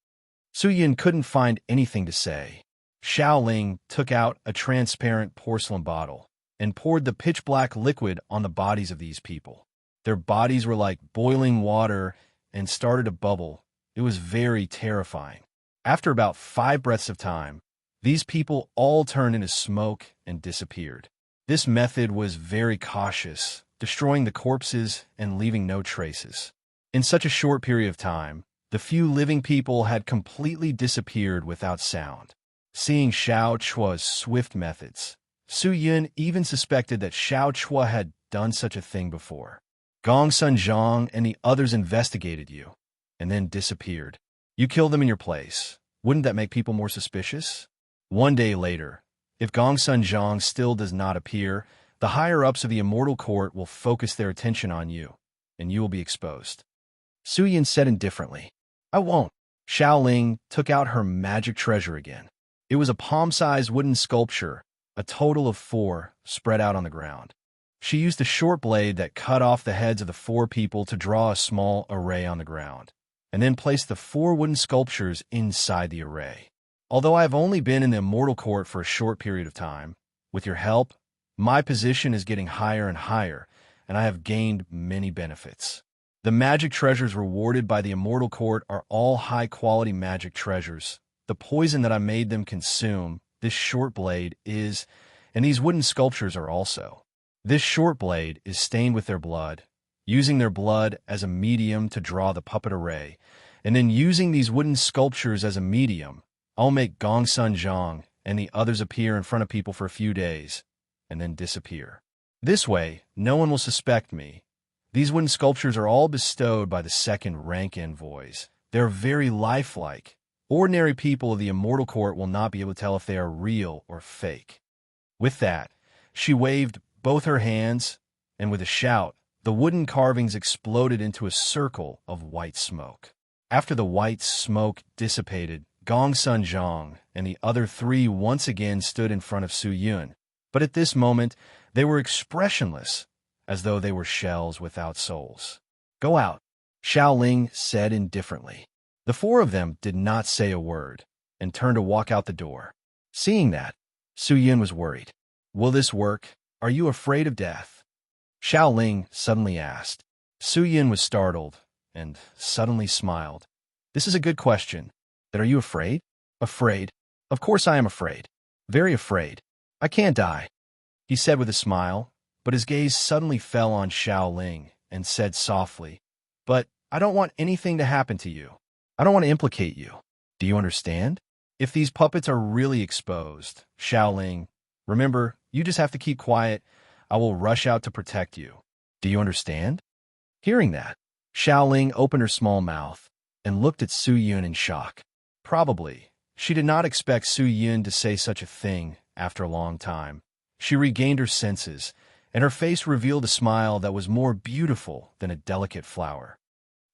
Su Yun couldn't find anything to say. Xiao Ling took out a transparent porcelain bottle and poured the pitch-black liquid on the bodies of these people. Their bodies were like boiling water and started to bubble. It was very terrifying. After about 5 breaths of time, these people all turned into smoke and disappeared. This method was very cautious, destroying the corpses and leaving no traces. In such a short period of time, the few living people had completely disappeared without sound. Seeing Xiao Chua's swift methods, Su Yun even suspected that Xiao Chua had done such a thing before. Gongsun Zhang and the others investigated you, and then disappeared. You killed them in your place. Wouldn't that make people more suspicious? One day later, if Gongsun Zhang still does not appear, the higher-ups of the immortal court will focus their attention on you, and you will be exposed. Su Yin said indifferently, "I won't." Xiao Ling took out her magic treasure again. It was a palm-sized wooden sculpture, a total of 4, spread out on the ground. She used a short blade that cut off the heads of the 4 people to draw a small array on the ground, and then placed the 4 wooden sculptures inside the array. Although I have only been in the immortal court for a short period of time, with your help, my position is getting higher and higher, and I have gained many benefits. The magic treasures rewarded by the immortal court are all high-quality magic treasures. The poison that I made them consume, this short blade is, and these wooden sculptures are also. This short blade is stained with their blood, using their blood as a medium to draw the puppet array, and then using these wooden sculptures as a medium, I'll make Gongsun Zhang and the others appear in front of people for a few days, and then disappear. This way, no one will suspect me. These wooden sculptures are all bestowed by the second rank envoys. They're very lifelike, Ordinary people of the immortal court will not be able to tell if they are real or fake. With that, she waved both her hands, and with a shout, the wooden carvings exploded into a circle of white smoke. After the white smoke dissipated, Gongsun Zhang and the other three once again stood in front of Su Yun, but at this moment they were expressionless, as though they were shells without souls. "Go out," Xiao Ling said indifferently. The four of them did not say a word, and turned to walk out the door. Seeing that, Su Yun was worried. "Will this work? Are you afraid of death?" Xiao Ling suddenly asked. Su Yun was startled, and suddenly smiled. "This is a good question. That are you afraid?" "Afraid? Of course I am afraid. Very afraid. I can't die," he said with a smile, but his gaze suddenly fell on Xiao Ling and said softly, "But I don't want anything to happen to you. I don't want to implicate you. Do you understand? If these puppets are really exposed, Xiao Ling, remember, you just have to keep quiet. I will rush out to protect you. Do you understand?" Hearing that, Xiao Ling opened her small mouth and looked at Su Yun in shock. Probably, she did not expect Su Yun to say such a thing after a long time. She regained her senses, and her face revealed a smile that was more beautiful than a delicate flower.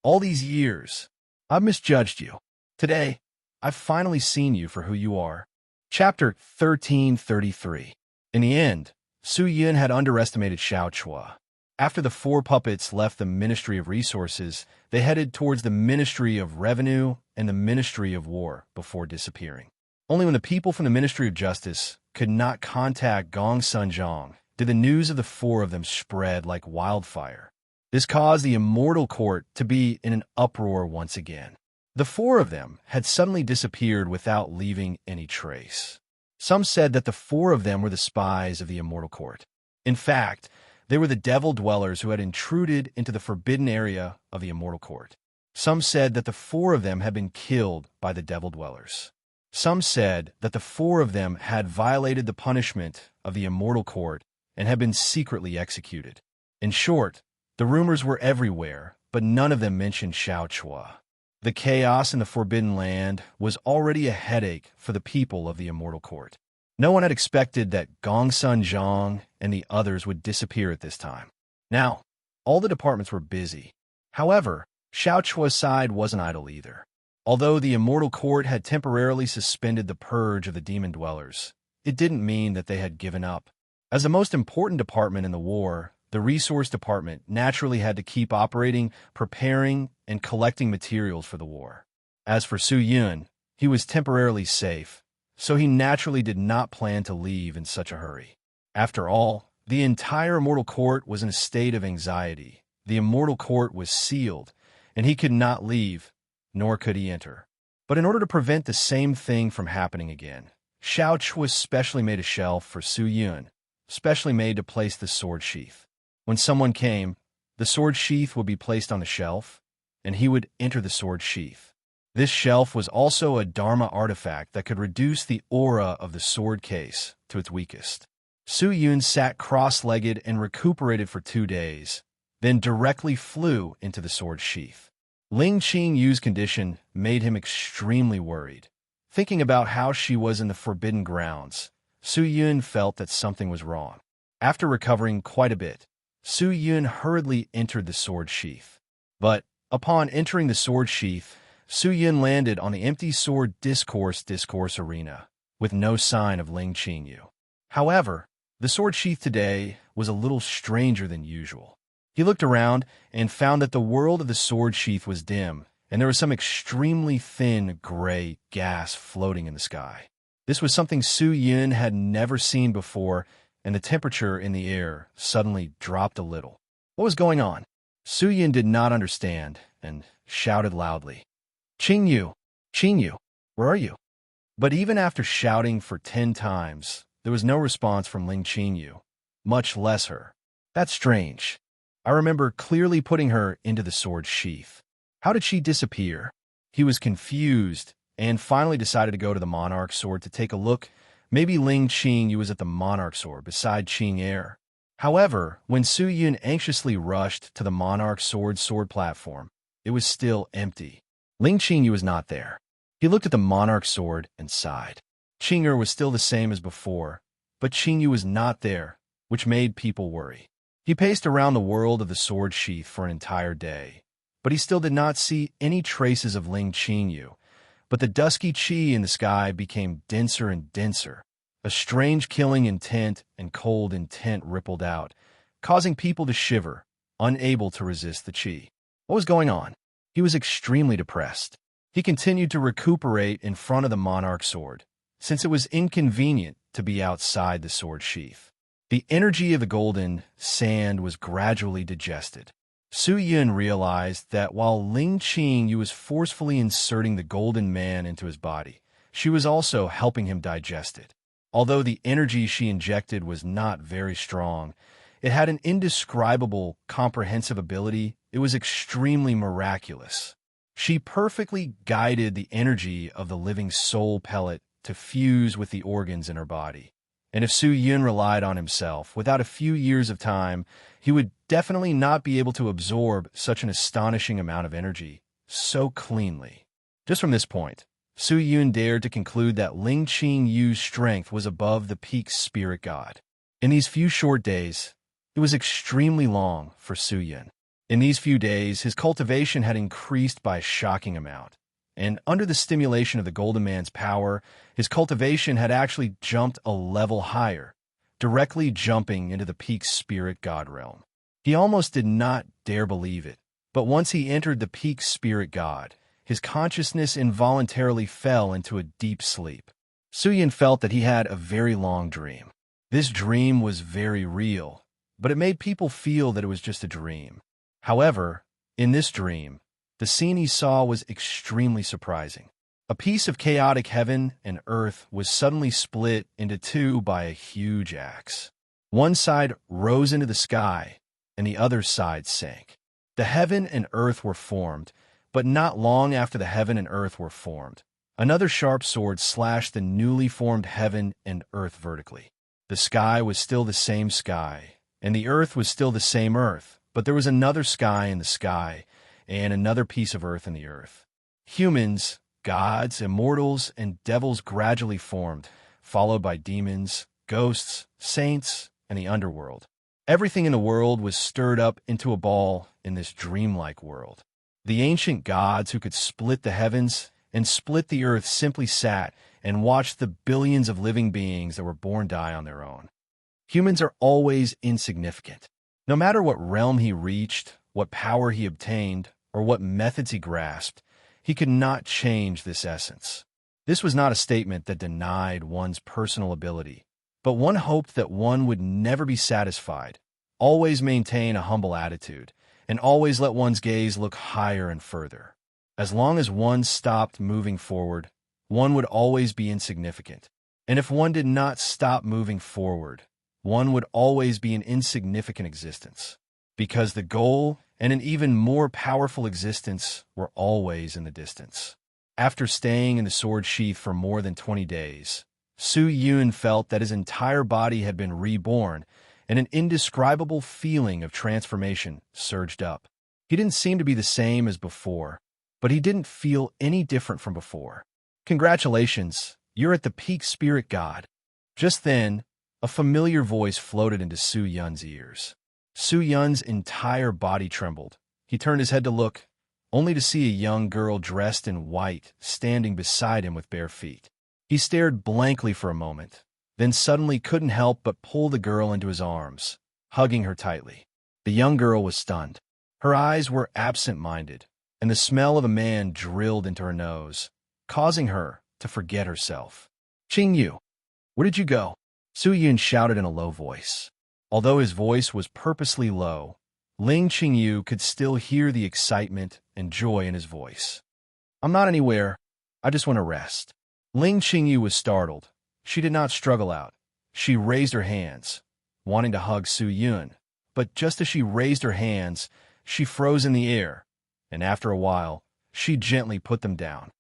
"All these years, I've misjudged you. Today, I've finally seen you for who you are." Chapter 1333. In the end, Su Yun had underestimated Xiao Chua. After the four puppets left the Ministry of Resources, they headed towards the Ministry of Revenue and the Ministry of War before disappearing. Only when the people from the Ministry of Justice could not contact Gongsun Zhang did the news of the four of them spread like wildfire. This caused the immortal court to be in an uproar once again. The four of them had suddenly disappeared without leaving any trace. Some said that the four of them were the spies of the immortal court. In fact, they were the devil dwellers who had intruded into the forbidden area of the immortal court. Some said that the four of them had been killed by the devil dwellers. Some said that the four of them had violated the punishment of the immortal court and had been secretly executed. In short, the rumors were everywhere, but none of them mentioned Xiao Chua. The chaos in the Forbidden Land was already a headache for the people of the immortal court. No one had expected that Gongsun Zhang and the others would disappear at this time. Now, all the departments were busy. However, Xiao Chua's side wasn't idle either. Although the immortal court had temporarily suspended the purge of the demon dwellers, it didn't mean that they had given up. As the most important department in the war, the resource department naturally had to keep operating, preparing, and collecting materials for the war. As for Su Yun, he was temporarily safe, so he naturally did not plan to leave in such a hurry. After all, the entire immortal court was in a state of anxiety. The immortal court was sealed, and he could not leave, nor could he enter. But in order to prevent the same thing from happening again, Xiao Chua specially made a shelf for Su Yun, specially made to place the sword sheath. When someone came, the sword sheath would be placed on the shelf, and he would enter the sword sheath. This shelf was also a Dharma artifact that could reduce the aura of the sword case to its weakest. Su Yun sat cross-legged and recuperated for 2 days, then directly flew into the sword sheath. Ling Qingyu's condition made him extremely worried. Thinking about how she was in the forbidden grounds, Su Yun felt that something was wrong. After recovering quite a bit, Su Yun hurriedly entered the sword sheath. But upon entering the sword sheath, Su Yun landed on the empty sword discourse arena, with no sign of Ling Qingyu. However, the sword sheath today was a little stranger than usual. He looked around and found that the world of the sword sheath was dim, and there was some extremely thin gray gas floating in the sky. This was something Su Yun had never seen before, and the temperature in the air suddenly dropped a little. What was going on? Su Yun did not understand and shouted loudly, Qingyu, Qingyu, where are you?" But even after shouting for 10 times, there was no response from Ling Qingyu, much less her. "That's strange. I remember clearly putting her into the sword sheath. How did she disappear?" He was confused and finally decided to go to the monarch sword to take a look. Maybe Ling Qingyu was at the monarch sword beside Qing Er. However, when Su Yun anxiously rushed to the monarch sword platform, it was still empty. Ling Qingyu was not there. He looked at the monarch's sword and sighed. Qing'er was still the same as before, but Qingyu was not there, which made people worry. He paced around the world of the sword sheath for an entire day, but he still did not see any traces of Ling Qingyu. But the dusky qi in the sky became denser and denser. A strange killing intent and cold intent rippled out, causing people to shiver, unable to resist the qi. What was going on? He was extremely depressed. He continued to recuperate in front of the monarch's sword, since it was inconvenient to be outside the sword sheath. The energy of the golden sand was gradually digested. Su Yun realized that while Ling Qingyu was forcefully inserting the golden man into his body, she was also helping him digest it. Although the energy she injected was not very strong, it had an indescribable, comprehensive ability. It was extremely miraculous. She perfectly guided the energy of the living soul pellet to fuse with the organs in her body. And if Su Yun relied on himself, without a few years of time, he would definitely not be able to absorb such an astonishing amount of energy so cleanly. Just from this point, Su Yun dared to conclude that Ling Qingyu's strength was above the peak spirit god. In these few short days, it was extremely long for Su Yun. In these few days, his cultivation had increased by a shocking amount. And under the stimulation of the Golden Man's power, his cultivation had actually jumped a level higher, directly jumping into the peak spirit god realm. He almost did not dare believe it, but once he entered the peak spirit god, his consciousness involuntarily fell into a deep sleep. Su Yun felt that he had a very long dream. This dream was very real, but it made people feel that it was just a dream. However, in this dream, the scene he saw was extremely surprising. A piece of chaotic heaven and earth was suddenly split into two by a huge axe. One side rose into the sky, and the other side sank. The heaven and earth were formed, but not long after the heaven and earth were formed, another sharp sword slashed the newly formed heaven and earth vertically. The sky was still the same sky, and the earth was still the same earth, but there was another sky in the sky, and another piece of earth in the earth. Humans, gods, immortals, and devils gradually formed, followed by demons, ghosts, saints, and the underworld. Everything in the world was stirred up into a ball in this dreamlike world. The ancient gods who could split the heavens and split the earth simply sat and watched the billions of living beings that were born die on their own. Humans are always insignificant. No matter what realm he reached, what power he obtained, or what methods he grasped, he could not change this essence. This was not a statement that denied one's personal ability, but one hoped that one would never be satisfied, always maintain a humble attitude, and always let one's gaze look higher and further. As long as one stopped moving forward, one would always be insignificant. And if one did not stop moving forward, one would always be an insignificant existence, because the goal and an even more powerful existence were always in the distance. After staying in the sword sheath for more than 20 days, Su Yun felt that his entire body had been reborn, and an indescribable feeling of transformation surged up. He didn't seem to be the same as before, but he didn't feel any different from before. Congratulations, you're at the peak spirit god. Just then, a familiar voice floated into Su Yun's ears. Su Yun's entire body trembled. He turned his head to look, only to see a young girl dressed in white standing beside him with bare feet. He stared blankly for a moment, then suddenly couldn't help but pull the girl into his arms, hugging her tightly. The young girl was stunned. Her eyes were absent-minded, and the smell of a man drilled into her nose, causing her to forget herself. "Qingyu, where did you go?" Su Yun shouted in a low voice. Although his voice was purposely low, Ling Qingyu could still hear the excitement and joy in his voice. "I'm not anywhere. I just want to rest." Ling Qingyu was startled. She did not struggle out. She raised her hands, wanting to hug Su Yun, but just as she raised her hands, she froze in the air, and after a while, she gently put them down.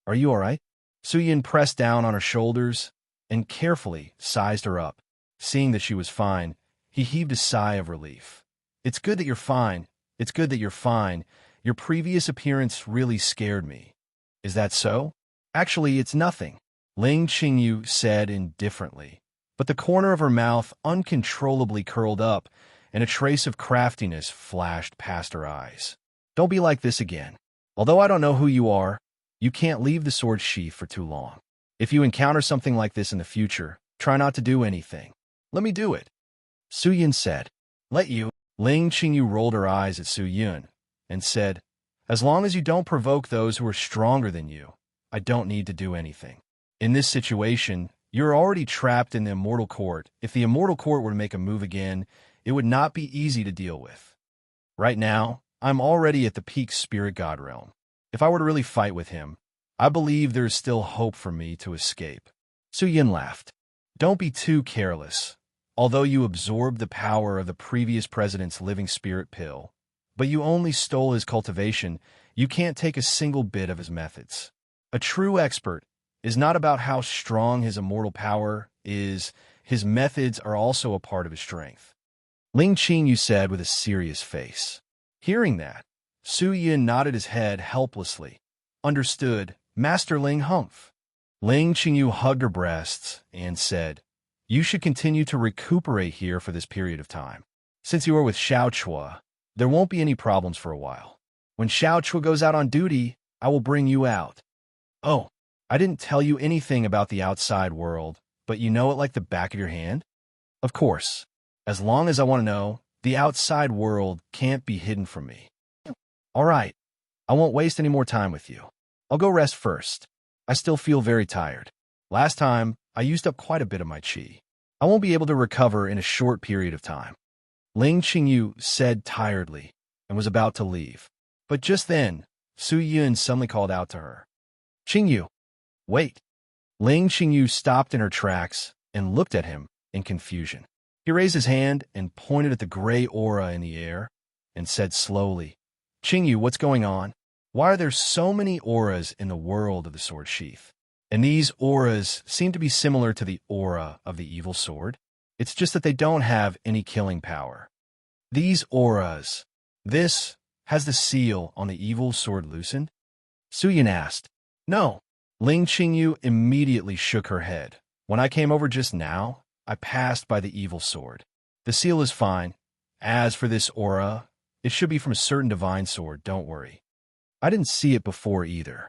"Are you all right?" Su Yun pressed down on her shoulders and carefully sized her up. Seeing that she was fine, he heaved a sigh of relief. "It's good that you're fine. It's good that you're fine. Your previous appearance really scared me." "Is that so?" Actually, it's nothing, Ling Qingyu said indifferently, but the corner of her mouth uncontrollably curled up, and a trace of craftiness flashed past her eyes. Don't be like this again. Although I don't know who you are, you can't leave the sword sheath for too long. If you encounter something like this in the future, try not to do anything. Let me do it, Su Yun said. Let you? Ling Qingyu rolled her eyes at Su Yun and said, as long as you don't provoke those who are stronger than you, I don't need to do anything. In this situation, you're already trapped in the Immortal Court. If the Immortal Court were to make a move again, it would not be easy to deal with. Right now, I'm already at the peak spirit god realm. If I were to really fight with him, I believe there is still hope for me to escape. Su Yin laughed. Don't be too careless. Although you absorbed the power of the previous president's living spirit pill, but you only stole his cultivation, you can't take a single bit of his methods. A true expert is not about how strong his immortal power is, his methods are also a part of his strength. Ling Qingyu said with a serious face. Hearing that, Su Yin nodded his head helplessly. Understood, Master Ling Humph. Ling Qingyu hugged her breasts and said, you should continue to recuperate here for this period of time. Since you are with Xiao Chua, there won't be any problems for a while. When Xiao Chua goes out on duty, I will bring you out. Oh, I didn't tell you anything about the outside world, but you know it like the back of your hand? Of course. As long as I want to know, the outside world can't be hidden from me. All right, I won't waste any more time with you. I'll go rest first. I still feel very tired. Last time, I used up quite a bit of my qi. I won't be able to recover in a short period of time. Ling Qingyu said tiredly and was about to leave. But just then, Su Yun suddenly called out to her. Qingyu, wait. Ling Qingyu stopped in her tracks and looked at him in confusion. He raised his hand and pointed at the gray aura in the air and said slowly, Qingyu, what's going on? Why are there so many auras in the world of the sword sheath? And these auras seem to be similar to the aura of the evil sword. It's just that they don't have any killing power. These auras, this has the seal on the evil sword loosened? Su Yin asked. No. Ling Qingyu immediately shook her head. When I came over just now, I passed by the evil sword. The seal is fine. As for this aura, it should be from a certain divine sword, don't worry. I didn't see it before either.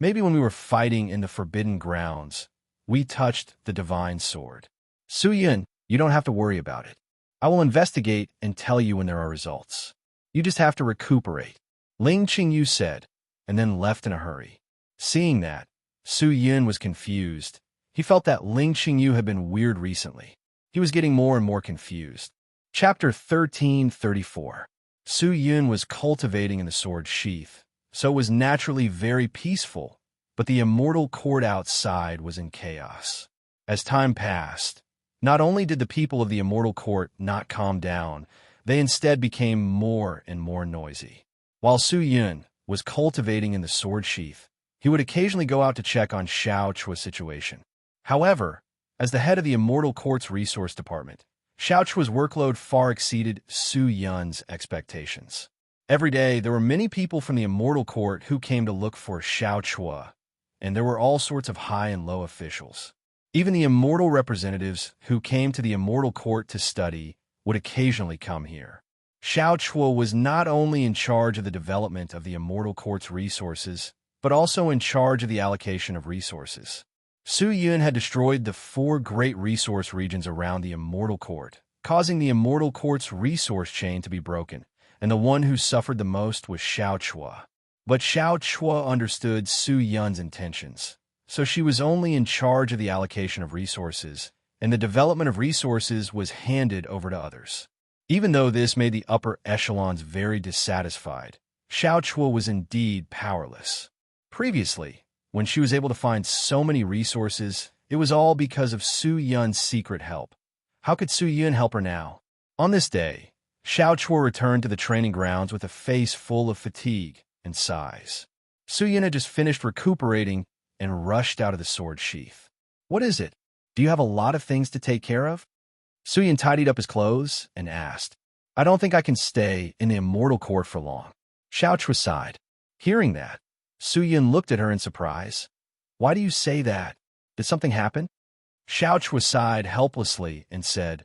Maybe when we were fighting in the Forbidden Grounds, we touched the divine sword. Su Yin, you don't have to worry about it. I will investigate and tell you when there are results. You just have to recuperate, Ling Qingyu said, and then left in a hurry. Seeing that, Su Yin was confused. He felt that Ling Qingyu had been weird recently. He was getting more and more confused. Chapter 1334. Su Yin was cultivating in the sword sheath, so it was naturally very peaceful, but the immortal court outside was in chaos. As time passed, not only did the people of the immortal court not calm down, they instead became more and more noisy. While Su Yin was cultivating in the sword sheath, he would occasionally go out to check on Xiao Chua's situation. However, as the head of the immortal court's resource department, Xiao Chua's workload far exceeded Su Yun's expectations. Every day, there were many people from the Immortal Court who came to look for Xiao Chua, and there were all sorts of high and low officials. Even the immortal representatives who came to the Immortal Court to study would occasionally come here. Xiao Chua was not only in charge of the development of the Immortal Court's resources, but also in charge of the allocation of resources. Su Yun had destroyed the 4 great resource regions around the Immortal Court, causing the Immortal Court's resource chain to be broken, and the one who suffered the most was Xiao Chua. But Xiao Chua understood Su Yun's intentions, so she was only in charge of the allocation of resources, and the development of resources was handed over to others. Even though this made the upper echelons very dissatisfied, Xiao Chua was indeed powerless. Previously, when she was able to find so many resources, it was all because of Su Yun's secret help. How could Su Yun help her now? On this day, Xiao Chua returned to the training grounds with a face full of fatigue and sighs. Su Yun had just finished recuperating and rushed out of the sword sheath. What is it? Do you have a lot of things to take care of? Su Yun tidied up his clothes and asked. I don't think I can stay in the Immortal Court for long. Xiao Chua sighed. Hearing that, Su Yun looked at her in surprise. Why do you say that? Did something happen? Xiaochua sighed helplessly and said,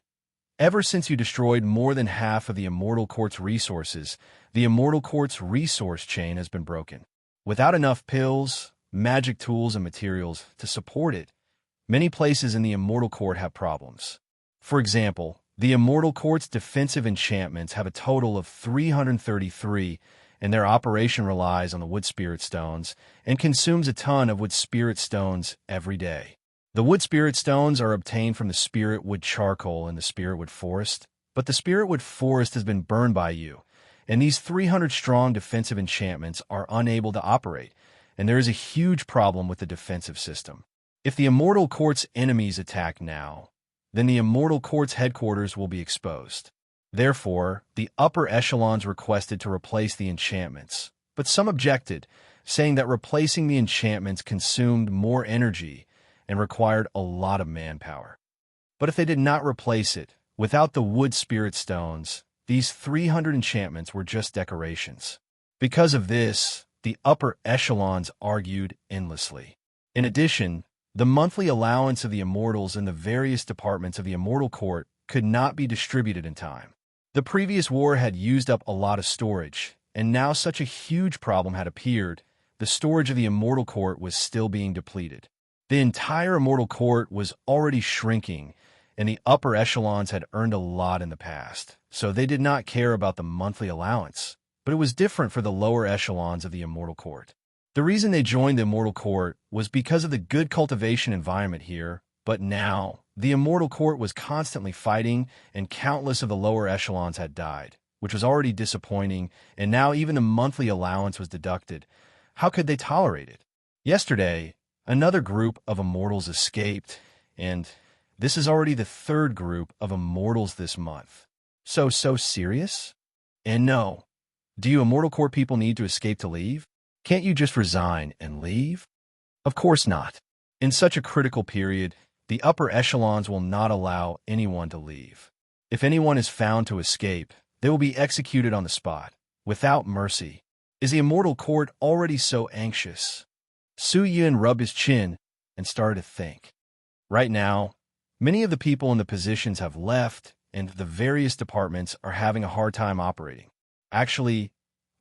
Ever since you destroyed more than half of the Immortal Court's resources, the Immortal Court's resource chain has been broken. Without enough pills, magic tools, and materials to support it, many places in the Immortal Court have problems. For example, the Immortal Court's defensive enchantments have a total of 333, and their operation relies on the wood spirit stones and consumes a ton of wood spirit stones every day. The wood spirit stones are obtained from the spirit wood charcoal in the spirit wood forest, but the spirit wood forest has been burned by you, and these 300-strong defensive enchantments are unable to operate, and there is a huge problem with the defensive system. If the Immortal Court's enemies attack now, then the Immortal Court's headquarters will be exposed. Therefore, the upper echelons requested to replace the enchantments, but some objected, saying that replacing the enchantments consumed more energy and required a lot of manpower. But if they did not replace it, without the wood spirit stones, these 300 enchantments were just decorations. Because of this, the upper echelons argued endlessly. In addition, the monthly allowance of the immortals in the various departments of the Immortal Court could not be distributed in time. The previous war had used up a lot of storage, and now such a huge problem had appeared. The storage of the Immortal Court was still being depleted. The entire Immortal Court was already shrinking, and the upper echelons had earned a lot in the past, so they did not care about the monthly allowance. But it was different for the lower echelons of the Immortal Court. The reason they joined the Immortal Court was because of the good cultivation environment here, but now, the Immortal Court was constantly fighting, and countless of the lower echelons had died, which was already disappointing, and now even the monthly allowance was deducted. How could they tolerate it? Yesterday, another group of immortals escaped, and this is already the third group of immortals this month. So serious? And no. Do you Immortal Court people need to escape to leave? Can't you just resign and leave? Of course not. In such a critical period, the upper echelons will not allow anyone to leave. If anyone is found to escape, they will be executed on the spot, without mercy. Is the Immortal Court already so anxious? Su Yun rubbed his chin and started to think. Right now, many of the people in the positions have left, and the various departments are having a hard time operating. Actually,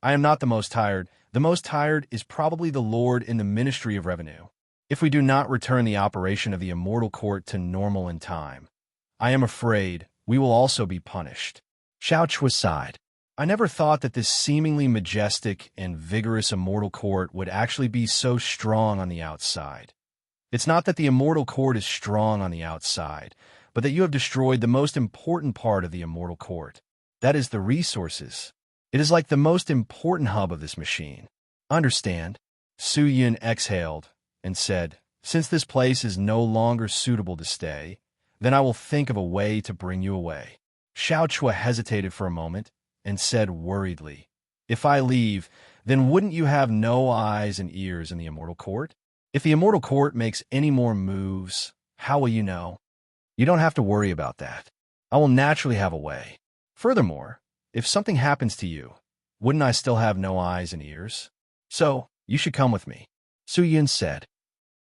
I am not the most tired. The most tired is probably the Lord in the Ministry of Revenue. If we do not return the operation of the Immortal Court to normal in time, I am afraid we will also be punished. Xiaochua sighed. I never thought that this seemingly majestic and vigorous Immortal Court would actually be so strong on the outside. It's not that the Immortal Court is strong on the outside, but that you have destroyed the most important part of the Immortal Court. That is the resources. It is like the most important hub of this machine. Understand? Su Yun exhaled and said, Since this place is no longer suitable to stay, then I will think of a way to bring you away. Xiaochua hesitated for a moment and said worriedly, If I leave, then wouldn't you have no eyes and ears in the Immortal Court? If the Immortal Court makes any more moves, how will you know? You don't have to worry about that. I will naturally have a way. Furthermore, if something happens to you, wouldn't I still have no eyes and ears? So, you should come with me, Su Yun said.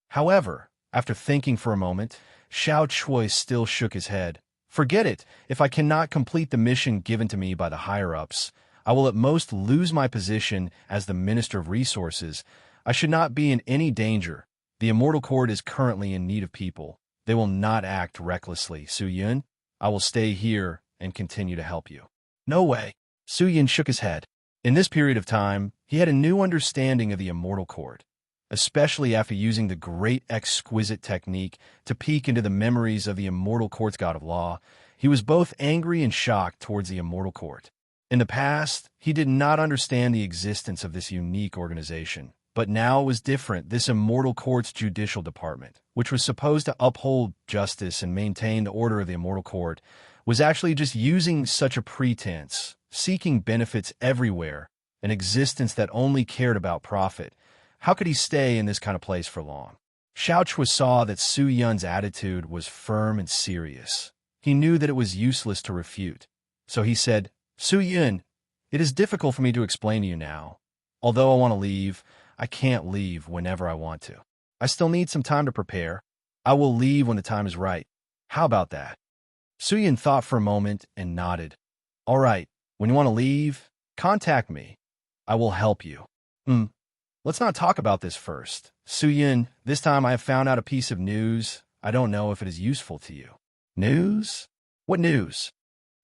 However, after thinking for a moment, Xiaochua still shook his head. Forget it. If I cannot complete the mission given to me by the higher-ups, I will at most lose my position as the Minister of Resources. I should not be in any danger. The Immortal Court is currently in need of people. They will not act recklessly, Su Yun. I will stay here and continue to help you. No way. Su Yun shook his head. In this period of time, he had a new understanding of the Immortal Court, especially after using the great exquisite technique to peek into the memories of the Immortal Court's God of Law. He was both angry and shocked towards the Immortal Court. In the past, he did not understand the existence of this unique organization, but now it was different. This Immortal Court's judicial department, which was supposed to uphold justice and maintain the order of the Immortal Court, was actually just using such a pretense, seeking benefits everywhere, an existence that only cared about profit. How could he stay in this kind of place for long? Xiaochua saw that Su Yun's attitude was firm and serious. He knew that it was useless to refute. So he said, Su Yun, it is difficult for me to explain to you now. Although I want to leave, I can't leave whenever I want to. I still need some time to prepare. I will leave when the time is right. How about that? Suyin thought for a moment and nodded. All right, when you want to leave, contact me. I will help you. Let's not talk about this first. Suyin, this time I have found out a piece of news. I don't know if it is useful to you. News? What news?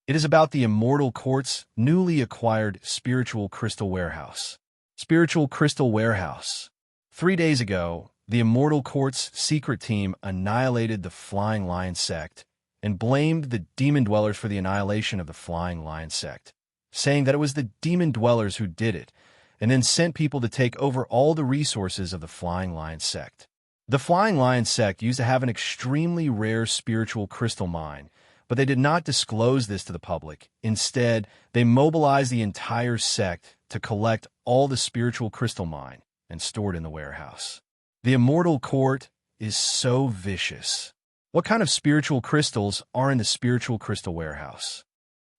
It is about the Immortal Court's newly acquired Spiritual Crystal Warehouse. Spiritual Crystal Warehouse. 3 days ago, the Immortal Court's secret team annihilated the Flying Lion sect and blamed the Demon Dwellers for the annihilation of the Flying Lion sect, saying that it was the Demon Dwellers who did it, and then sent people to take over all the resources of the Flying Lion sect. The Flying Lion sect used to have an extremely rare spiritual crystal mine, but they did not disclose this to the public. Instead, they mobilized the entire sect to collect all the spiritual crystal mine and store it in the warehouse. The Immortal Court is so vicious. What kind of spiritual crystals are in the spiritual crystal warehouse?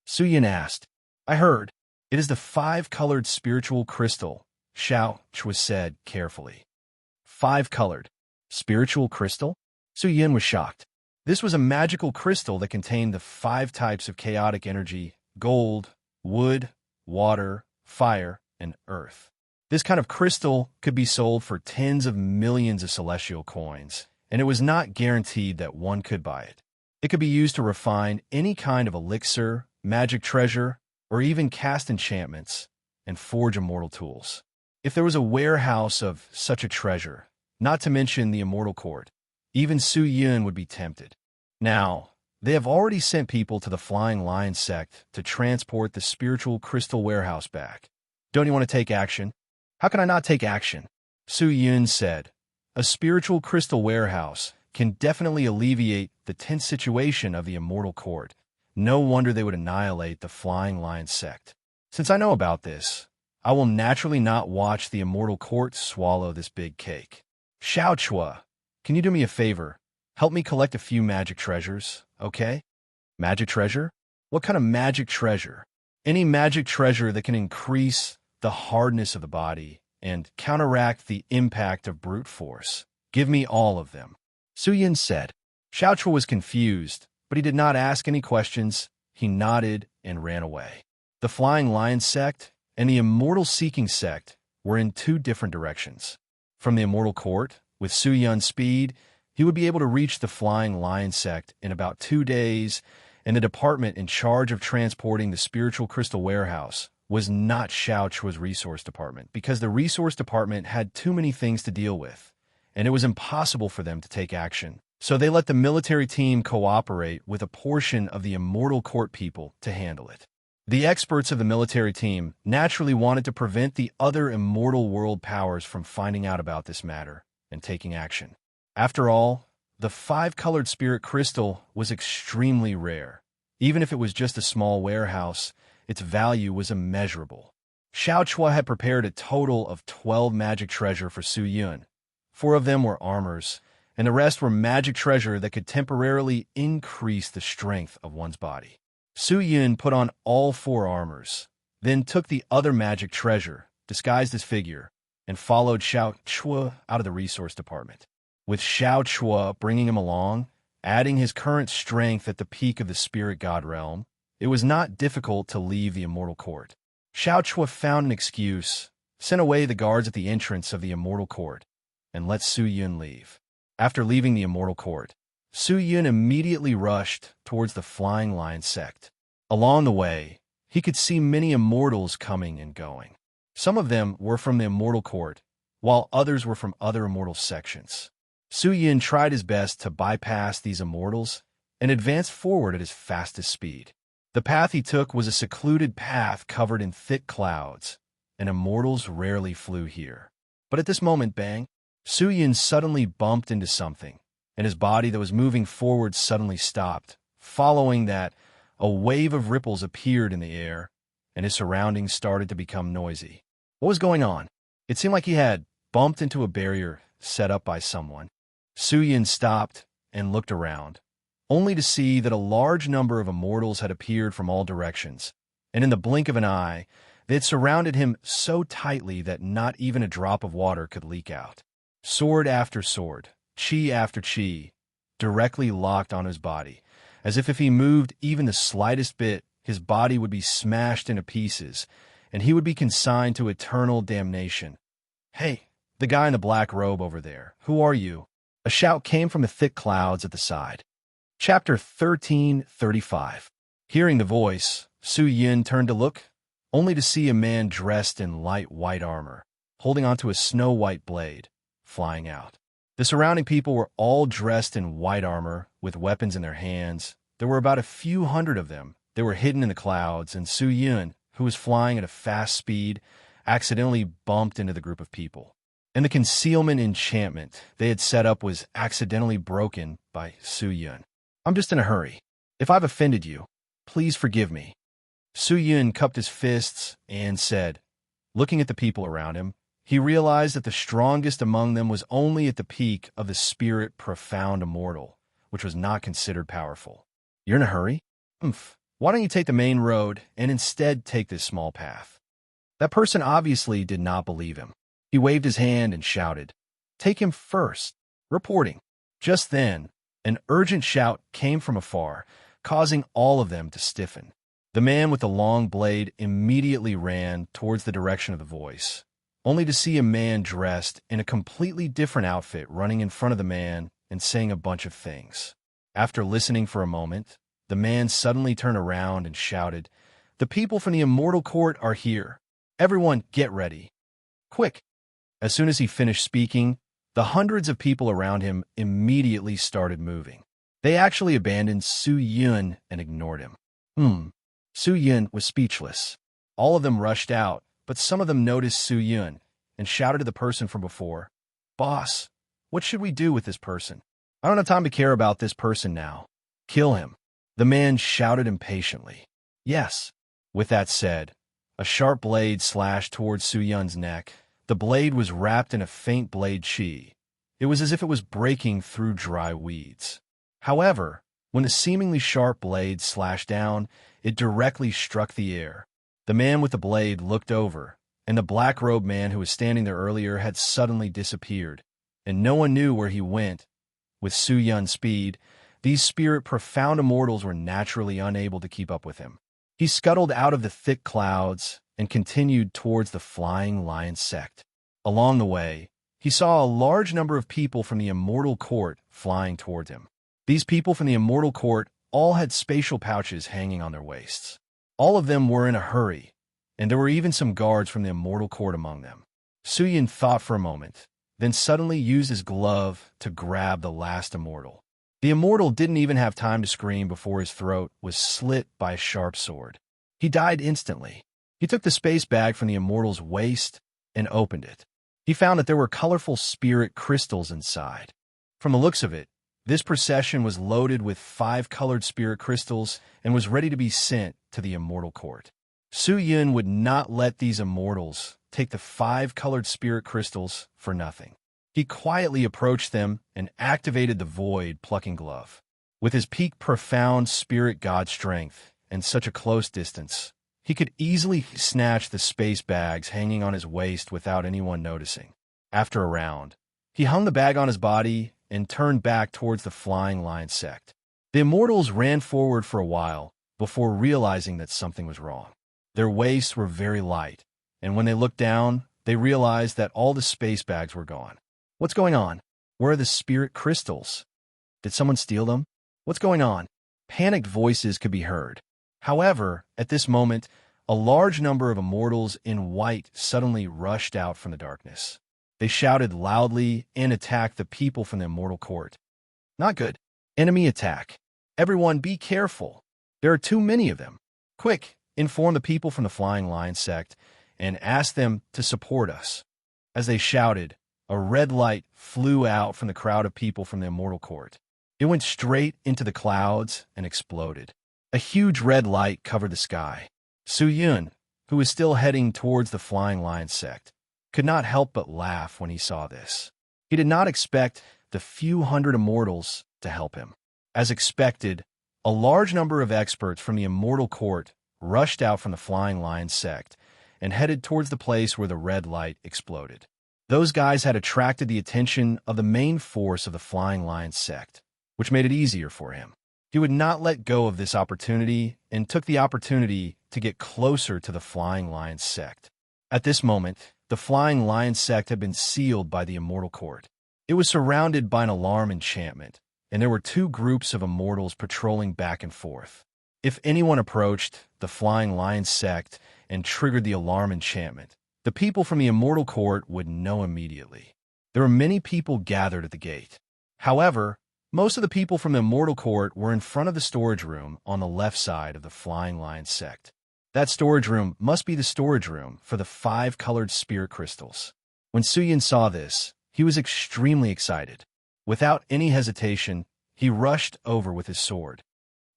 Suyin asked. I heard. It is the 5-colored spiritual crystal, Xiao Chua said carefully. 5-colored spiritual crystal? Suyin was shocked. This was a magical crystal that contained the 5 types of chaotic energy: gold, wood, water, fire, and earth. This kind of crystal could be sold for tens of millions of celestial coins, and it was not guaranteed that one could buy it. It could be used to refine any kind of elixir, magic treasure, or even cast enchantments and forge immortal tools. If there was a warehouse of such a treasure, not to mention the Immortal Court, even Su Yun would be tempted. Now, they have already sent people to the Flying Lion sect to transport the spiritual crystal warehouse back. Don't you want to take action? How can I not take action? Su Yun said. A spiritual crystal warehouse can definitely alleviate the tense situation of the Immortal Court. No wonder they would annihilate the Flying Lion sect. Since I know about this, I will naturally not watch the Immortal Court swallow this big cake. Xiao Chua, can you do me a favor? Help me collect a few magic treasures, okay? Magic treasure? What kind of magic treasure? Any magic treasure that can increase the hardness of the body and counteract the impact of brute force. Give me all of them. Suyin said. Xiao Chua was confused, but he did not ask any questions. He nodded and ran away. The Flying Lion sect and the Immortal Seeking sect were in 2 different directions. From the Immortal Court, with Su Yun's speed, he would be able to reach the Flying Lion sect in about 2 days, and the department in charge of transporting the spiritual crystal warehouse was not Xiao Chua's resource department, because the resource department had too many things to deal with, and it was impossible for them to take action. So they let the military team cooperate with a portion of the Immortal Court people to handle it. The experts of the military team naturally wanted to prevent the other immortal world powers from finding out about this matter and taking action. After all, the 5-colored spirit crystal was extremely rare. Even if it was just a small warehouse, its value was immeasurable. Xiao Chua had prepared a total of 12 magic treasure for Su Yun. 4 of them were armors, and the rest were magic treasure that could temporarily increase the strength of one's body. Su Yun put on all 4 armors, then took the other magic treasure, disguised his figure, and followed Xiao Chua out of the resource department. With Xiao Chua bringing him along, adding his current strength at the peak of the spirit god realm, it was not difficult to leave the Immortal Court. Xiao Chua found an excuse, sent away the guards at the entrance of the Immortal Court, and let Su Yun leave. After leaving the Immortal Court, Su Yun immediately rushed towards the Flying Lion sect. Along the way, he could see many immortals coming and going. Some of them were from the Immortal Court, while others were from other immortal sections. Su Yun tried his best to bypass these immortals and advanced forward at his fastest speed. The path he took was a secluded path covered in thick clouds, and immortals rarely flew here. But at this moment, bang, Su Yun suddenly bumped into something, and his body that was moving forward suddenly stopped. Following that, a wave of ripples appeared in the air, and his surroundings started to become noisy. What was going on? It seemed like he had bumped into a barrier set up by someone. Su Yun stopped and looked around, only to see that a large number of immortals had appeared from all directions, and in the blink of an eye, they had surrounded him so tightly that not even a drop of water could leak out. Sword after sword, chi after chi, directly locked on his body, as if he moved even the slightest bit, his body would be smashed into pieces, and he would be consigned to eternal damnation. "Hey, the guy in the black robe over there, who are you?" A shout came from the thick clouds at the side. Chapter 13:35. Hearing the voice, Su Yin turned to look, only to see a man dressed in light white armor, holding onto a snow-white blade, flying out. The surrounding people were all dressed in white armor, with weapons in their hands. There were about a few hundred of them. They were hidden in the clouds, and Su Yin, who was flying at a fast speed, accidentally bumped into the group of people. And the concealment enchantment they had set up was accidentally broken by Su Yin. "I'm just in a hurry. If I've offended you, please forgive me." Su Yin cupped his fists and said, looking at the people around him, he realized that the strongest among them was only at the peak of the spirit profound immortal, which was not considered powerful. "You're in a hurry? Why don't you take the main road and instead take this small path?" That person obviously did not believe him. He waved his hand and shouted, "Take him first." Reporting. Just then, an urgent shout came from afar, causing all of them to stiffen. The man with the long blade immediately ran towards the direction of the voice, only to see a man dressed in a completely different outfit running in front of the man and saying a bunch of things. After listening for a moment, the man suddenly turned around and shouted, "The people from the Immortal Court are here. Everyone, get ready. Quick!" As soon as he finished speaking, the hundreds of people around him immediately started moving. They actually abandoned Su Yun and ignored him. Su Yun was speechless. All of them rushed out, but some of them noticed Su Yun and shouted to the person from before, "Boss, what should we do with this person? I don't have time to care about this person now. Kill him." The man shouted impatiently, "Yes." With that said, a sharp blade slashed towards Su Yun's neck. The blade was wrapped in a faint blade chi. It was as if it was breaking through dry weeds. However, when the seemingly sharp blade slashed down, it directly struck the air. The man with the blade looked over, and the black-robed man who was standing there earlier had suddenly disappeared, and no one knew where he went. With Su Yun's speed, these spirit profound immortals were naturally unable to keep up with him. He scuttled out of the thick clouds and continued towards the flying lion sect. Along the way, he saw a large number of people from the Immortal Court flying toward him. These people from the Immortal Court all had spatial pouches hanging on their waists. All of them were in a hurry, and there were even some guards from the Immortal Court among them. Su Yin thought for a moment, then suddenly used his glove to grab the last immortal. The immortal didn't even have time to scream before his throat was slit by a sharp sword. He died instantly. He took the space bag from the immortal's waist and opened it. He found that there were colorful spirit crystals inside. From the looks of it, this procession was loaded with 5 colored spirit crystals and was ready to be sent to the Immortal Court. Su Yin would not let these immortals take the 5 colored spirit crystals for nothing. He quietly approached them and activated the Void Plucking Glove. With his peak profound spirit god strength and such a close distance, he could easily snatch the space bags hanging on his waist without anyone noticing. After a round, he hung the bag on his body and turned back towards the flying lion sect. The immortals ran forward for a while before realizing that something was wrong. Their waists were very light, and when they looked down, they realized that all the space bags were gone. What's going on? Where are the spirit crystals? Did someone steal them? What's going on? Panicked voices could be heard. However, at this moment, a large number of immortals in white suddenly rushed out from the darkness. They shouted loudly and attacked the people from the Immortal Court. Not good. Enemy attack. Everyone be careful. There are too many of them. Quick, inform the people from the Flying Lion sect and ask them to support us. As they shouted, a red light flew out from the crowd of people from the Immortal Court. It went straight into the clouds and exploded. A huge red light covered the sky. Su Yun, who was still heading towards the Flying Lion sect, could not help but laugh when he saw this. He did not expect the few hundred immortals to help him. As expected, a large number of experts from the Immortal Court rushed out from the Flying Lion sect and headed towards the place where the red light exploded. Those guys had attracted the attention of the main force of the Flying Lion sect, which made it easier for him. He would not let go of this opportunity and took the opportunity to get closer to the Flying Lion sect. At this moment, the Flying Lion sect had been sealed by the Immortal Court. It was surrounded by an alarm enchantment, and there were two groups of immortals patrolling back and forth. If anyone approached the Flying Lion sect and triggered the alarm enchantment, the people from the Immortal Court would know immediately. There were many people gathered at the gate. However, most of the people from the Immortal Court were in front of the storage room on the left side of the Flying Lion sect. That storage room must be the storage room for the 5 colored spirit crystals. When Suyin saw this, he was extremely excited. Without any hesitation, he rushed over with his sword.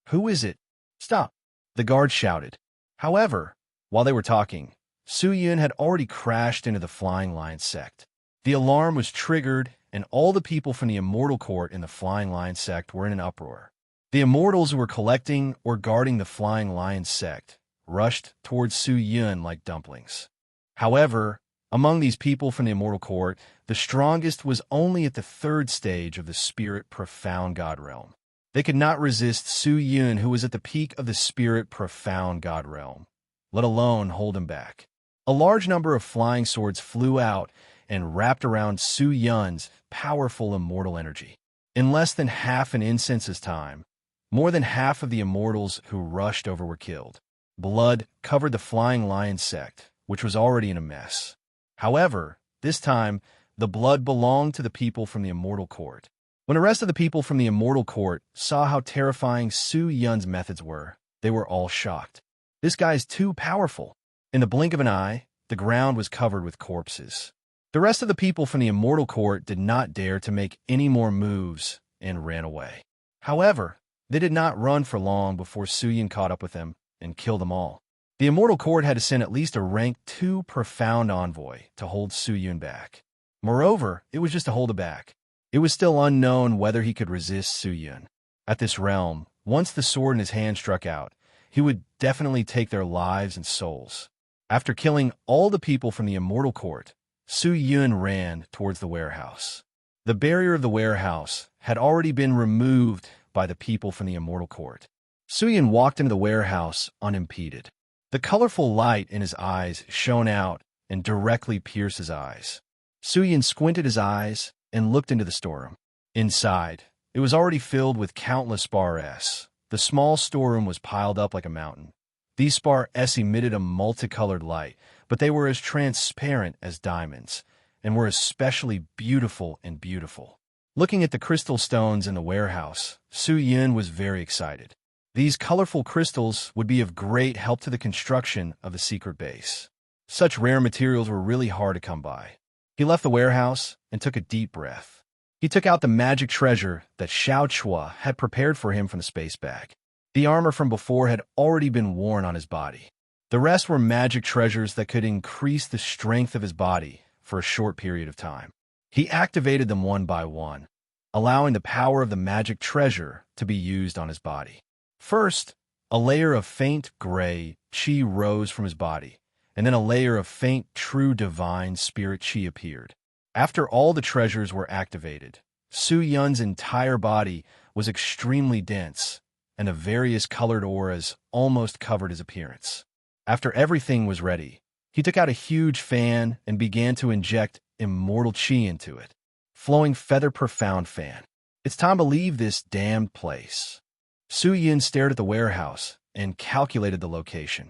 "Who is it? Stop!" the guard shouted. However, while they were talking, Suyin had already crashed into the Flying Lion sect. The alarm was triggered, and all the people from the Immortal Court in the Flying Lion sect were in an uproar. The immortals who were collecting or guarding the Flying Lion sect rushed towards Suyin like dumplings. However, among these people from the Immortal Court, the strongest was only at the 3rd stage of the Spirit Profound God Realm. They could not resist Suyin, who was at the peak of the Spirit Profound God Realm, let alone hold him back. A large number of flying swords flew out and wrapped around Suyun's powerful immortal energy. In less than half an instance's time, more than half of the immortals who rushed over were killed. Blood covered the Flying Lion sect, which was already in a mess. However, this time, the blood belonged to the people from the Immortal Court. When the rest of the people from the Immortal Court saw how terrifying Suyun's methods were, they were all shocked. This guy's too powerful. In the blink of an eye, the ground was covered with corpses. The rest of the people from the Immortal Court did not dare to make any more moves and ran away. However, they did not run for long before Suyin caught up with them and killed them all. The Immortal Court had to send at least a rank 2 profound envoy to hold Suyin back. Moreover, it was just to hold him back. It was still unknown whether he could resist Suyin. At this realm, once the sword in his hand struck out, he would definitely take their lives and souls. After killing all the people from the Immortal Court, Suyin ran towards the warehouse. The barrier of the warehouse had already been removed by the people from the Immortal Court. Suyin walked into the warehouse unimpeded. The colorful light in his eyes shone out and directly pierced his eyes. Suyin squinted his eyes and looked into the storeroom. Inside, it was already filled with countless spar S. The small storeroom was piled up like a mountain. These spar S emitted a multicolored light, but they were as transparent as diamonds, and were especially beautiful and beautiful. Looking at the crystal stones in the warehouse, Suyin was very excited. These colorful crystals would be of great help to the construction of the secret base. Such rare materials were really hard to come by. He left the warehouse and took a deep breath. He took out the magic treasure that Xiao Chua had prepared for him from the space bag. The armor from before had already been worn on his body. The rest were magic treasures that could increase the strength of his body for a short period of time. He activated them one by one, allowing the power of the magic treasure to be used on his body. First, a layer of faint gray chi rose from his body, and then a layer of faint true divine spirit chi appeared. After all the treasures were activated, Suyun's entire body was extremely dense, and the various colored auras almost covered his appearance. After everything was ready, he took out a huge fan and began to inject immortal chi into it. Flowing feather profound fan. It's time to leave this damned place. Suyin stared at the warehouse and calculated the location.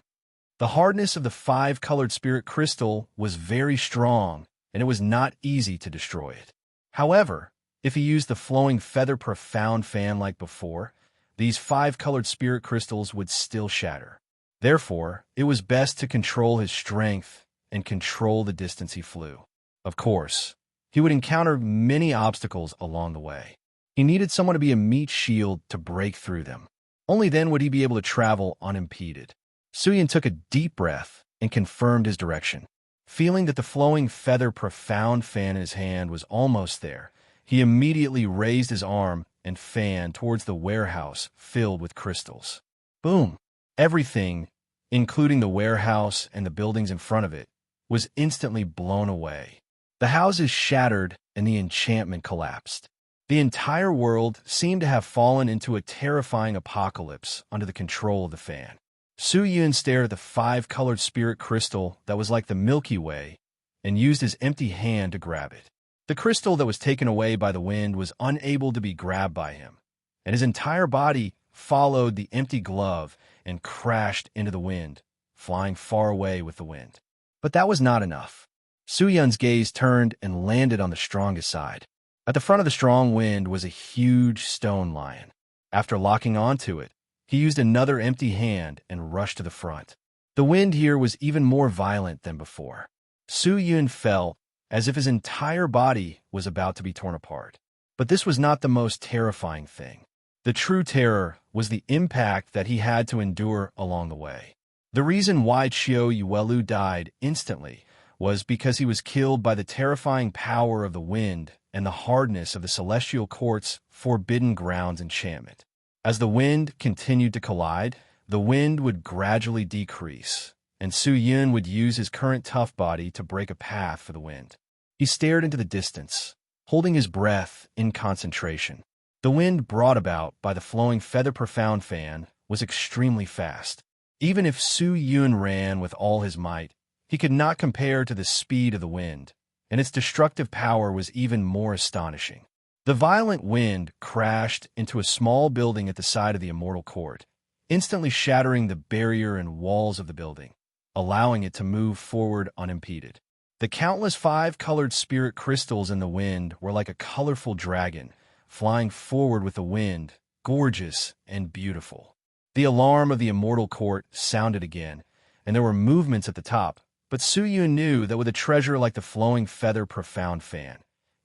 The hardness of the 5-colored spirit crystal was very strong, and it was not easy to destroy it. However, if he used the flowing feather profound fan like before, these 5-colored spirit crystals would still shatter. Therefore, it was best to control his strength and control the distance he flew. Of course, he would encounter many obstacles along the way. He needed someone to be a meat shield to break through them. Only then would he be able to travel unimpeded. Suyin took a deep breath and confirmed his direction. Feeling that the flowing feather profound fan in his hand was almost there, he immediately raised his arm and fan towards the warehouse filled with crystals. Boom! Everything, including the warehouse and the buildings in front of it, was instantly blown away. The houses shattered and the enchantment collapsed. The entire world seemed to have fallen into a terrifying apocalypse under the control of the fan. Su Yun stared at the five-colored spirit crystal that was like the Milky Way and used his empty hand to grab it. The crystal that was taken away by the wind was unable to be grabbed by him, and his entire body followed the empty glove and crashed into the wind, flying far away with the wind. But that was not enough. Su Yun's gaze turned and landed on the strongest side. At the front of the strong wind was a huge stone lion. After locking onto it, he used another empty hand and rushed to the front. The wind here was even more violent than before. Su Yun felt as if his entire body was about to be torn apart. But this was not the most terrifying thing. The true terror was the impact that he had to endure along the way. The reason why Qiu Yuelu died instantly was because he was killed by the terrifying power of the wind and the hardness of the Celestial Court's Forbidden Grounds enchantment. As the wind continued to collide, the wind would gradually decrease, and Su Yun would use his current tough body to break a path for the wind. He stared into the distance, holding his breath in concentration. The wind brought about by the flowing feather-profound fan was extremely fast. Even if Su Yun ran with all his might, he could not compare to the speed of the wind, and its destructive power was even more astonishing. The violent wind crashed into a small building at the side of the Immortal Court, instantly shattering the barrier and walls of the building, allowing it to move forward unimpeded. The countless five-colored spirit crystals in the wind were like a colorful dragon, flying forward with the wind, gorgeous and beautiful. The alarm of the Immortal Court sounded again, and there were movements at the top, but Su Yun knew that with a treasure like the flowing feather profound fan,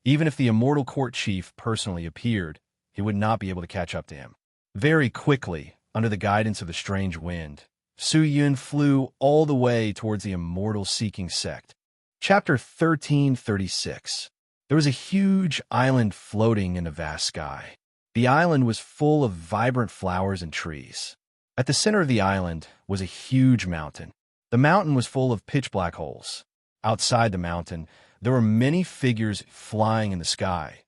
even if the Immortal Court chief personally appeared, he would not be able to catch up to him. Very quickly, under the guidance of the strange wind, Su Yun flew all the way towards the immortal-seeking sect. Chapter 1336. There was a huge island floating in the vast sky. The island was full of vibrant flowers and trees. At the center of the island was a huge mountain. The mountain was full of pitch-black holes. Outside the mountain, there were many figures flying in the sky.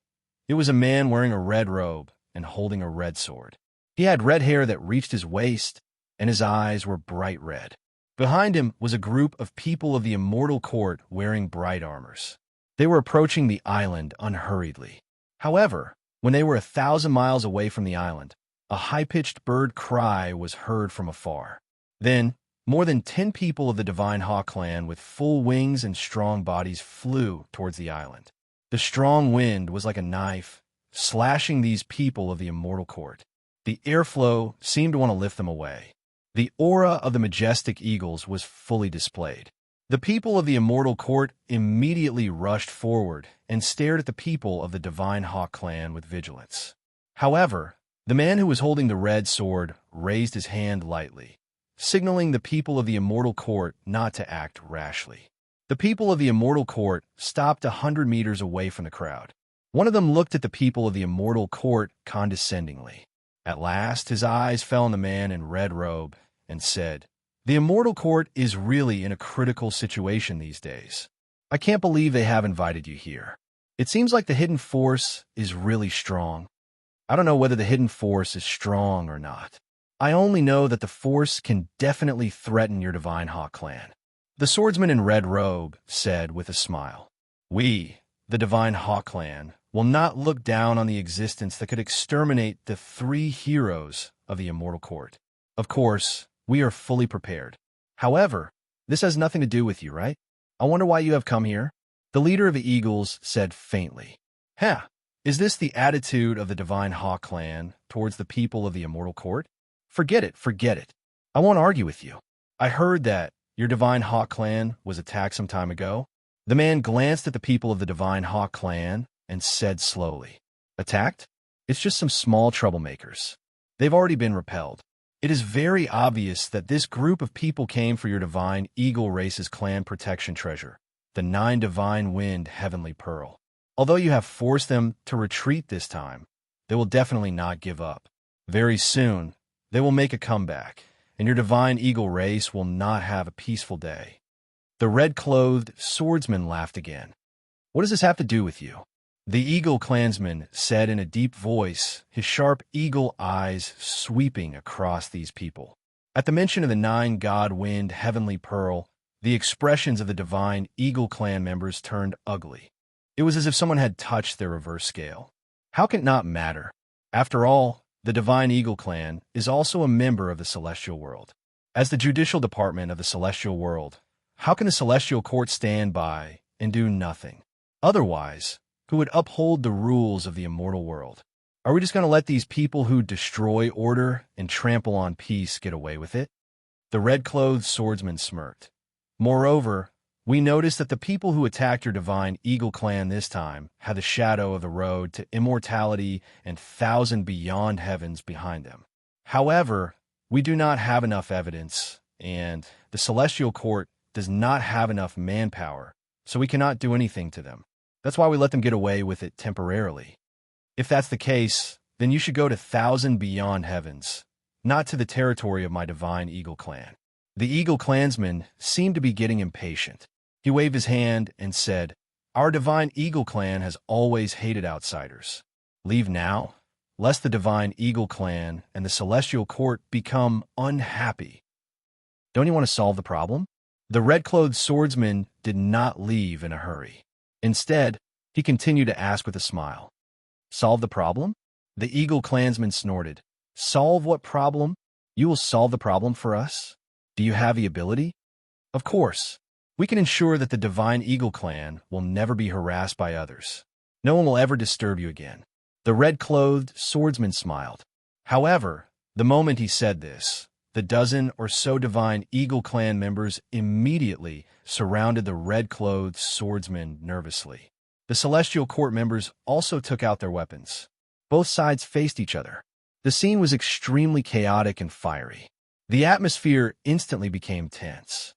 It was a man wearing a red robe and holding a red sword. He had red hair that reached his waist, and his eyes were bright red. Behind him was a group of people of the Immortal Court wearing bright armors. They were approaching the island unhurriedly. However, when they were 1,000 miles away from the island, a high-pitched bird cry was heard from afar. Then, more than 10 people of the Divine Hawk clan with full wings and strong bodies flew towards the island. The strong wind was like a knife, slashing these people of the Immortal Court. The airflow seemed to want to lift them away. The aura of the majestic eagles was fully displayed. The people of the Immortal Court immediately rushed forward and stared at the people of the Divine Hawk clan with vigilance. However, the man who was holding the red sword raised his hand lightly, signaling the people of the Immortal Court not to act rashly. The people of the Immortal Court stopped 100 meters away from the crowd. One of them looked at the people of the Immortal Court condescendingly. At last, his eyes fell on the man in red robe and said, "The Immortal Court is really in a critical situation these days. I can't believe they have invited you here. It seems like the hidden force is really strong. I don't know whether the hidden force is strong or not. I only know that the force can definitely threaten your Divine Hawk clan." The swordsman in red robe said with a smile, "We, the Divine Hawk clan, will not look down on the existence that could exterminate the 3 heroes of the Immortal Court. Of course, we are fully prepared. However, this has nothing to do with you, right? I wonder why you have come here." The leader of the Eagles said faintly, "Huh, is this the attitude of the Divine Hawk clan towards the people of the Immortal Court? Forget it, forget it. I won't argue with you. I heard that your Divine Hawk clan was attacked some time ago." The man glanced at the people of the Divine Hawk clan and said slowly, "Attacked? It's just some small troublemakers. They've already been repelled. It is very obvious that this group of people came for your Divine Eagle Race's clan protection treasure, the 9 Divine Wind Heavenly Pearl. Although you have forced them to retreat this time, they will definitely not give up. Very soon, they will make a comeback, and your Divine Eagle Race will not have a peaceful day." The red-clothed swordsman laughed again. What does this have to do with you? The Eagle clansman said in a deep voice, his sharp eagle eyes sweeping across these people. At the mention of the nine-god-wind heavenly pearl, the expressions of the divine Eagle clan members turned ugly. It was as if someone had touched their reverse scale. How can it not matter? After all, the divine Eagle clan is also a member of the celestial world. As the judicial department of the celestial world, how can the celestial court stand by and do nothing? Otherwise, who would uphold the rules of the immortal world? Are we just going to let these people who destroy order and trample on peace get away with it? The red-clothed swordsman smirked. Moreover, we noticed that the people who attacked your divine Eagle clan this time had the shadow of the road to immortality and thousand beyond heavens behind them. However, we do not have enough evidence, and the celestial court does not have enough manpower, so we cannot do anything to them. That's why we let them get away with it temporarily. If that's the case, then you should go to thousand beyond heavens, not to the territory of my divine Eagle clan. The Eagle clansman seemed to be getting impatient. He waved his hand and said, "Our divine Eagle clan has always hated outsiders. Leave now, lest the divine Eagle clan and the celestial court become unhappy." Don't you want to solve the problem? The red-clothed swordsman did not leave in a hurry. Instead, he continued to ask with a smile. Solve the problem? The Eagle clansman snorted. Solve what problem? You will solve the problem for us? Do you have the ability? Of course. We can ensure that the divine Eagle clan will never be harassed by others. No one will ever disturb you again. The red-clothed swordsman smiled. However, the moment he said this, the dozen or so divine Eagle clan members immediately surrounded the red-clothed swordsman nervously. The celestial court members also took out their weapons. Both sides faced each other. The scene was extremely chaotic and fiery. The atmosphere instantly became tense.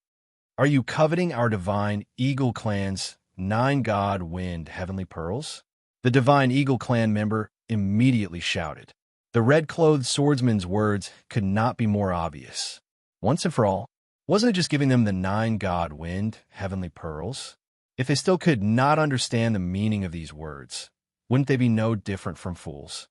Are you coveting our divine Eagle clan's nine-god-wind heavenly pearls? The divine Eagle clan member immediately shouted. The red-clothed swordsman's words could not be more obvious. Once and for all, wasn't it just giving them the nine-god-wind heavenly pearls? If they still could not understand the meaning of these words, wouldn't they be no different from fools?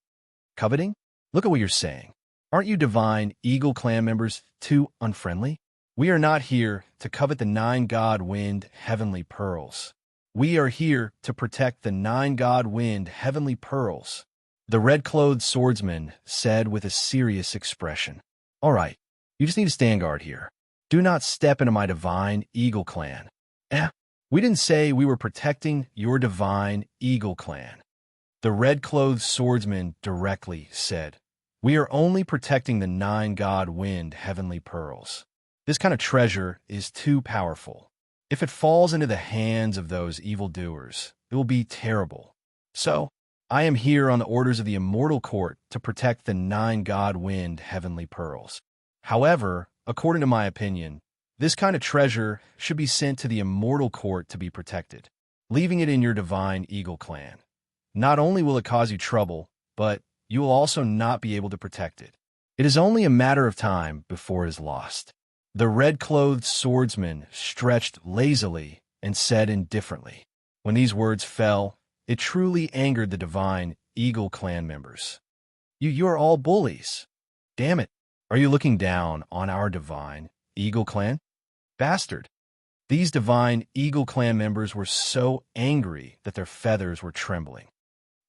Coveting? Look at what you're saying. Aren't you divine Eagle clan members too unfriendly? We are not here to covet the nine-god-wind heavenly pearls. We are here to protect the nine-god-wind heavenly pearls. The red-clothed swordsman said with a serious expression. All right, you just need to stand guard here. Do not step into my divine Eagle clan. We didn't say we were protecting your divine Eagle clan. The red-clothed swordsman directly said, we are only protecting the nine-god-wind heavenly pearls. This kind of treasure is too powerful. If it falls into the hands of those evildoers, it will be terrible. So, I am here on the orders of the immortal court to protect the nine-god-wind heavenly pearls. However, according to my opinion, this kind of treasure should be sent to the immortal court to be protected, leaving it in your divine Eagle clan. Not only will it cause you trouble, but you will also not be able to protect it. It is only a matter of time before it is lost. The red-clothed swordsman stretched lazily and said indifferently. When these words fell, it truly angered the divine Eagle clan members. You are all bullies. Damn it. Are you looking down on our divine Eagle clan? Bastard. These divine Eagle clan members were so angry that their feathers were trembling.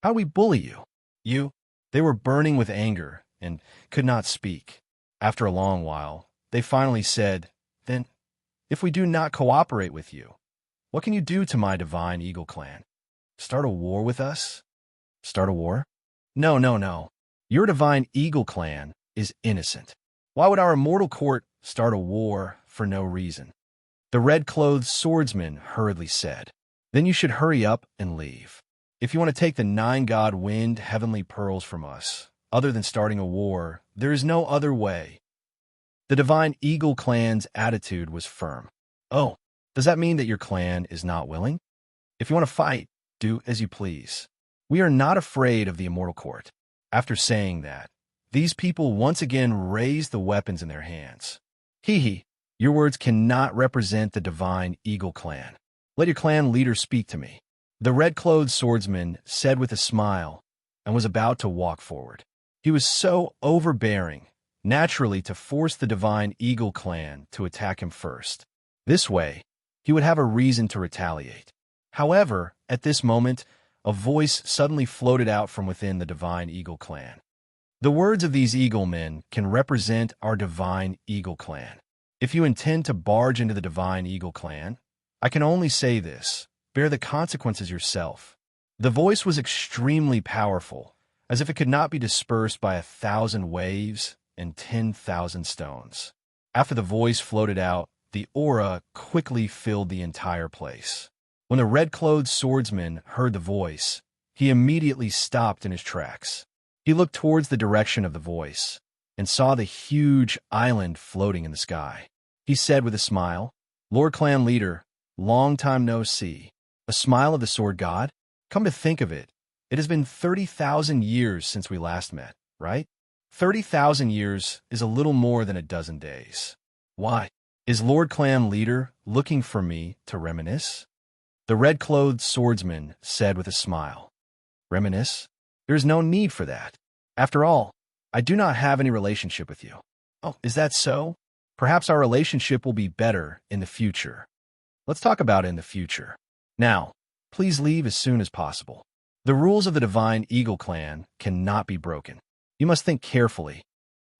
How do we bully you? You? They were burning with anger and could not speak. After a long while, they finally said, Then, if we do not cooperate with you, what can you do to my divine Eagle clan? Start a war with us? Start a war? No. Your divine Eagle clan is innocent. Why would our immortal court start a war for no reason? The red-clothed swordsman hurriedly said, Then you should hurry up and leave. If you want to take the nine-god-wind heavenly pearls from us, other than starting a war, there is no other way. The divine Eagle clan's attitude was firm. Oh, does that mean that your clan is not willing? If you want to fight, do as you please. We are not afraid of the immortal court. After saying that, these people once again raised the weapons in their hands. Your words cannot represent the divine Eagle clan. Let your clan leader speak to me. The red-clothed swordsman said with a smile and was about to walk forward. He was so overbearing, naturally to force the Divine Eagle clan to attack him first. This way, he would have a reason to retaliate. However, at this moment, a voice suddenly floated out from within the Divine Eagle clan. The words of these eagle men can represent our Divine Eagle clan. If you intend to barge into the Divine Eagle clan, I can only say this: bear the consequences yourself. The voice was extremely powerful, as if it could not be dispersed by 1,000 waves and 10,000 stones. After the voice floated out, the aura quickly filled the entire place. When the red-clothed swordsman heard the voice, he immediately stopped in his tracks. He looked towards the direction of the voice and saw the huge island floating in the sky. He said with a smile, "Lord Clan Leader, long time no see." A smile of the sword god? Come to think of it, it has been 30,000 years since we last met, right? 30,000 years is a little more than a dozen days. Why? Is Lord Clan Leader looking for me to reminisce? The red-clothed swordsman said with a smile. Reminisce? There is no need for that. After all, I do not have any relationship with you. Oh, is that so? Perhaps our relationship will be better in the future. Let's talk about it in the future. Now, please leave as soon as possible. The rules of the Divine Eagle clan cannot be broken. You must think carefully.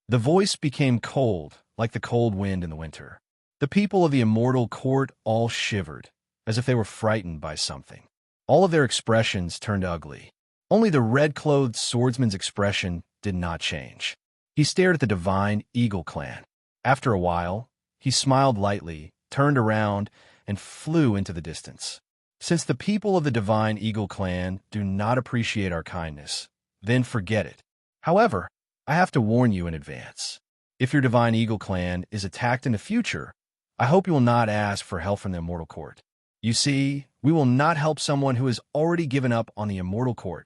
The voice became cold, like the cold wind in the winter. The people of the immortal court all shivered, as if they were frightened by something. All of their expressions turned ugly. Only the red-clothed swordsman's expression did not change. He stared at the Divine Eagle clan. After a while, he smiled lightly, turned around, and flew into the distance. Since the people of the Divine Eagle clan do not appreciate our kindness, then forget it. However, I have to warn you in advance. If your Divine Eagle clan is attacked in the future, I hope you will not ask for help from the Immortal Court. You see, we will not help someone who has already given up on the Immortal Court.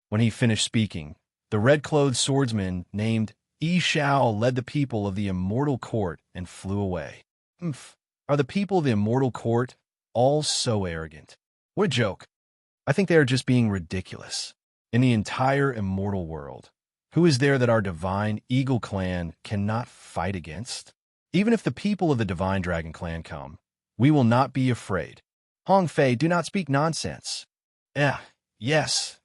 When he finished speaking, the red-clothed swordsman named Yi Shao led the people of the Immortal Court and flew away. Are the people of the Immortal Court all so arrogant? What a joke. I think they are just being ridiculous. In the entire immortal world, who is there that our Divine Eagle clan cannot fight against? Even if the people of the Divine Dragon clan come, we will not be afraid. Hong Fei, do not speak nonsense. Yes,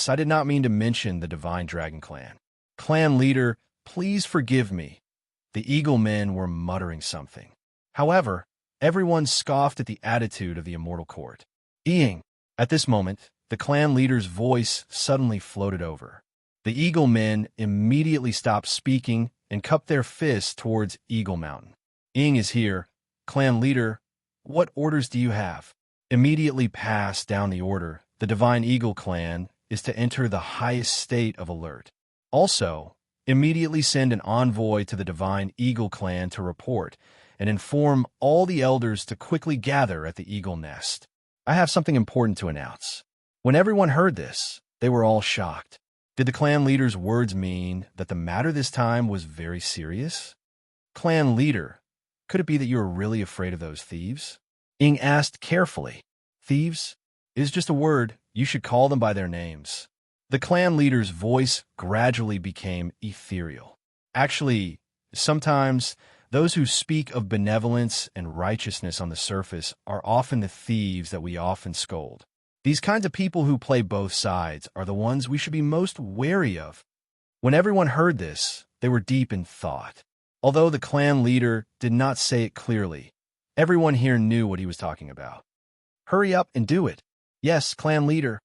I did not mean to mention the Divine Dragon clan. Clan leader, please forgive me. The Eagle men were muttering something. However, everyone scoffed at the attitude of the Immortal Court. Ying. At this moment, the clan leader's voice suddenly floated over. The Eagle men immediately stopped speaking and cupped their fists towards Eagle Mountain. Ying is here. Clan leader, what orders do you have? Immediately pass down the order. The Divine Eagle clan is to enter the highest state of alert. Also, immediately send an envoy to the Divine Eagle clan to report and inform all the elders to quickly gather at the Eagle Nest. I have something important to announce. When everyone heard this, they were all shocked. Did the clan leader's words mean that the matter this time was very serious? Clan leader, could it be that you are really afraid of those thieves? Ying asked carefully. Thieves? It is just a word. You should call them by their names. The clan leader's voice gradually became ethereal. Actually, sometimes those who speak of benevolence and righteousness on the surface are often the thieves that we often scold. These kinds of people who play both sides are the ones we should be most wary of. When everyone heard this, they were deep in thought. Although the clan leader did not say it clearly, everyone here knew what he was talking about. Hurry up and do it. Yes, clan leader.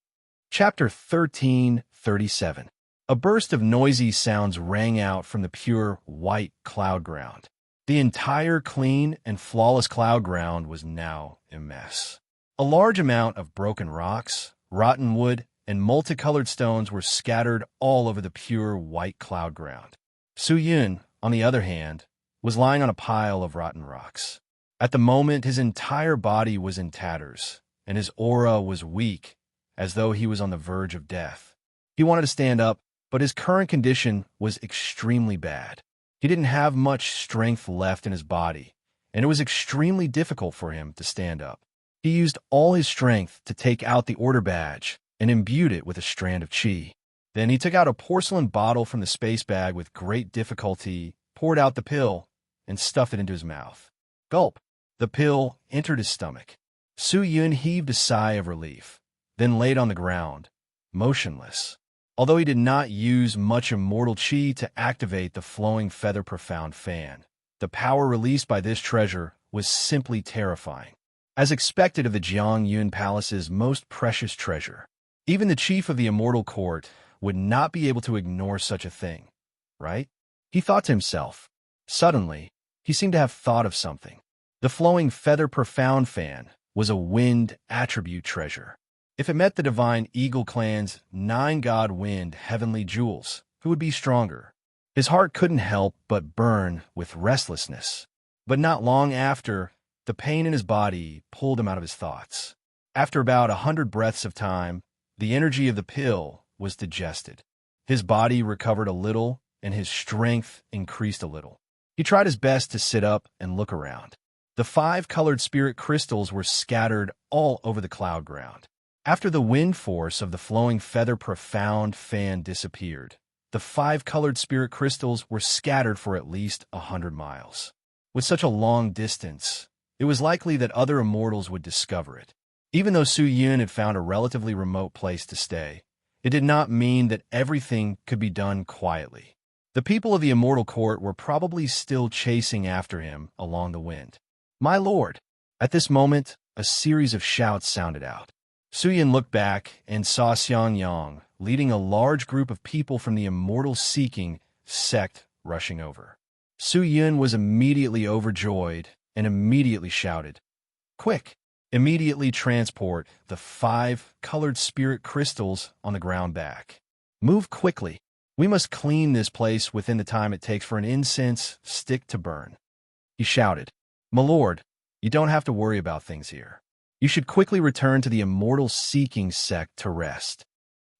Chapter 1337. A burst of noisy sounds rang out from the pure white cloud ground. The entire clean and flawless cloud ground was now a mess. A large amount of broken rocks, rotten wood, and multicolored stones were scattered all over the pure white cloud ground. Su Yun, on the other hand, was lying on a pile of rotten rocks. At the moment, his entire body was in tatters, and his aura was weak, as though he was on the verge of death. He wanted to stand up, but his current condition was extremely bad. He didn't have much strength left in his body, and it was extremely difficult for him to stand up. He used all his strength to take out the order badge and imbued it with a strand of chi. Then he took out a porcelain bottle from the space bag with great difficulty, poured out the pill, and stuffed it into his mouth. Gulp! The pill entered his stomach. Su Yun heaved a sigh of relief, then laid on the ground, motionless. Although he did not use much immortal chi to activate the flowing feather profound fan, the power released by this treasure was simply terrifying. As expected of the Jiang Yun Palace's most precious treasure, even the chief of the immortal court would not be able to ignore such a thing, right? He thought to himself. Suddenly, he seemed to have thought of something. The flowing feather profound fan was a wind attribute treasure. If it met the divine Eagle clan's 9-god wind heavenly jewels, who would be stronger? His heart couldn't help but burn with restlessness. But not long after, the pain in his body pulled him out of his thoughts. After about 100 breaths of time, the energy of the pill was digested. His body recovered a little, and his strength increased a little. He tried his best to sit up and look around. The 5 colored spirit crystals were scattered all over the cloud ground. After the wind force of the flowing feather profound fan disappeared, the 5 colored spirit crystals were scattered for at least 100 miles. With such a long distance, it was likely that other immortals would discover it. Even though Su Yun had found a relatively remote place to stay, it did not mean that everything could be done quietly. The people of the immortal court were probably still chasing after him along the wind. "My lord!" At this moment, a series of shouts sounded out. Su Yun looked back and saw Xiang Yang leading a large group of people from the immortal-seeking sect rushing over. Su Yun was immediately overjoyed and immediately shouted, "Quick! Immediately transport the 5 colored spirit crystals on the ground back. Move quickly. We must clean this place within the time it takes for an incense stick to burn." He shouted, "My lord, you don't have to worry about things here. You should quickly return to the immortal-seeking sect to rest."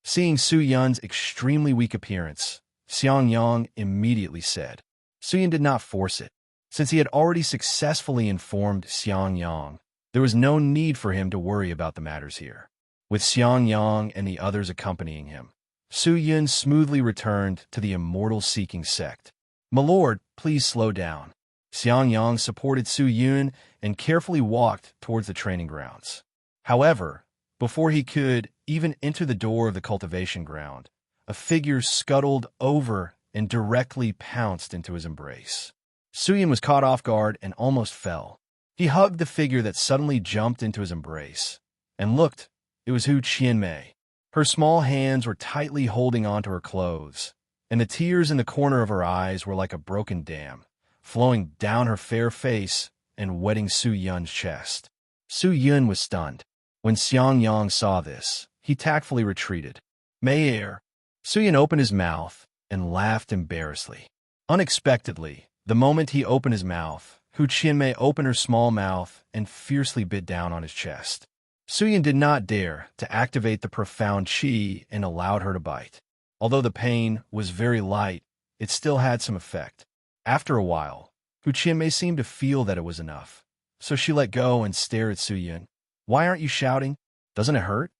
Seeing Su Yun's extremely weak appearance, Xiang Yang immediately said. Su Yun did not force it. Since he had already successfully informed Xiang Yang, there was no need for him to worry about the matters here. With Xiang Yang and the others accompanying him, Su Yun smoothly returned to the immortal-seeking sect. "My lord, please slow down." Xiang Yang supported Su Yun and carefully walked towards the training grounds. However, before he could even enter the door of the cultivation ground, a figure scuttled over and directly pounced into his embrace. Su Yun was caught off guard and almost fell. He hugged the figure that suddenly jumped into his embrace, and looked, it was Hu Qianmei. Her small hands were tightly holding onto her clothes, and the tears in the corner of her eyes were like a broken dam, flowing down her fair face and wetting Su Yun's chest. Su Yun was stunned. When Xiang Yang saw this, he tactfully retreated. "Mayer!" Su Yun opened his mouth and laughed embarrassedly. Unexpectedly, the moment he opened his mouth, Hu Qianmei opened her small mouth and fiercely bit down on his chest. Su Yun did not dare to activate the profound chi and allowed her to bite. Although the pain was very light, it still had some effect. After a while, Hu Qianmei seemed to feel that it was enough, so she let go and stared at Su Yun. "Why aren't you shouting? Doesn't it hurt?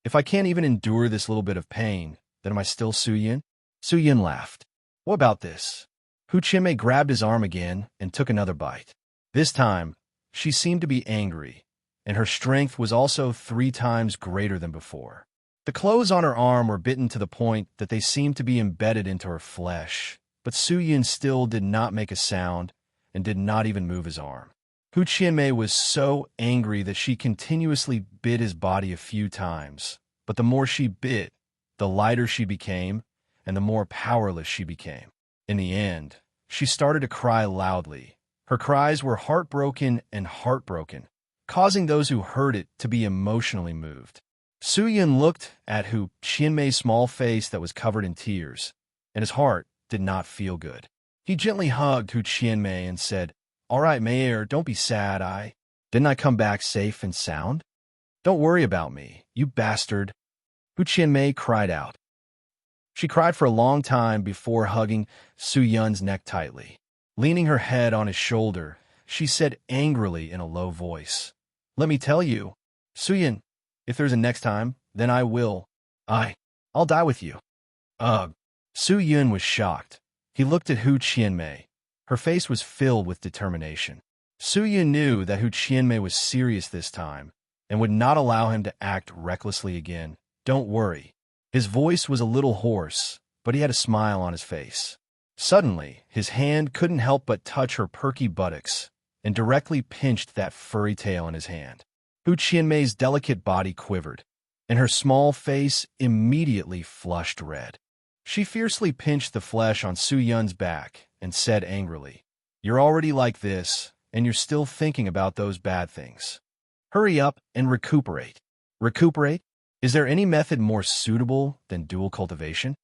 If I can't even endure this little bit of pain, then am I still Su Yun?" Su Yun laughed. "What about this?" Hu Qianmei grabbed his arm again and took another bite. This time, she seemed to be angry, and her strength was also 3 times greater than before. The clothes on her arm were bitten to the point that they seemed to be embedded into her flesh, but Su Yun still did not make a sound and did not even move his arm. Hu Qianmei was so angry that she continuously bit his body a few times, but the more she bit, the lighter she became, and the more powerless she became. In the end, she started to cry loudly. Her cries were heartbroken and heartbroken, causing those who heard it to be emotionally moved. Su Yun looked at Hu Qianmei's small face that was covered in tears, and his heart did not feel good. He gently hugged Hu Qianmei and said, "All right, Mayer, don't be sad. Didn't I come back safe and sound? Don't worry about me, you bastard." Hu Qianmei cried out. She cried for a long time before hugging Su Yun's neck tightly. Leaning her head on his shoulder, she said angrily in a low voice, Let me tell you, Suyin, if there's a next time, then I'll die with you. Ugh. Su Yun was shocked. He looked at Hu Qianmei. Her face was filled with determination. Su Yun knew that Hu Qianmei was serious this time and would not allow him to act recklessly again. Don't worry. His voice was a little hoarse, but he had a smile on his face. Suddenly, his hand couldn't help but touch her perky buttocks and directly pinched that furry tail in his hand. Hu Qianmei's delicate body quivered, and her small face immediately flushed red. She fiercely pinched the flesh on Su Yun's back and said angrily, "You're already like this, and you're still thinking about those bad things. Hurry up and recuperate." Recuperate? Is there any method more suitable than dual cultivation?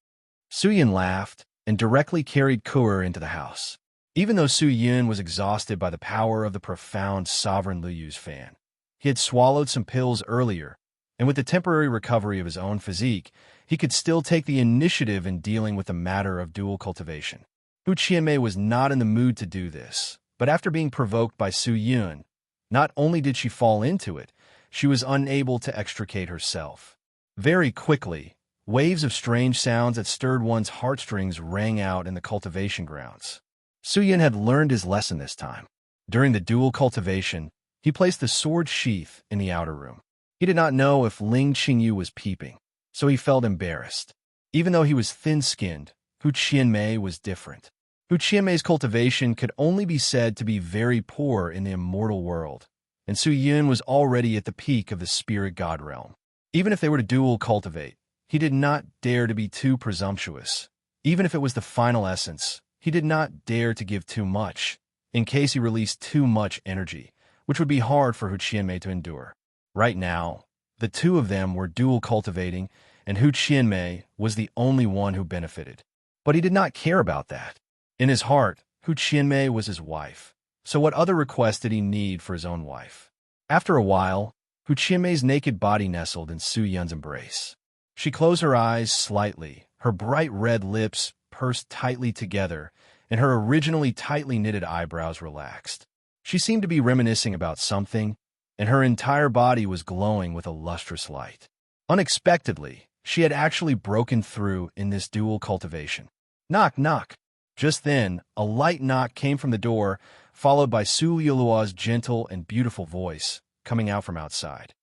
Su Yun laughed and directly carried Kuer into the house. Even though Su Yun was exhausted by the power of the profound sovereign Liyu's fan, he had swallowed some pills earlier, and with the temporary recovery of his own physique, he could still take the initiative in dealing with the matter of dual cultivation. Hu Qianmei was not in the mood to do this, but after being provoked by Su Yun, not only did she fall into it, she was unable to extricate herself. Very quickly, waves of strange sounds that stirred one's heartstrings rang out in the cultivation grounds. Su Yun had learned his lesson this time. During the dual cultivation, he placed the sword sheath in the outer room. He did not know if Ling Qingyu was peeping, so he felt embarrassed. Even though he was thin-skinned, Hu Qianmei was different. Hu Qianmei's cultivation could only be said to be very poor in the immortal world, and Su Yun was already at the peak of the spirit god realm. Even if they were to dual cultivate, he did not dare to be too presumptuous. Even if it was the final essence, he did not dare to give too much, in case he released too much energy, which would be hard for Hu Qianmei to endure. Right now, the two of them were dual cultivating, and Hu Qianmei was the only one who benefited. But he did not care about that. In his heart, Hu Qianmei was his wife, so what other request did he need for his own wife? After a while, Hu Qianmei's naked body nestled in Su Yun's embrace. She closed her eyes slightly, her bright red lips pursed tightly together, and her originally tightly knitted eyebrows relaxed. She seemed to be reminiscing about something, and her entire body was glowing with a lustrous light. Unexpectedly, she had actually broken through in this dual cultivation. Knock, knock. Just then, a light knock came from the door, followed by Su Yuluo's gentle and beautiful voice coming out from outside.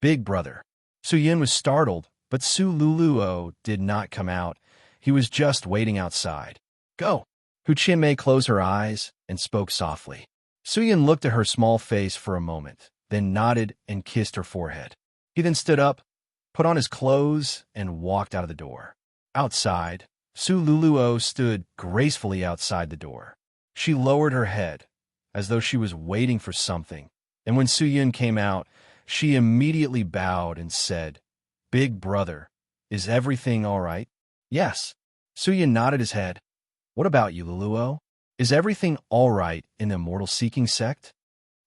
"Big brother." Su Yun was startled, but Su Luluo did not come out. He was just waiting outside. "Go." Hu Qianmei closed her eyes and spoke softly. Su Yun looked at her small face for a moment, then nodded and kissed her forehead. He then stood up, put on his clothes, and walked out of the door. Outside, Su Luluo stood gracefully outside the door. She lowered her head, as though she was waiting for something, and when Su Yun came out, she immediately bowed and said, "Big brother, is everything all right?" "Yes." Su Yun nodded his head. "What about you, Luluo? Is everything all right in the Immortal Seeking sect?"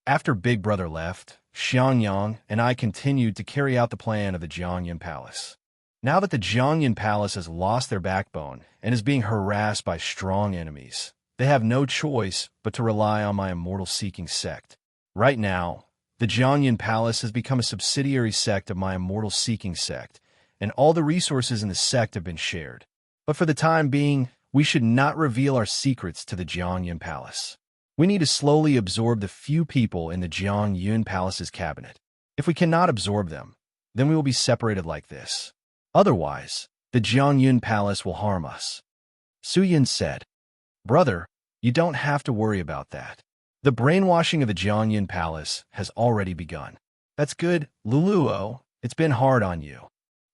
After Big Brother left, Xiangyang and I continued to carry out the plan of the Jiangyan Palace. Now that the Jiangyan Palace has lost their backbone and is being harassed by strong enemies, they have no choice but to rely on my Immortal Seeking sect. Right now, the Jiangyan Palace has become a subsidiary sect of my Immortal Seeking sect, and all the resources in the sect have been shared. But for the time being, we should not reveal our secrets to the Jiangyan Palace. We need to slowly absorb the few people in the Jiangyun Palace's cabinet. If we cannot absorb them, then we will be separated like this. Otherwise, the Jiangyun Palace will harm us. Su Yun said, "Brother, you don't have to worry about that. The brainwashing of the Jiangyun Palace has already begun." "That's good, Luluo. It's been hard on you.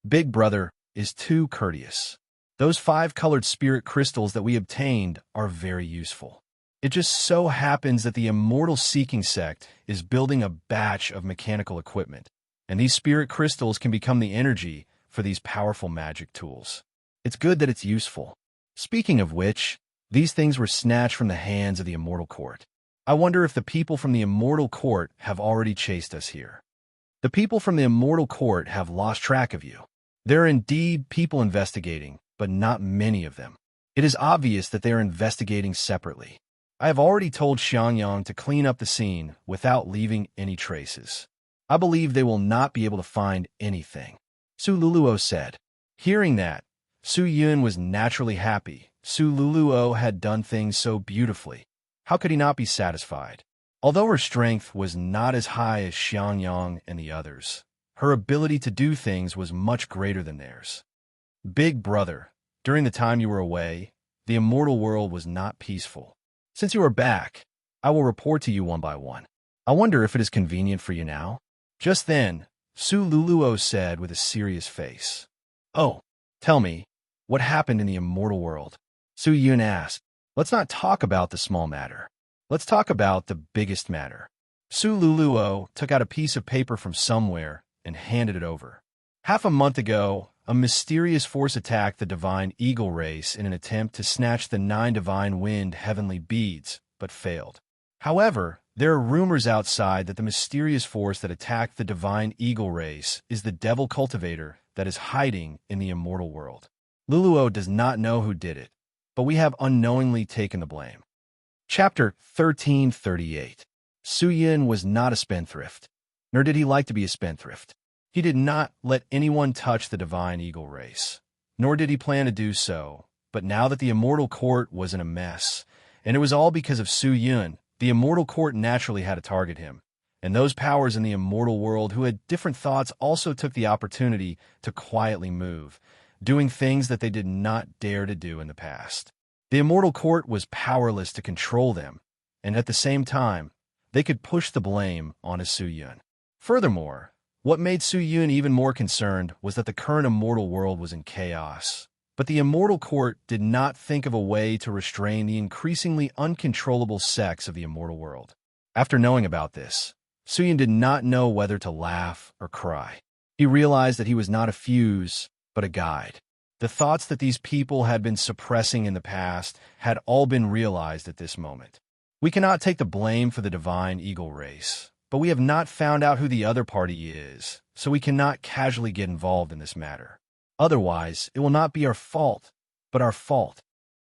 Big brother is too courteous. Those 5 colored spirit crystals that we obtained are very useful. It just so happens that the Immortal Seeking sect is building a batch of mechanical equipment, and these spirit crystals can become the energy for these powerful magic tools. It's good that it's useful. Speaking of which, these things were snatched from the hands of the Immortal Court. I wonder if the people from the Immortal Court have already chased us here. The people from the Immortal Court have lost track of you. There are indeed people investigating, but not many of them. It is obvious that they are investigating separately. I have already told Xiangyang to clean up the scene without leaving any traces. I believe they will not be able to find anything. Su Luluo said. Hearing that, Su Yun was naturally happy. Su Luluo had done things so beautifully. How could he not be satisfied? Although her strength was not as high as Xiangyang and the others, her ability to do things was much greater than theirs. Big brother, during the time you were away, the immortal world was not peaceful. Since you are back, I will report to you one by one. I wonder if it is convenient for you now? Just then, Su Luluo said with a serious face. Oh, tell me, what happened in the immortal world? Su Yun asked. Let's not talk about the small matter. Let's talk about the biggest matter. Su Luluo took out a piece of paper from somewhere and handed it over. Half a month ago, a mysterious force attacked the divine eagle race in an attempt to snatch the 9 divine wind heavenly beads, but failed. However, there are rumors outside that the mysterious force that attacked the divine eagle race is the devil cultivator that is hiding in the immortal world. Luluo does not know who did it, but we have unknowingly taken the blame. Chapter 1338. Su Yin was not a spendthrift, nor did he like to be a spendthrift. He did not let anyone touch the divine eagle race, nor did he plan to do so, but now that the immortal court was in a mess, and it was all because of Su Yun, the immortal court naturally had to target him, and those powers in the immortal world who had different thoughts also took the opportunity to quietly move, doing things that they did not dare to do in the past. The immortal court was powerless to control them, and at the same time, they could push the blame on Su Yun. Furthermore, what made Su Yun even more concerned was that the current immortal world was in chaos. But the immortal court did not think of a way to restrain the increasingly uncontrollable sex of the immortal world. After knowing about this, Su Yun did not know whether to laugh or cry. He realized that he was not a fuse, but a guide. The thoughts that these people had been suppressing in the past had all been realized at this moment. We cannot take the blame for the divine eagle race, but we have not found out who the other party is, so we cannot casually get involved in this matter. Otherwise, it will not be our fault, but our fault.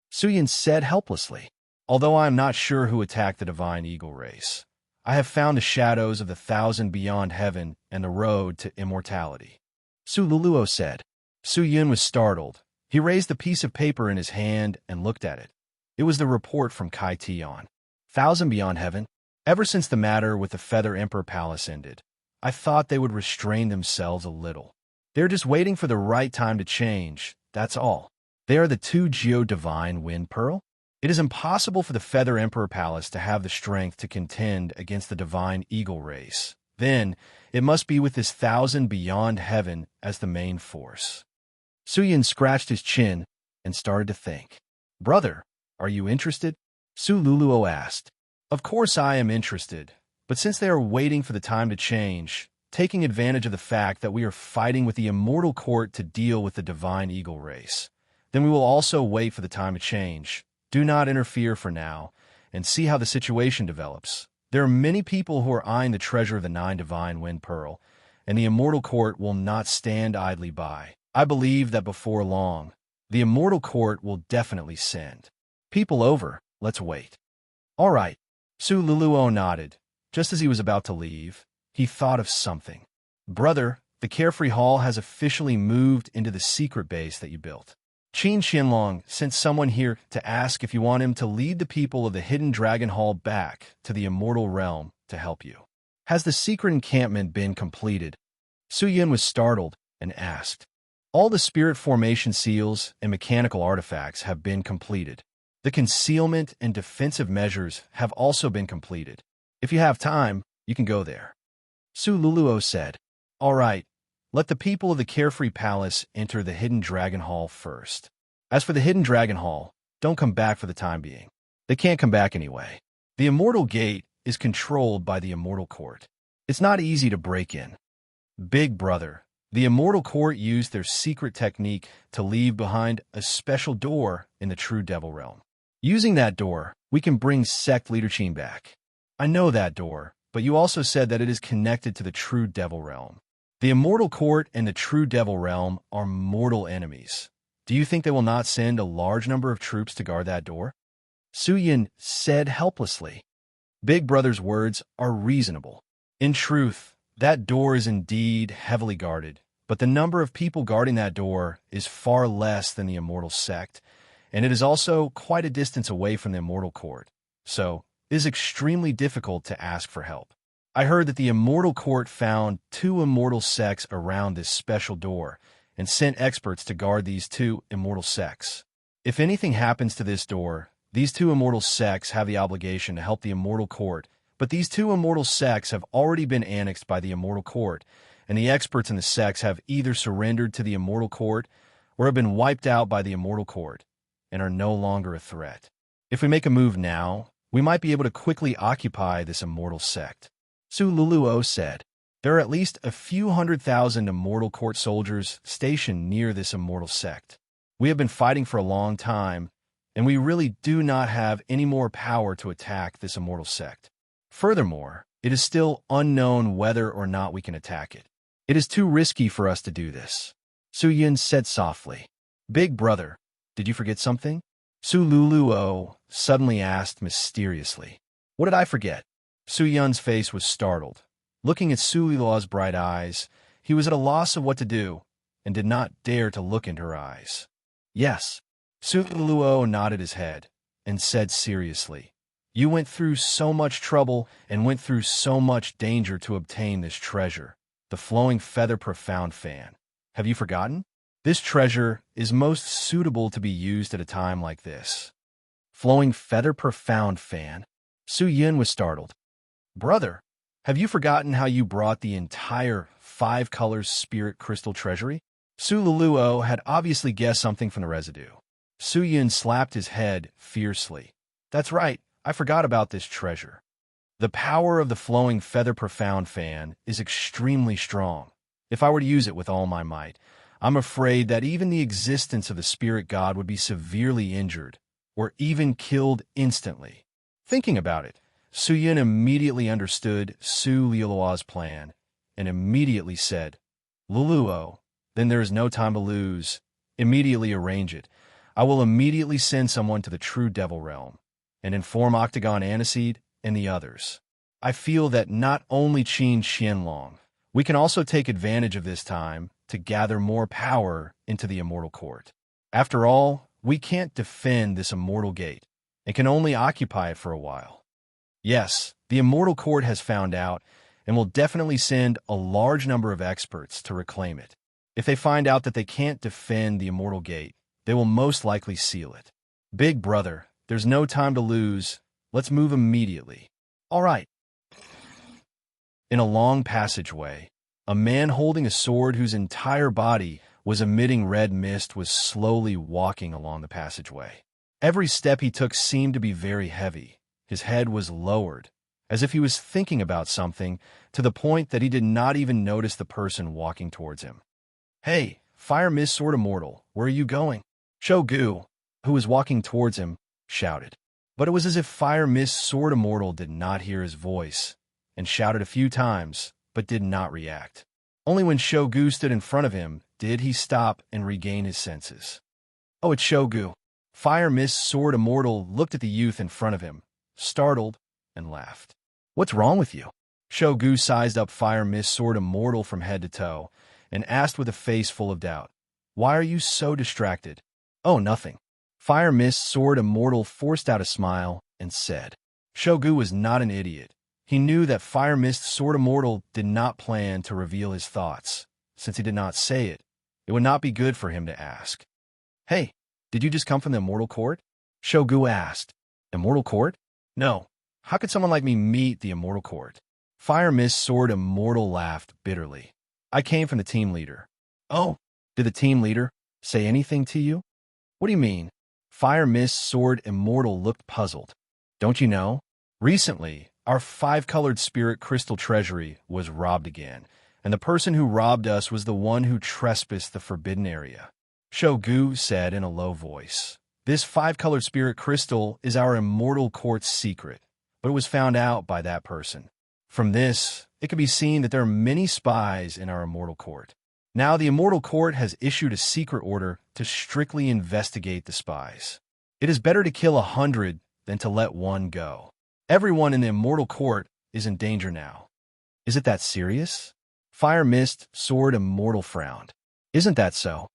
Su Yin said helplessly. Although I am not sure who attacked the divine eagle race, I have found the shadows of the 1,000 beyond heaven and the road to immortality. Su Luluo said. Su Yun was startled. He raised the piece of paper in his hand and looked at it. It was the report from Kai Tian. 1,000 beyond heaven? Ever since the matter with the Feather Emperor Palace ended, I thought they would restrain themselves a little. They're just waiting for the right time to change, that's all. They are the 2 Geo Divine Wind Pearl? It is impossible for the Feather Emperor Palace to have the strength to contend against the divine eagle race. Then, it must be with this 1,000 beyond heaven as the main force. Su Yin scratched his chin and started to think. Brother, are you interested? Su Luluo asked. Of course I am interested, but since they are waiting for the time to change, taking advantage of the fact that we are fighting with the immortal court to deal with the divine eagle race, then we will also wait for the time to change. Do not interfere for now, and see how the situation develops. There are many people who are eyeing the treasure of the 9 divine wind pearl, and the immortal court will not stand idly by. I believe that before long, the immortal court will definitely send people over. Let's wait. All right. Su Luluo nodded. Just as he was about to leave, he thought of something. Brother, the Carefree Hall has officially moved into the secret base that you built. Qin Qianlong sent someone here to ask if you want him to lead the people of the Hidden Dragon Hall back to the immortal realm to help you. Has the secret encampment been completed? Su Yin was startled and asked. All the spirit formation seals and mechanical artifacts have been completed. The concealment and defensive measures have also been completed. If you have time, you can go there. Su Luluo said, All right, let the people of the Carefree Palace enter the Hidden Dragon Hall first. As for the Hidden Dragon Hall, don't come back for the time being. They can't come back anyway. The Immortal Gate is controlled by the Immortal Court. It's not easy to break in. Big brother, the Immortal Court used their secret technique to leave behind a special door in the True Devil Realm. Using that door, we can bring Sect Leader Qin back. I know that door, but you also said that it is connected to the True Devil Realm. The Immortal Court and the True Devil Realm are mortal enemies. Do you think they will not send a large number of troops to guard that door? Su Yin said helplessly. Big Brother's words are reasonable. In truth, That door is indeed heavily guarded, but the number of people guarding that door is far less than the immortal sect, and it is also quite a distance away from the immortal court, so it is extremely difficult to ask for help. I heard that the immortal court found 2 immortal sects around this special door and sent experts to guard these 2 immortal sects. If anything happens to this door, these 2 immortal sects have the obligation to help the immortal court, but these 2 immortal sects have already been annexed by the immortal court, and the experts in the sects have either surrendered to the immortal court or have been wiped out by the immortal court and are no longer a threat. If we make a move now, we might be able to quickly occupy this immortal sect. Su Luluo said, there are at least a few 100,000 immortal court soldiers stationed near this immortal sect. We have been fighting for a long time, and we really do not have any more power to attack this immortal sect. Furthermore, it is still unknown whether or not we can attack it. It is too risky for us to do this. Su Yin said softly. Big brother, did you forget something? Su Luluo suddenly asked mysteriously. What did I forget? Su Yun's face was startled. Looking at Su Luluo's bright eyes, he was at a loss of what to do and did not dare to look into her eyes. Yes. Su Luluo nodded his head and said seriously, you went through so much trouble and went through so much danger to obtain this treasure, the flowing feather profound fan. Have you forgotten? This treasure is most suitable to be used at a time like this. Flowing feather profound fan? Su Yin was startled. Brother, have you forgotten how you brought the entire 5 colors spirit crystal treasury? Su Luluo had obviously guessed something from the residue. Su Yin slapped his head fiercely. That's right, I forgot about this treasure. The power of the flowing feather profound fan is extremely strong. If I were to use it with all my might, I'm afraid that even the existence of the spirit god would be severely injured, or even killed instantly. Thinking about it, Su Yin immediately understood Su Luluo's plan, and immediately said, Luluo, then there is no time to lose. Immediately arrange it. I will immediately send someone to the true devil realm, and inform Octagon Aniseed and the others. I feel that not only Qin Xianlong, we can also take advantage of this time to gather more power into the immortal court. After all, we can't defend this immortal gate, and can only occupy it for a while. Yes, the immortal court has found out, and will definitely send a large number of experts to reclaim it. If they find out that they can't defend the immortal gate, they will most likely seal it. Big brother, there's no time to lose. Let's move immediately. All right. In a long passageway, a man holding a sword whose entire body was emitting red mist was slowly walking along the passageway. Every step he took seemed to be very heavy. His head was lowered, as if he was thinking about something, to the point that he did not even notice the person walking towards him. Hey, Fire Mist Sword Immortal, where are you going? Shogu, who was walking towards him, shouted. But it was as if Fire Mist Sword Immortal did not hear his voice, and shouted a few times, but did not react. Only when Shogu stood in front of him did he stop and regain his senses. Oh, it's Shogu. Fire Mist Sword Immortal looked at the youth in front of him, startled, and laughed. What's wrong with you? Shogu sized up Fire Mist Sword Immortal from head to toe, and asked with a face full of doubt, Why are you so distracted? Oh, nothing. Fire Mist Sword Immortal forced out a smile and said. Shogu was not an idiot. He knew that Fire Mist Sword Immortal did not plan to reveal his thoughts. Since he did not say it, it would not be good for him to ask. Hey, did you just come from the Immortal Court? Shogu asked. Immortal Court? No. How could someone like me meet the Immortal Court? Fire Mist Sword Immortal laughed bitterly. I came from the team leader. Oh, did the team leader say anything to you? What do you mean? Fire Mist Sword Immortal looked puzzled. Don't you know? Recently, our 5-colored spirit crystal treasury was robbed again, and the person who robbed us was the one who trespassed the forbidden area. Shogu said in a low voice. This 5-colored spirit crystal is our immortal court's secret, but it was found out by that person. From this, it can be seen that there are many spies in our immortal court. Now the immortal court has issued a secret order to strictly investigate the spies. It is better to kill 100 than to let one go. Everyone in the immortal court is in danger now. Is it that serious? Fire Mist, Sword Immortal frowned. Isn't that so?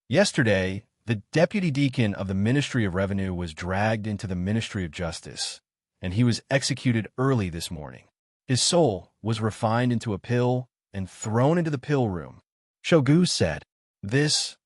Yesterday, the deputy deacon of the Ministry of Revenue was dragged into the Ministry of Justice, and he was executed early this morning. His soul was refined into a pill and thrown into the pill room. Shogu said, "This,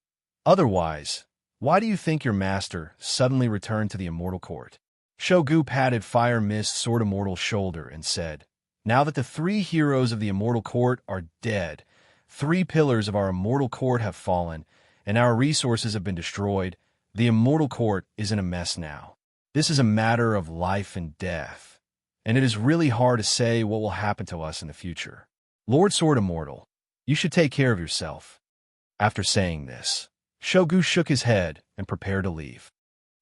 otherwise, why do you think your master suddenly returned to the Immortal Court?" Shogu patted Fire Mist Sword Immortal's shoulder and said, "Now that the 3 heroes of the Immortal Court are dead, 3 pillars of our Immortal Court have fallen, and our resources have been destroyed, the Immortal Court is in a mess now. This is a matter of life and death, and it is really hard to say what will happen to us in the future. Lord Sword Immortal, you should take care of yourself." After saying this, Shogu shook his head and prepared to leave.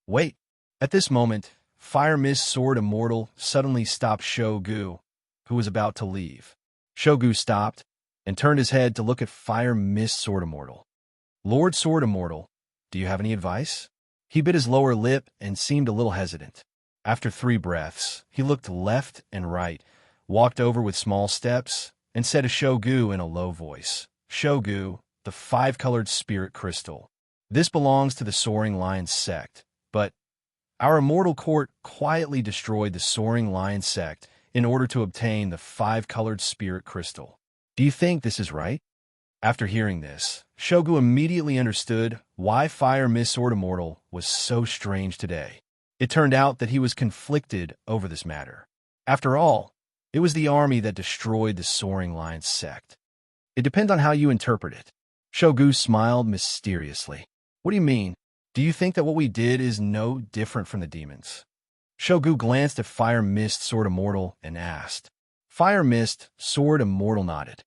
Wait. At this moment, Fire Mist Sword Immortal suddenly stopped Shogu, who was about to leave. Shogu stopped and turned his head to look at Fire Mist Sword Immortal. "Lord Sword Immortal, do you have any advice?" He bit his lower lip and seemed a little hesitant. After 3 breaths, he looked left and right, walked over with small steps, and said to Shogu in a low voice, "Shogu, the 5-colored spirit crystal. This belongs to the Soaring Lion sect, but our Immortal Court quietly destroyed the Soaring Lion sect in order to obtain the 5-colored spirit crystal. Do you think this is right?" After hearing this, Shogu immediately understood why Fire Mist Sword Immortal was so strange today. It turned out that he was conflicted over this matter. After all, it was the army that destroyed the Soaring Lion sect. It depends on how you interpret it. Shogu smiled mysteriously. "What do you mean? Do you think that what we did is no different from the demons?" Shogu glanced at Fire Mist Sword Immortal and asked. Fire Mist Sword Immortal nodded.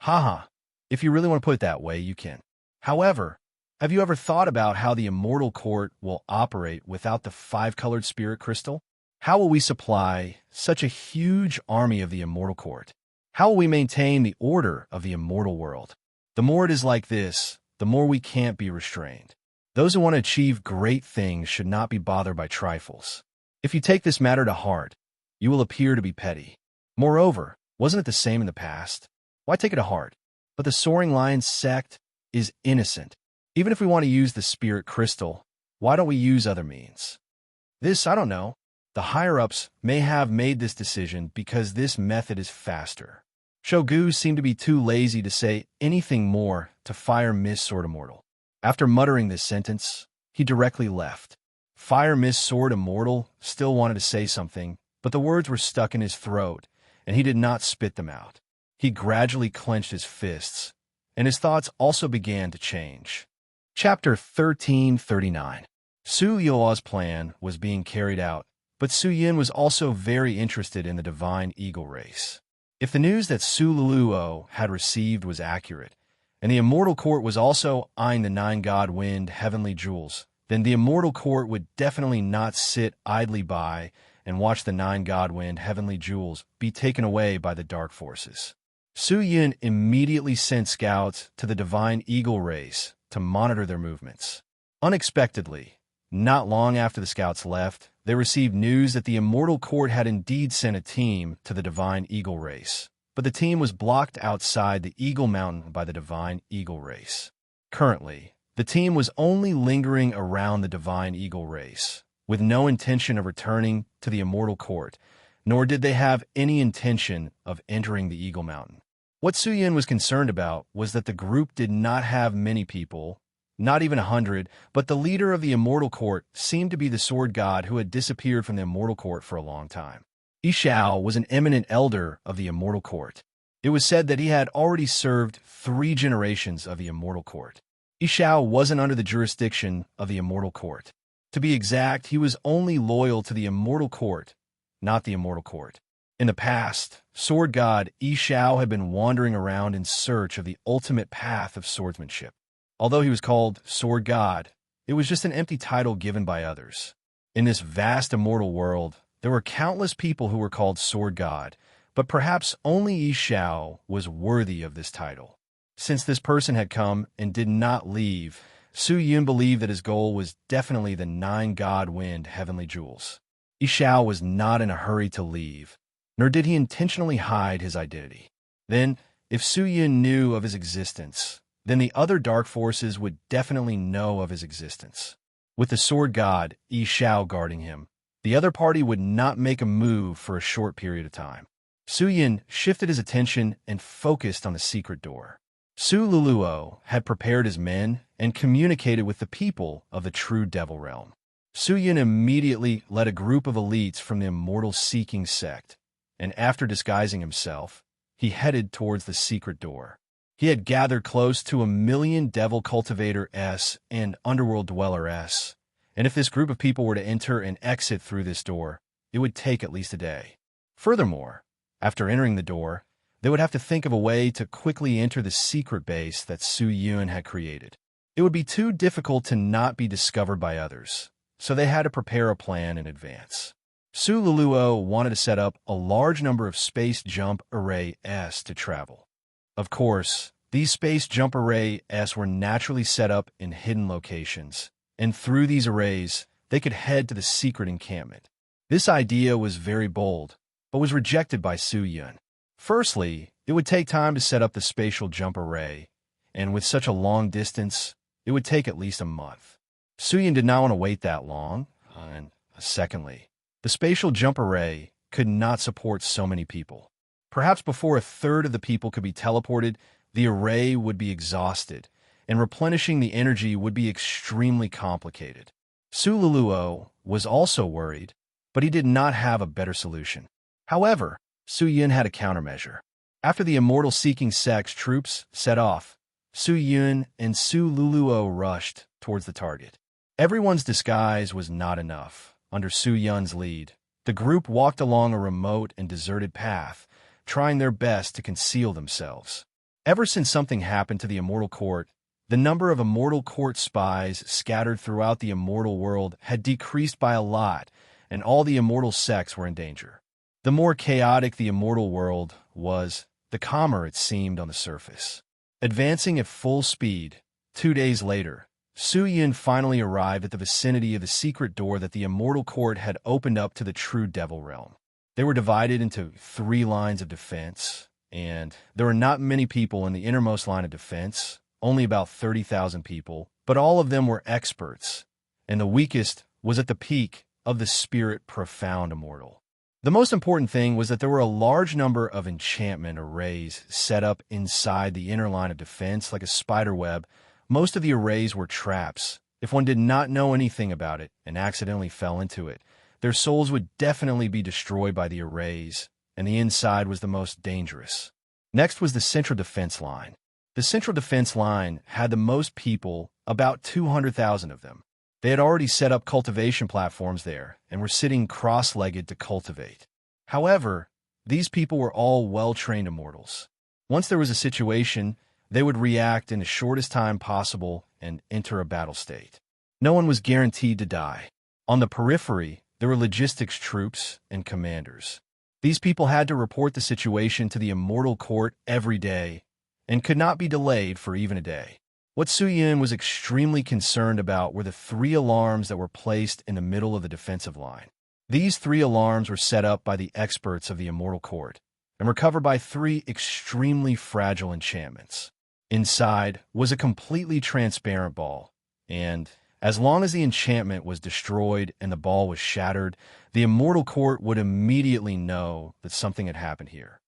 "Haha, if you really want to put it that way, you can. However, have you ever thought about how the Immortal Court will operate without the 5-colored spirit crystal? How will we supply such a huge army of the Immortal Court? How will we maintain the order of the immortal world? The more it is like this, the more we can't be restrained. Those who want to achieve great things should not be bothered by trifles. If you take this matter to heart, you will appear to be petty. Moreover, wasn't it the same in the past? Why take it to heart? But the Soaring Lion sect is innocent. Even if we want to use the spirit crystal, why don't we use other means? This, I don't know. The higher-ups may have made this decision because this method is faster." Shogu seemed to be too lazy to say anything more to Fire Mist Sword Immortal. After muttering this sentence, he directly left. Fire Mist Sword Immortal still wanted to say something, but the words were stuck in his throat, and he did not spit them out. He gradually clenched his fists, and his thoughts also began to change. Chapter 1339. Su Yuo's plan was being carried out, but Su Yin was also very interested in the divine eagle race. If the news that Su Luo had received was accurate, and the Immortal Court was also eyeing the 9-god wind heavenly jewels, then the Immortal Court would definitely not sit idly by and watch the 9-god wind heavenly jewels be taken away by the dark forces. Su Yin immediately sent scouts to the divine eagle race to monitor their movements. Unexpectedly, not long after the scouts left, they received news that the Immortal Court had indeed sent a team to the divine eagle race, but the team was blocked outside the Eagle Mountain by the divine eagle race. Currently, the team was only lingering around the divine eagle race, with no intention of returning to the Immortal Court, nor did they have any intention of entering the Eagle Mountain. What Su Yin was concerned about was that the group did not have many people, not even 100, but the leader of the Immortal Court seemed to be the sword god who had disappeared from the Immortal Court for a long time. Yishao was an eminent elder of the Immortal Court. It was said that he had already served 3 generations of the Immortal Court. Yishao wasn't under the jurisdiction of the Immortal Court. To be exact, he was only loyal to the Immortal Court, not the Immortal Court. In the past, sword god Yishao had been wandering around in search of the ultimate path of swordsmanship. Although he was called Sword God, it was just an empty title given by others. In this vast immortal world, there were countless people who were called Sword God, but perhaps only Yishao was worthy of this title. Since this person had come and did not leave, Su Yun believed that his goal was definitely the 9-god wind heavenly jewels. Yishao was not in a hurry to leave, nor did he intentionally hide his identity. Then, if Su Yun knew of his existence, then the other dark forces would definitely know of his existence. With the sword god, Yi Shao, guarding him, the other party would not make a move for a short period of time. Su Yun shifted his attention and focused on the secret door. Su Luluo had prepared his men and communicated with the people of the true devil realm. Su Yun immediately led a group of elites from the immortal-seeking sect, and after disguising himself, he headed towards the secret door. He had gathered close to 1,000,000 devil cultivator-s and underworld dweller-s, and if this group of people were to enter and exit through this door, it would take at least a day. Furthermore, after entering the door, they would have to think of a way to quickly enter the secret base that Su Yun had created. It would be too difficult to not be discovered by others, so they had to prepare a plan in advance. Su Luluo wanted to set up a large number of space jump array-s to travel. Of course, these space jump array-s were naturally set up in hidden locations, and through these arrays, they could head to the secret encampment. This idea was very bold, but was rejected by Su Yun. Firstly, it would take time to set up the spatial jump array, and with such a long distance, it would take at least a month. Su Yun did not want to wait that long, and secondly, the spatial jump array could not support so many people. Perhaps before a third of the people could be teleported, the array would be exhausted, and replenishing the energy would be extremely complicated. Su Luluo was also worried, but he did not have a better solution. However, Su Yun had a countermeasure. After the immortal-seeking sect's troops set off, Su Yun and Su Luluo rushed towards the target. Everyone's disguise was not enough. Under Su Yun's lead, the group walked along a remote and deserted path, trying their best to conceal themselves. Ever since something happened to the Immortal Court, the number of Immortal Court spies scattered throughout the immortal world had decreased by a lot, and all the immortal sects were in danger. The more chaotic the immortal world was, the calmer it seemed on the surface. Advancing at full speed, 2 days later, Su Yun finally arrived at the vicinity of the secret door that the Immortal Court had opened up to the true devil realm. They were divided into 3 lines of defense, and there were not many people in the innermost line of defense, only about 30,000 people, but all of them were experts, and the weakest was at the peak of the spirit profound immortal. The most important thing was that there were a large number of enchantment arrays set up inside the inner line of defense like a spider web. Most of the arrays were traps. If one did not know anything about it and accidentally fell into it, their souls would definitely be destroyed by the arrays, and the inside was the most dangerous. Next was the central defense line. The central defense line had the most people, about 200,000 of them. They had already set up cultivation platforms there and were sitting cross-legged to cultivate. However, these people were all well-trained immortals. Once there was a situation, they would react in the shortest time possible and enter a battle state. No one was guaranteed to die. On the periphery, there were logistics troops and commanders. These people had to report the situation to the Immortal Court every day and could not be delayed for even a day. What Su Yun was extremely concerned about were the 3 alarms that were placed in the middle of the defensive line. These 3 alarms were set up by the experts of the Immortal Court and were covered by 3 extremely fragile enchantments. Inside was a completely transparent ball, and as long as the enchantment was destroyed and the ball was shattered, the Immortal Court would immediately know that something had happened here.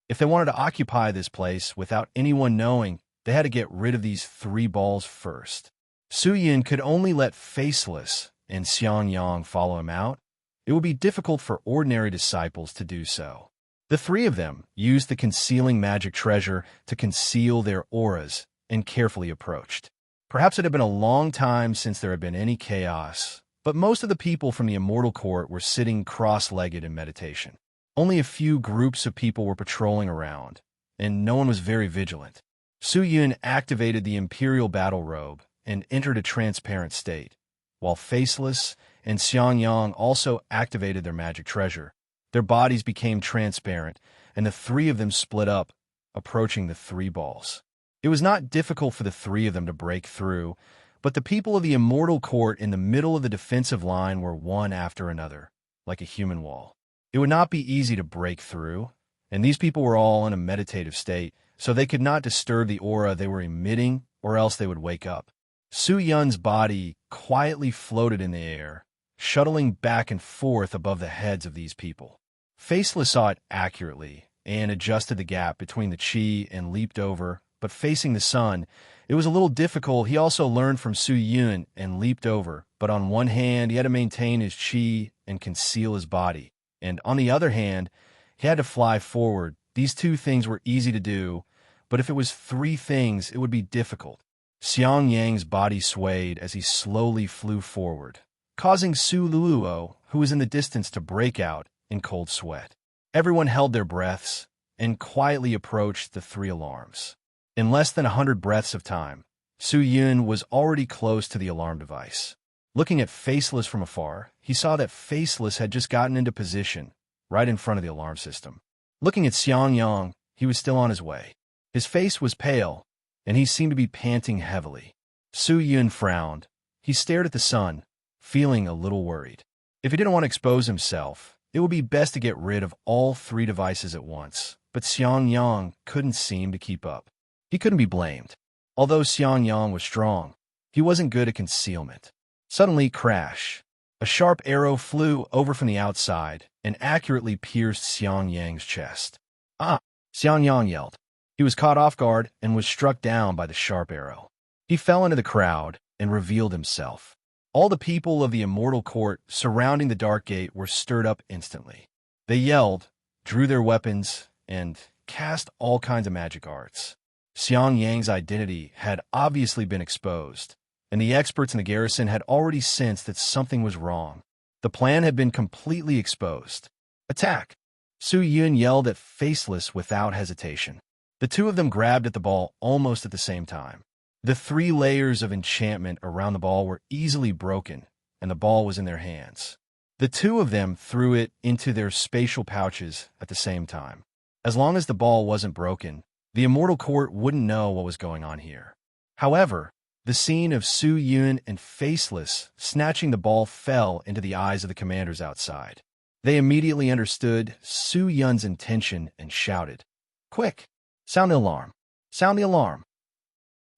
If they wanted to occupy this place without anyone knowing, they had to get rid of these 3 balls first. Su Yun could only let Faceless and Xiangyang follow him out. It would be difficult for ordinary disciples to do so. The 3 of them used the concealing magic treasure to conceal their auras and carefully approached. Perhaps it had been a long time since there had been any chaos, but most of the people from the Immortal Court were sitting cross-legged in meditation. Only a few groups of people were patrolling around, and no one was very vigilant. Su Yun activated the Imperial Battle Robe and entered a transparent state, while Faceless and Xiangyang also activated their magic treasure. Their bodies became transparent, and the 3 of them split up, approaching the 3 balls. It was not difficult for the 3 of them to break through, but the people of the Immortal Court in the middle of the defensive line were one after another, like a human wall. It would not be easy to break through, and these people were all in a meditative state, so they could not disturb the aura they were emitting, or else they would wake up. Su Yun's body quietly floated in the air, shuttling back and forth above the heads of these people. Faceless saw it accurately and adjusted the gap between the chi and leaped over, but facing the sun, it was a little difficult. He also learned from Su Yun and leaped over, but on one hand, he had to maintain his chi and conceal his body, and on the other hand, he had to fly forward. These two things were easy to do, but if it was three things, it would be difficult. Xiang Yang's body swayed as he slowly flew forward, causing Su Luo, who was in the distance, to break out in cold sweat. Everyone held their breaths and quietly approached the three alarms. In less than 100 breaths of time, Su Yun was already close to the alarm device. Looking at Faceless from afar, he saw that Faceless had just gotten into position, right in front of the alarm system. Looking at Xiang Yang, he was still on his way. His face was pale, and he seemed to be panting heavily. Su Yun frowned. He stared at the sun, feeling a little worried. If he didn't want to expose himself, it would be best to get rid of all three devices at once, but Xiang Yang couldn't seem to keep up. He couldn't be blamed. Although Xiang Yang was strong, he wasn't good at concealment. Suddenly, crash. A sharp arrow flew over from the outside and accurately pierced Xiang Yang's chest. Ah! Xiang Yang yelled. He was caught off guard and was struck down by the sharp arrow. He fell into the crowd and revealed himself. All the people of the immortal court surrounding the dark gate were stirred up instantly. They yelled, drew their weapons, and cast all kinds of magic arts. Xiang Yang's identity had obviously been exposed, and the experts in the garrison had already sensed that something was wrong. The plan had been completely exposed. Attack! Su Yun yelled at Faceless without hesitation. The two of them grabbed at the ball almost at the same time. The 3 layers of enchantment around the ball were easily broken, and the ball was in their hands. The two of them threw it into their spatial pouches at the same time. As long as the ball wasn't broken, the immortal court wouldn't know what was going on here. However, the scene of Su Yun and Faceless snatching the ball fell into the eyes of the commanders outside. They immediately understood Su Yun's intention and shouted, "Quick! Sound the alarm! Sound the alarm!"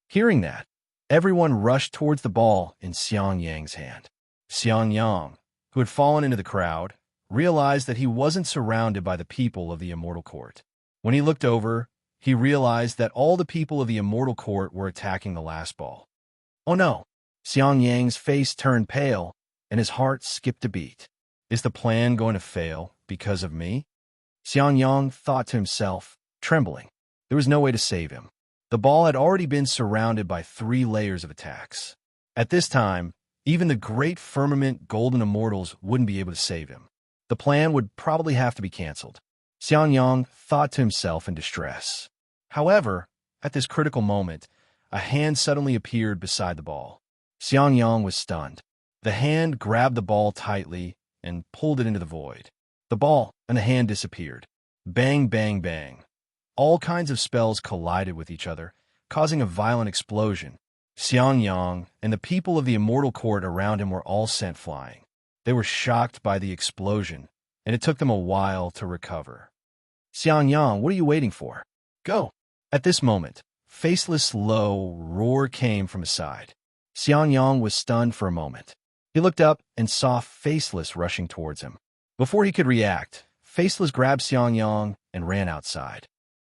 Hearing that, everyone rushed towards the ball in Xiang Yang's hand. Xiang Yang, who had fallen into the crowd, realized that he wasn't surrounded by the people of the immortal court. When he looked over, he realized that all the people of the immortal court were attacking the last ball. Oh no! Xiang Yang's face turned pale, and his heart skipped a beat. Is the plan going to fail because of me? Xiang Yang thought to himself, trembling. There was no way to save him. The ball had already been surrounded by 3 layers of attacks. At this time, even the great firmament golden immortals wouldn't be able to save him. The plan would probably have to be canceled. Xiang Yang thought to himself in distress. However, at this critical moment, a hand suddenly appeared beside the ball. Xiang Yang was stunned. The hand grabbed the ball tightly and pulled it into the void. The ball and the hand disappeared. Bang, bang, bang. All kinds of spells collided with each other, causing a violent explosion. Xiang Yang and the people of the immortal court around him were all sent flying. They were shocked by the explosion, and it took them a while to recover. Xiang Yang, what are you waiting for? Go! At this moment, Faceless' low roar came from his side. Xiang Yang was stunned for a moment. He looked up and saw Faceless rushing towards him. Before he could react, Faceless grabbed Xiang Yang and ran outside.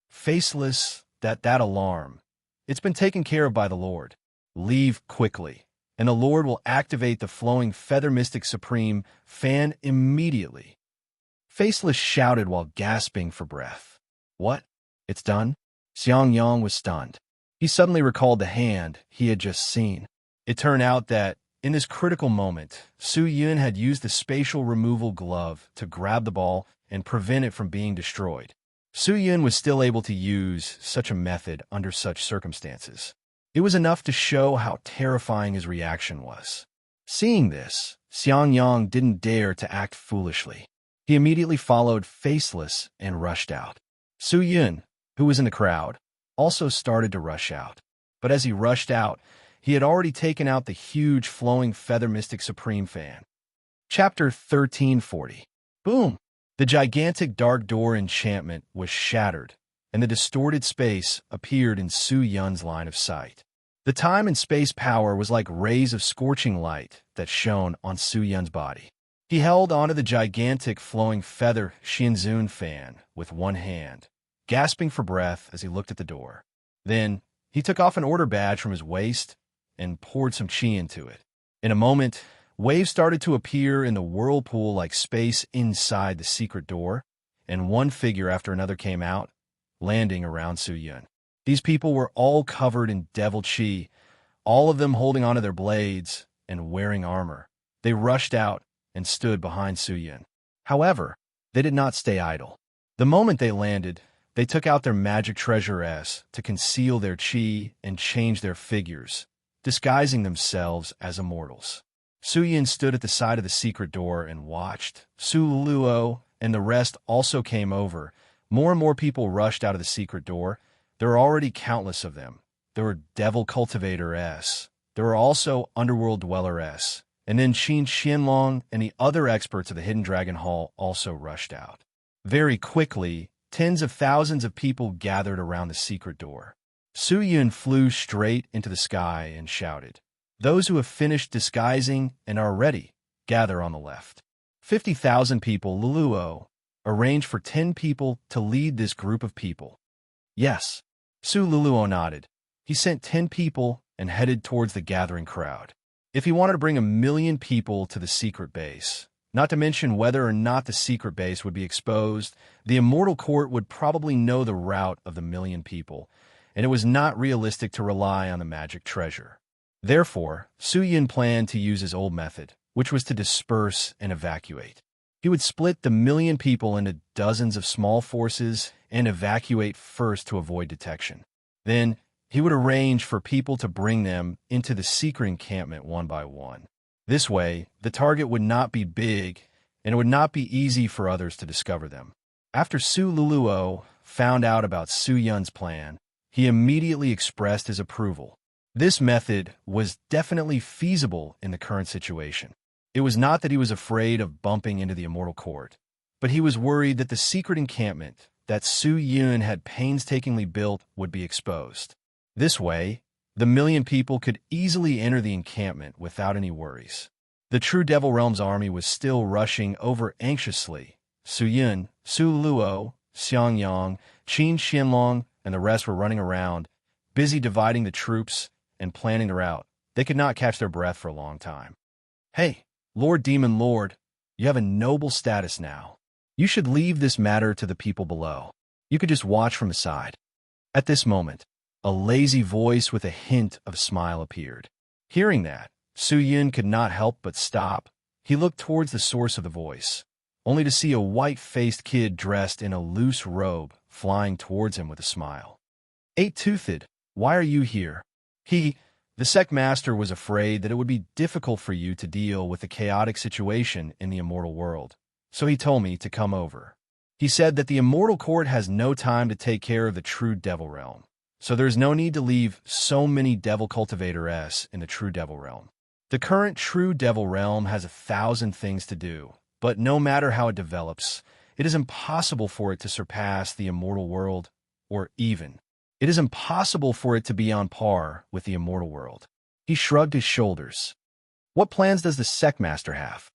Faceless, that alarm. It's been taken care of by the Lord. Leave quickly, and the Lord will activate the flowing Feather Mystic Supreme fan immediately. Faceless shouted while gasping for breath. What? It's done? Xiang Yang was stunned. He suddenly recalled the hand he had just seen. It turned out that, in this critical moment, Su Yun had used the spatial removal glove to grab the ball and prevent it from being destroyed. Su Yun was still able to use such a method under such circumstances. It was enough to show how terrifying his reaction was. Seeing this, Xiang Yang didn't dare to act foolishly. He immediately followed Faceless and rushed out. Su Yun, who was in the crowd, also started to rush out. But as he rushed out, he had already taken out the huge flowing Feather Mystic Supreme fan. Chapter 1340. Boom! The gigantic dark door enchantment was shattered, and the distorted space appeared in Su Yun's line of sight. The time and space power was like rays of scorching light that shone on Su Yun's body. He held onto the gigantic flowing feather Xianzun fan with one hand, gasping for breath as he looked at the door. Then, he took off an order badge from his waist and poured some qi into it. In a moment, waves started to appear in the whirlpool like space inside the secret door, and one figure after another came out, landing around Su Yun. These people were all covered in devil qi, all of them holding onto their blades and wearing armor. They rushed out and stood behind Su Yun. However, they did not stay idle. The moment they landed, they took out their magic treasure S to conceal their qi and change their figures, disguising themselves as immortals. Su Yun stood at the side of the secret door and watched. Su Luo and the rest also came over. More and more people rushed out of the secret door. There were already countless of them. There were Devil Cultivator S. There were also Underworld Dweller S. And then Qin Xianlong and the other experts of the Hidden Dragon Hall also rushed out. Very quickly, tens of thousands of people gathered around the secret door. Su Yun flew straight into the sky and shouted, "Those who have finished disguising and are ready, gather on the left." 50,000 people, Luluo, arranged for 10 people to lead this group of people. Yes, Su Luluo nodded. He sent 10 people and headed towards the gathering crowd. If he wanted to bring 1,000,000 people to the secret base, not to mention whether or not the secret base would be exposed, the Immortal Court would probably know the route of the 1,000,000 people, and it was not realistic to rely on the magic treasure. Therefore, Su Yun planned to use his old method, which was to disperse and evacuate. He would split the 1,000,000 people into dozens of small forces and evacuate first to avoid detection. Then, he would arrange for people to bring them into the secret encampment one by one. This way, the target would not be big, and it would not be easy for others to discover them. After Su Luluo found out about Su Yun's plan, he immediately expressed his approval. This method was definitely feasible in the current situation. It was not that he was afraid of bumping into the Immortal Court, but he was worried that the secret encampment that Su Yun had painstakingly built would be exposed. This way, the 1,000,000 people could easily enter the encampment without any worries. The true Devil Realm's army was still rushing over anxiously. Su Yun, Su Luo, Xiang Yang, Qin Xianlong, and the rest were running around, busy dividing the troops and planning the route. They could not catch their breath for a long time. "Hey, Lord Demon Lord, you have a noble status now. You should leave this matter to the people below. You could just watch from the side." At this moment, a lazy voice with a hint of a smile appeared. Hearing that, Su Yun could not help but stop. He looked towards the source of the voice, only to see a white-faced kid dressed in a loose robe flying towards him with a smile. "Eight-toothed, why are you here?" The sect master, was afraid that it would be difficult for you to deal with the chaotic situation in the immortal world, so he told me to come over. He said that the Immortal Court has no time to take care of the true Devil Realm, so there's no need to leave so many Devil Cultivator S in the true Devil Realm. The current true Devil Realm has 1,000 things to do, but no matter how it develops, it is impossible for it to surpass the immortal world, or even. It is impossible for it to be on par with the immortal world. He shrugged his shoulders. "What plans does the sect master have?"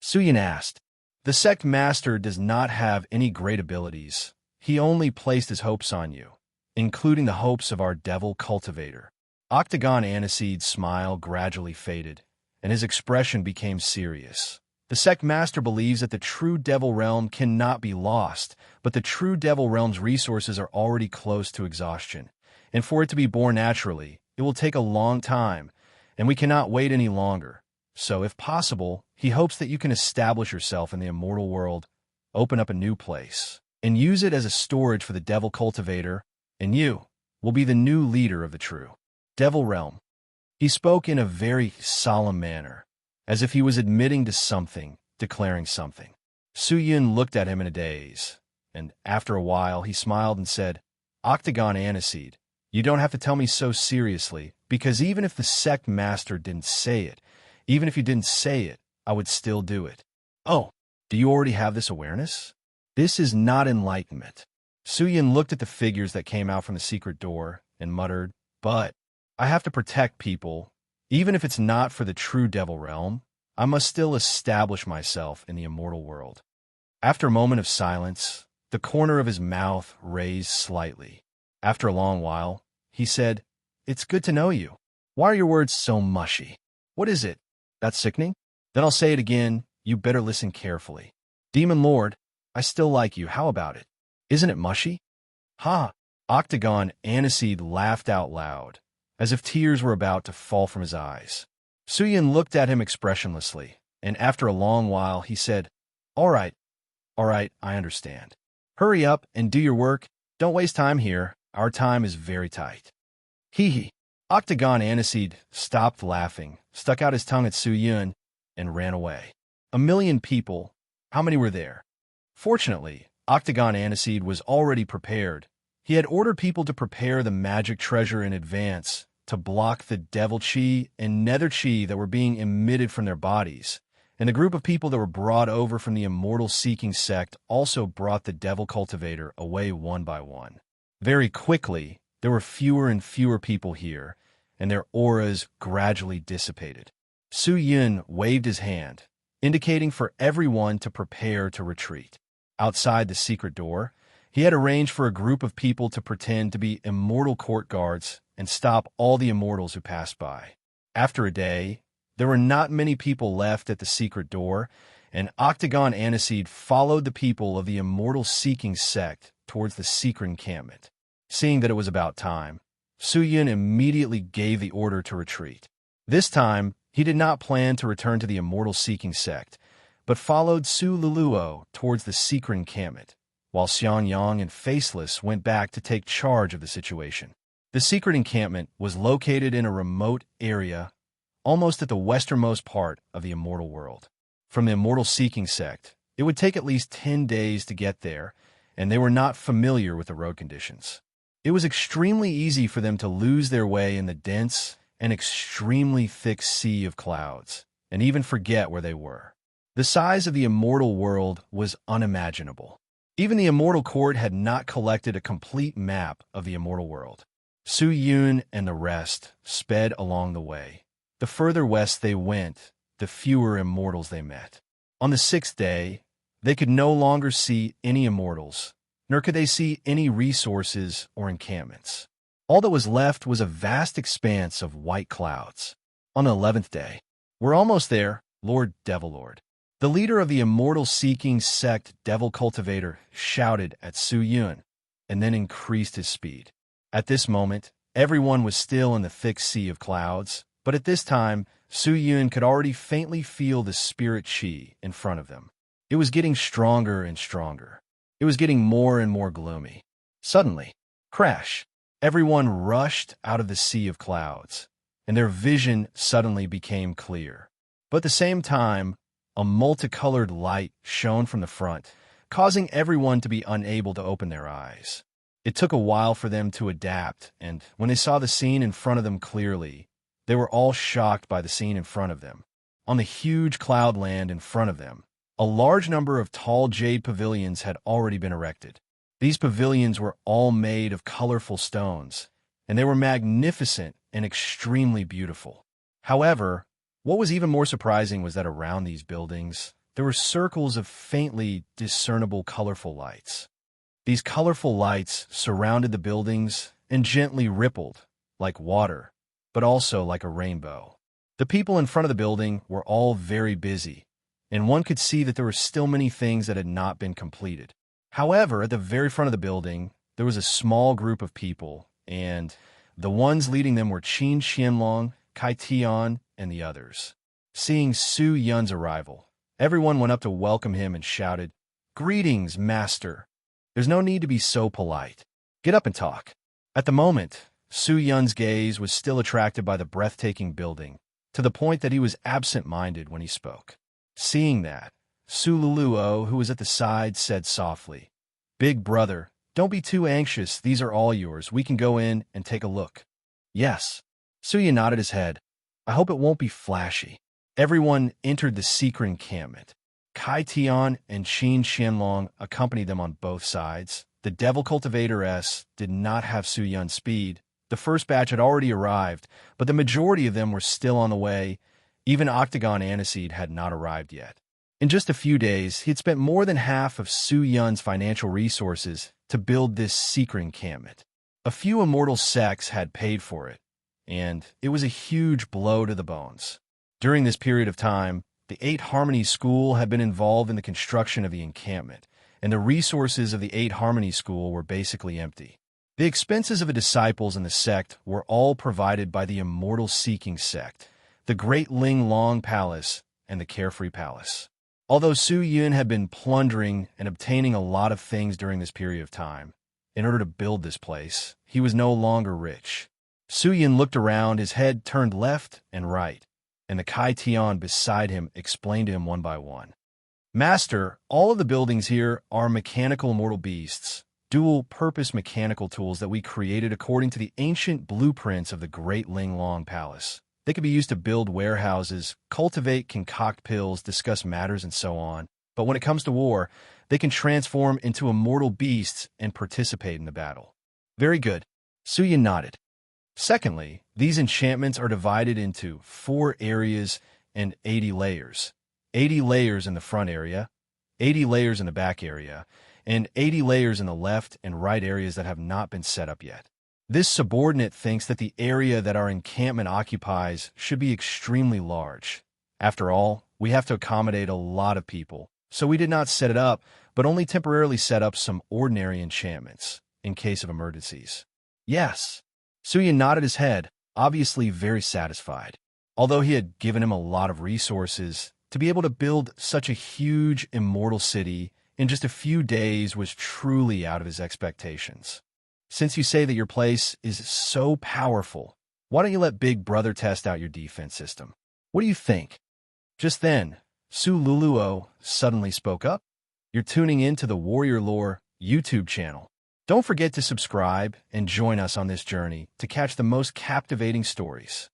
Su Yun asked. "The sect master does not have any great abilities. He only placed his hopes on you, including the hopes of our Devil Cultivator." Octagon Aniseed's smile gradually faded, and his expression became serious. The sect master believes that the true Devil Realm cannot be lost, but the true Devil Realm's resources are already close to exhaustion, and for it to be born naturally, it will take a long time, and we cannot wait any longer. So, if possible, he hopes that you can establish yourself in the immortal world, open up a new place, and use it as a storage for the Devil Cultivator, and you will be the new leader of the true Devil Realm. He spoke in a very solemn manner, as if he was admitting to something, declaring something. Su Yun looked at him in a daze, and after a while he smiled and said, "Octagon Aniseed, you don't have to tell me so seriously, because even if the sect master didn't say it, even if you didn't say it, I would still do it." "Oh, do you already have this awareness?" This is not enlightenment. Suyin looked at the figures that came out from the secret door and muttered, but I have to protect people. Even if it's not for the true devil realm, I must still establish myself in the immortal world. After a moment of silence, the corner of his mouth raised slightly. After a long while, he said, "It's good to know you. Why are your words so mushy? What is it? That's sickening? Then I'll say it again. You better listen carefully. Demon Lord, I still like you. How about it? Isn't it mushy?" Ha! Octagon Aniseed laughed out loud, as if tears were about to fall from his eyes. Suyin looked at him expressionlessly, and after a long while he said, all right, I understand. Hurry up and do your work. Don't waste time here. Our time is very tight. Hee hee. Octagon Aniseed stopped laughing, stuck out his tongue at Suyin, and ran away. 1,000,000 people. How many were there? Fortunately, Octagon Aniseed was already prepared. He had ordered people to prepare the magic treasure in advance to block the devil chi and nether chi that were being emitted from their bodies, and the group of people that were brought over from the immortal-seeking sect also brought the devil cultivator away one by one. Very quickly, there were fewer and fewer people here, and their auras gradually dissipated. Suyin waved his hand, indicating for everyone to prepare to retreat. Outside the secret door, he had arranged for a group of people to pretend to be immortal court guards and stop all the immortals who passed by. After a day, there were not many people left at the secret door, and Octagon Aniseed followed the people of the immortal-seeking sect towards the secret encampment. Seeing that it was about time, Suyin immediately gave the order to retreat. This time, he did not plan to return to the immortal-seeking sect, but followed Su Luluo towards the secret encampment, while Xiangyang and Faceless went back to take charge of the situation. The secret encampment was located in a remote area, almost at the westernmost part of the immortal world. From the immortal-seeking sect, it would take at least 10 days to get there, and they were not familiar with the road conditions. It was extremely easy for them to lose their way in the dense and extremely thick sea of clouds, and even forget where they were. The size of the immortal world was unimaginable. Even the immortal court had not collected a complete map of the immortal world. Suyin and the rest sped along the way. The further west they went, the fewer immortals they met. On the 6th day, they could no longer see any immortals, nor could they see any resources or encampments. All that was left was a vast expanse of white clouds. On the 11th day, "We're almost there, Lord Devilord." The leader of the immortal-seeking sect Devil Cultivator shouted at Suyin, and then increased his speed. At this moment, everyone was still in the thick sea of clouds, but at this time, Suyin could already faintly feel the spirit chi in front of them. It was getting stronger and stronger. It was getting more and more gloomy. Suddenly, crash! Everyone rushed out of the sea of clouds, and their vision suddenly became clear. But at the same time, a multicolored light shone from the front, causing everyone to be unable to open their eyes. It took a while for them to adapt, and when they saw the scene in front of them clearly, they were all shocked by the scene in front of them. On the huge cloudland in front of them, a large number of tall jade pavilions had already been erected. These pavilions were all made of colorful stones, and they were magnificent and extremely beautiful. However, what was even more surprising was that around these buildings, there were circles of faintly discernible colorful lights. These colorful lights surrounded the buildings and gently rippled, like water, but also like a rainbow. The people in front of the building were all very busy, and one could see that there were still many things that had not been completed. However, at the very front of the building, there was a small group of people, and the ones leading them were Qin Xianlong, Kai Tian, and the others. Seeing Su Yun's arrival, everyone went up to welcome him and shouted, "Greetings, Master. There's no need to be so polite. Get up and talk." At the moment, Su Yun's gaze was still attracted by the breathtaking building, to the point that he was absent-minded when he spoke. Seeing that, Su Luluo, who was at the side, said softly, "Big brother, don't be too anxious. These are all yours. We can go in and take a look." "Yes." Suyin nodded his head. "I hope it won't be flashy." Everyone entered the secret encampment. Kai Tian and Qin Xianlong accompanied them on both sides. The Devil Cultivator S did not have Su Yun's speed. The first batch had already arrived, but the majority of them were still on the way. Even Octagon Aniseed had not arrived yet. In just a few days, he had spent more than half of Su Yun's financial resources to build this secret encampment. A few immortal sects had paid for it, and it was a huge blow to the bones. During this period of time, the 8 Harmony School had been involved in the construction of the encampment, and the resources of the 8 Harmony School were basically empty. The expenses of the disciples in the sect were all provided by the Immortal Seeking sect, the Great Ling Long Palace, and the Carefree Palace. Although Su Yun had been plundering and obtaining a lot of things during this period of time, in order to build this place, he was no longer rich. Su Yun looked around, his head turned left and right, and the Kai Tian beside him explained to him one by one. Master, all of the buildings here are mechanical immortal beasts, dual-purpose mechanical tools that we created according to the ancient blueprints of the Great Ling Long Palace. They could be used to build warehouses, cultivate, concoct pills, discuss matters, and so on. But when it comes to war, they can transform into immortal beasts and participate in the battle. Very good. Su Yun nodded. Secondly, these enchantments are divided into 4 areas and 80 layers. 80 layers in the front area, 80 layers in the back area, and 80 layers in the left and right areas that have not been set up yet. This subordinate thinks that the area that our encampment occupies should be extremely large. After all, we have to accommodate a lot of people, so we did not set it up, but only temporarily set up some ordinary enchantments, in case of emergencies. Yes. Su Yun nodded his head, obviously very satisfied. Although he had given him a lot of resources, to be able to build such a huge immortal city in just a few days was truly out of his expectations. Since you say that your place is so powerful, why don't you let Big Brother test out your defense system? What do you think? Just then, Su Luluo suddenly spoke up. You're tuning in to the Warrior Lore YouTube channel. Don't forget to subscribe and join us on this journey to catch the most captivating stories.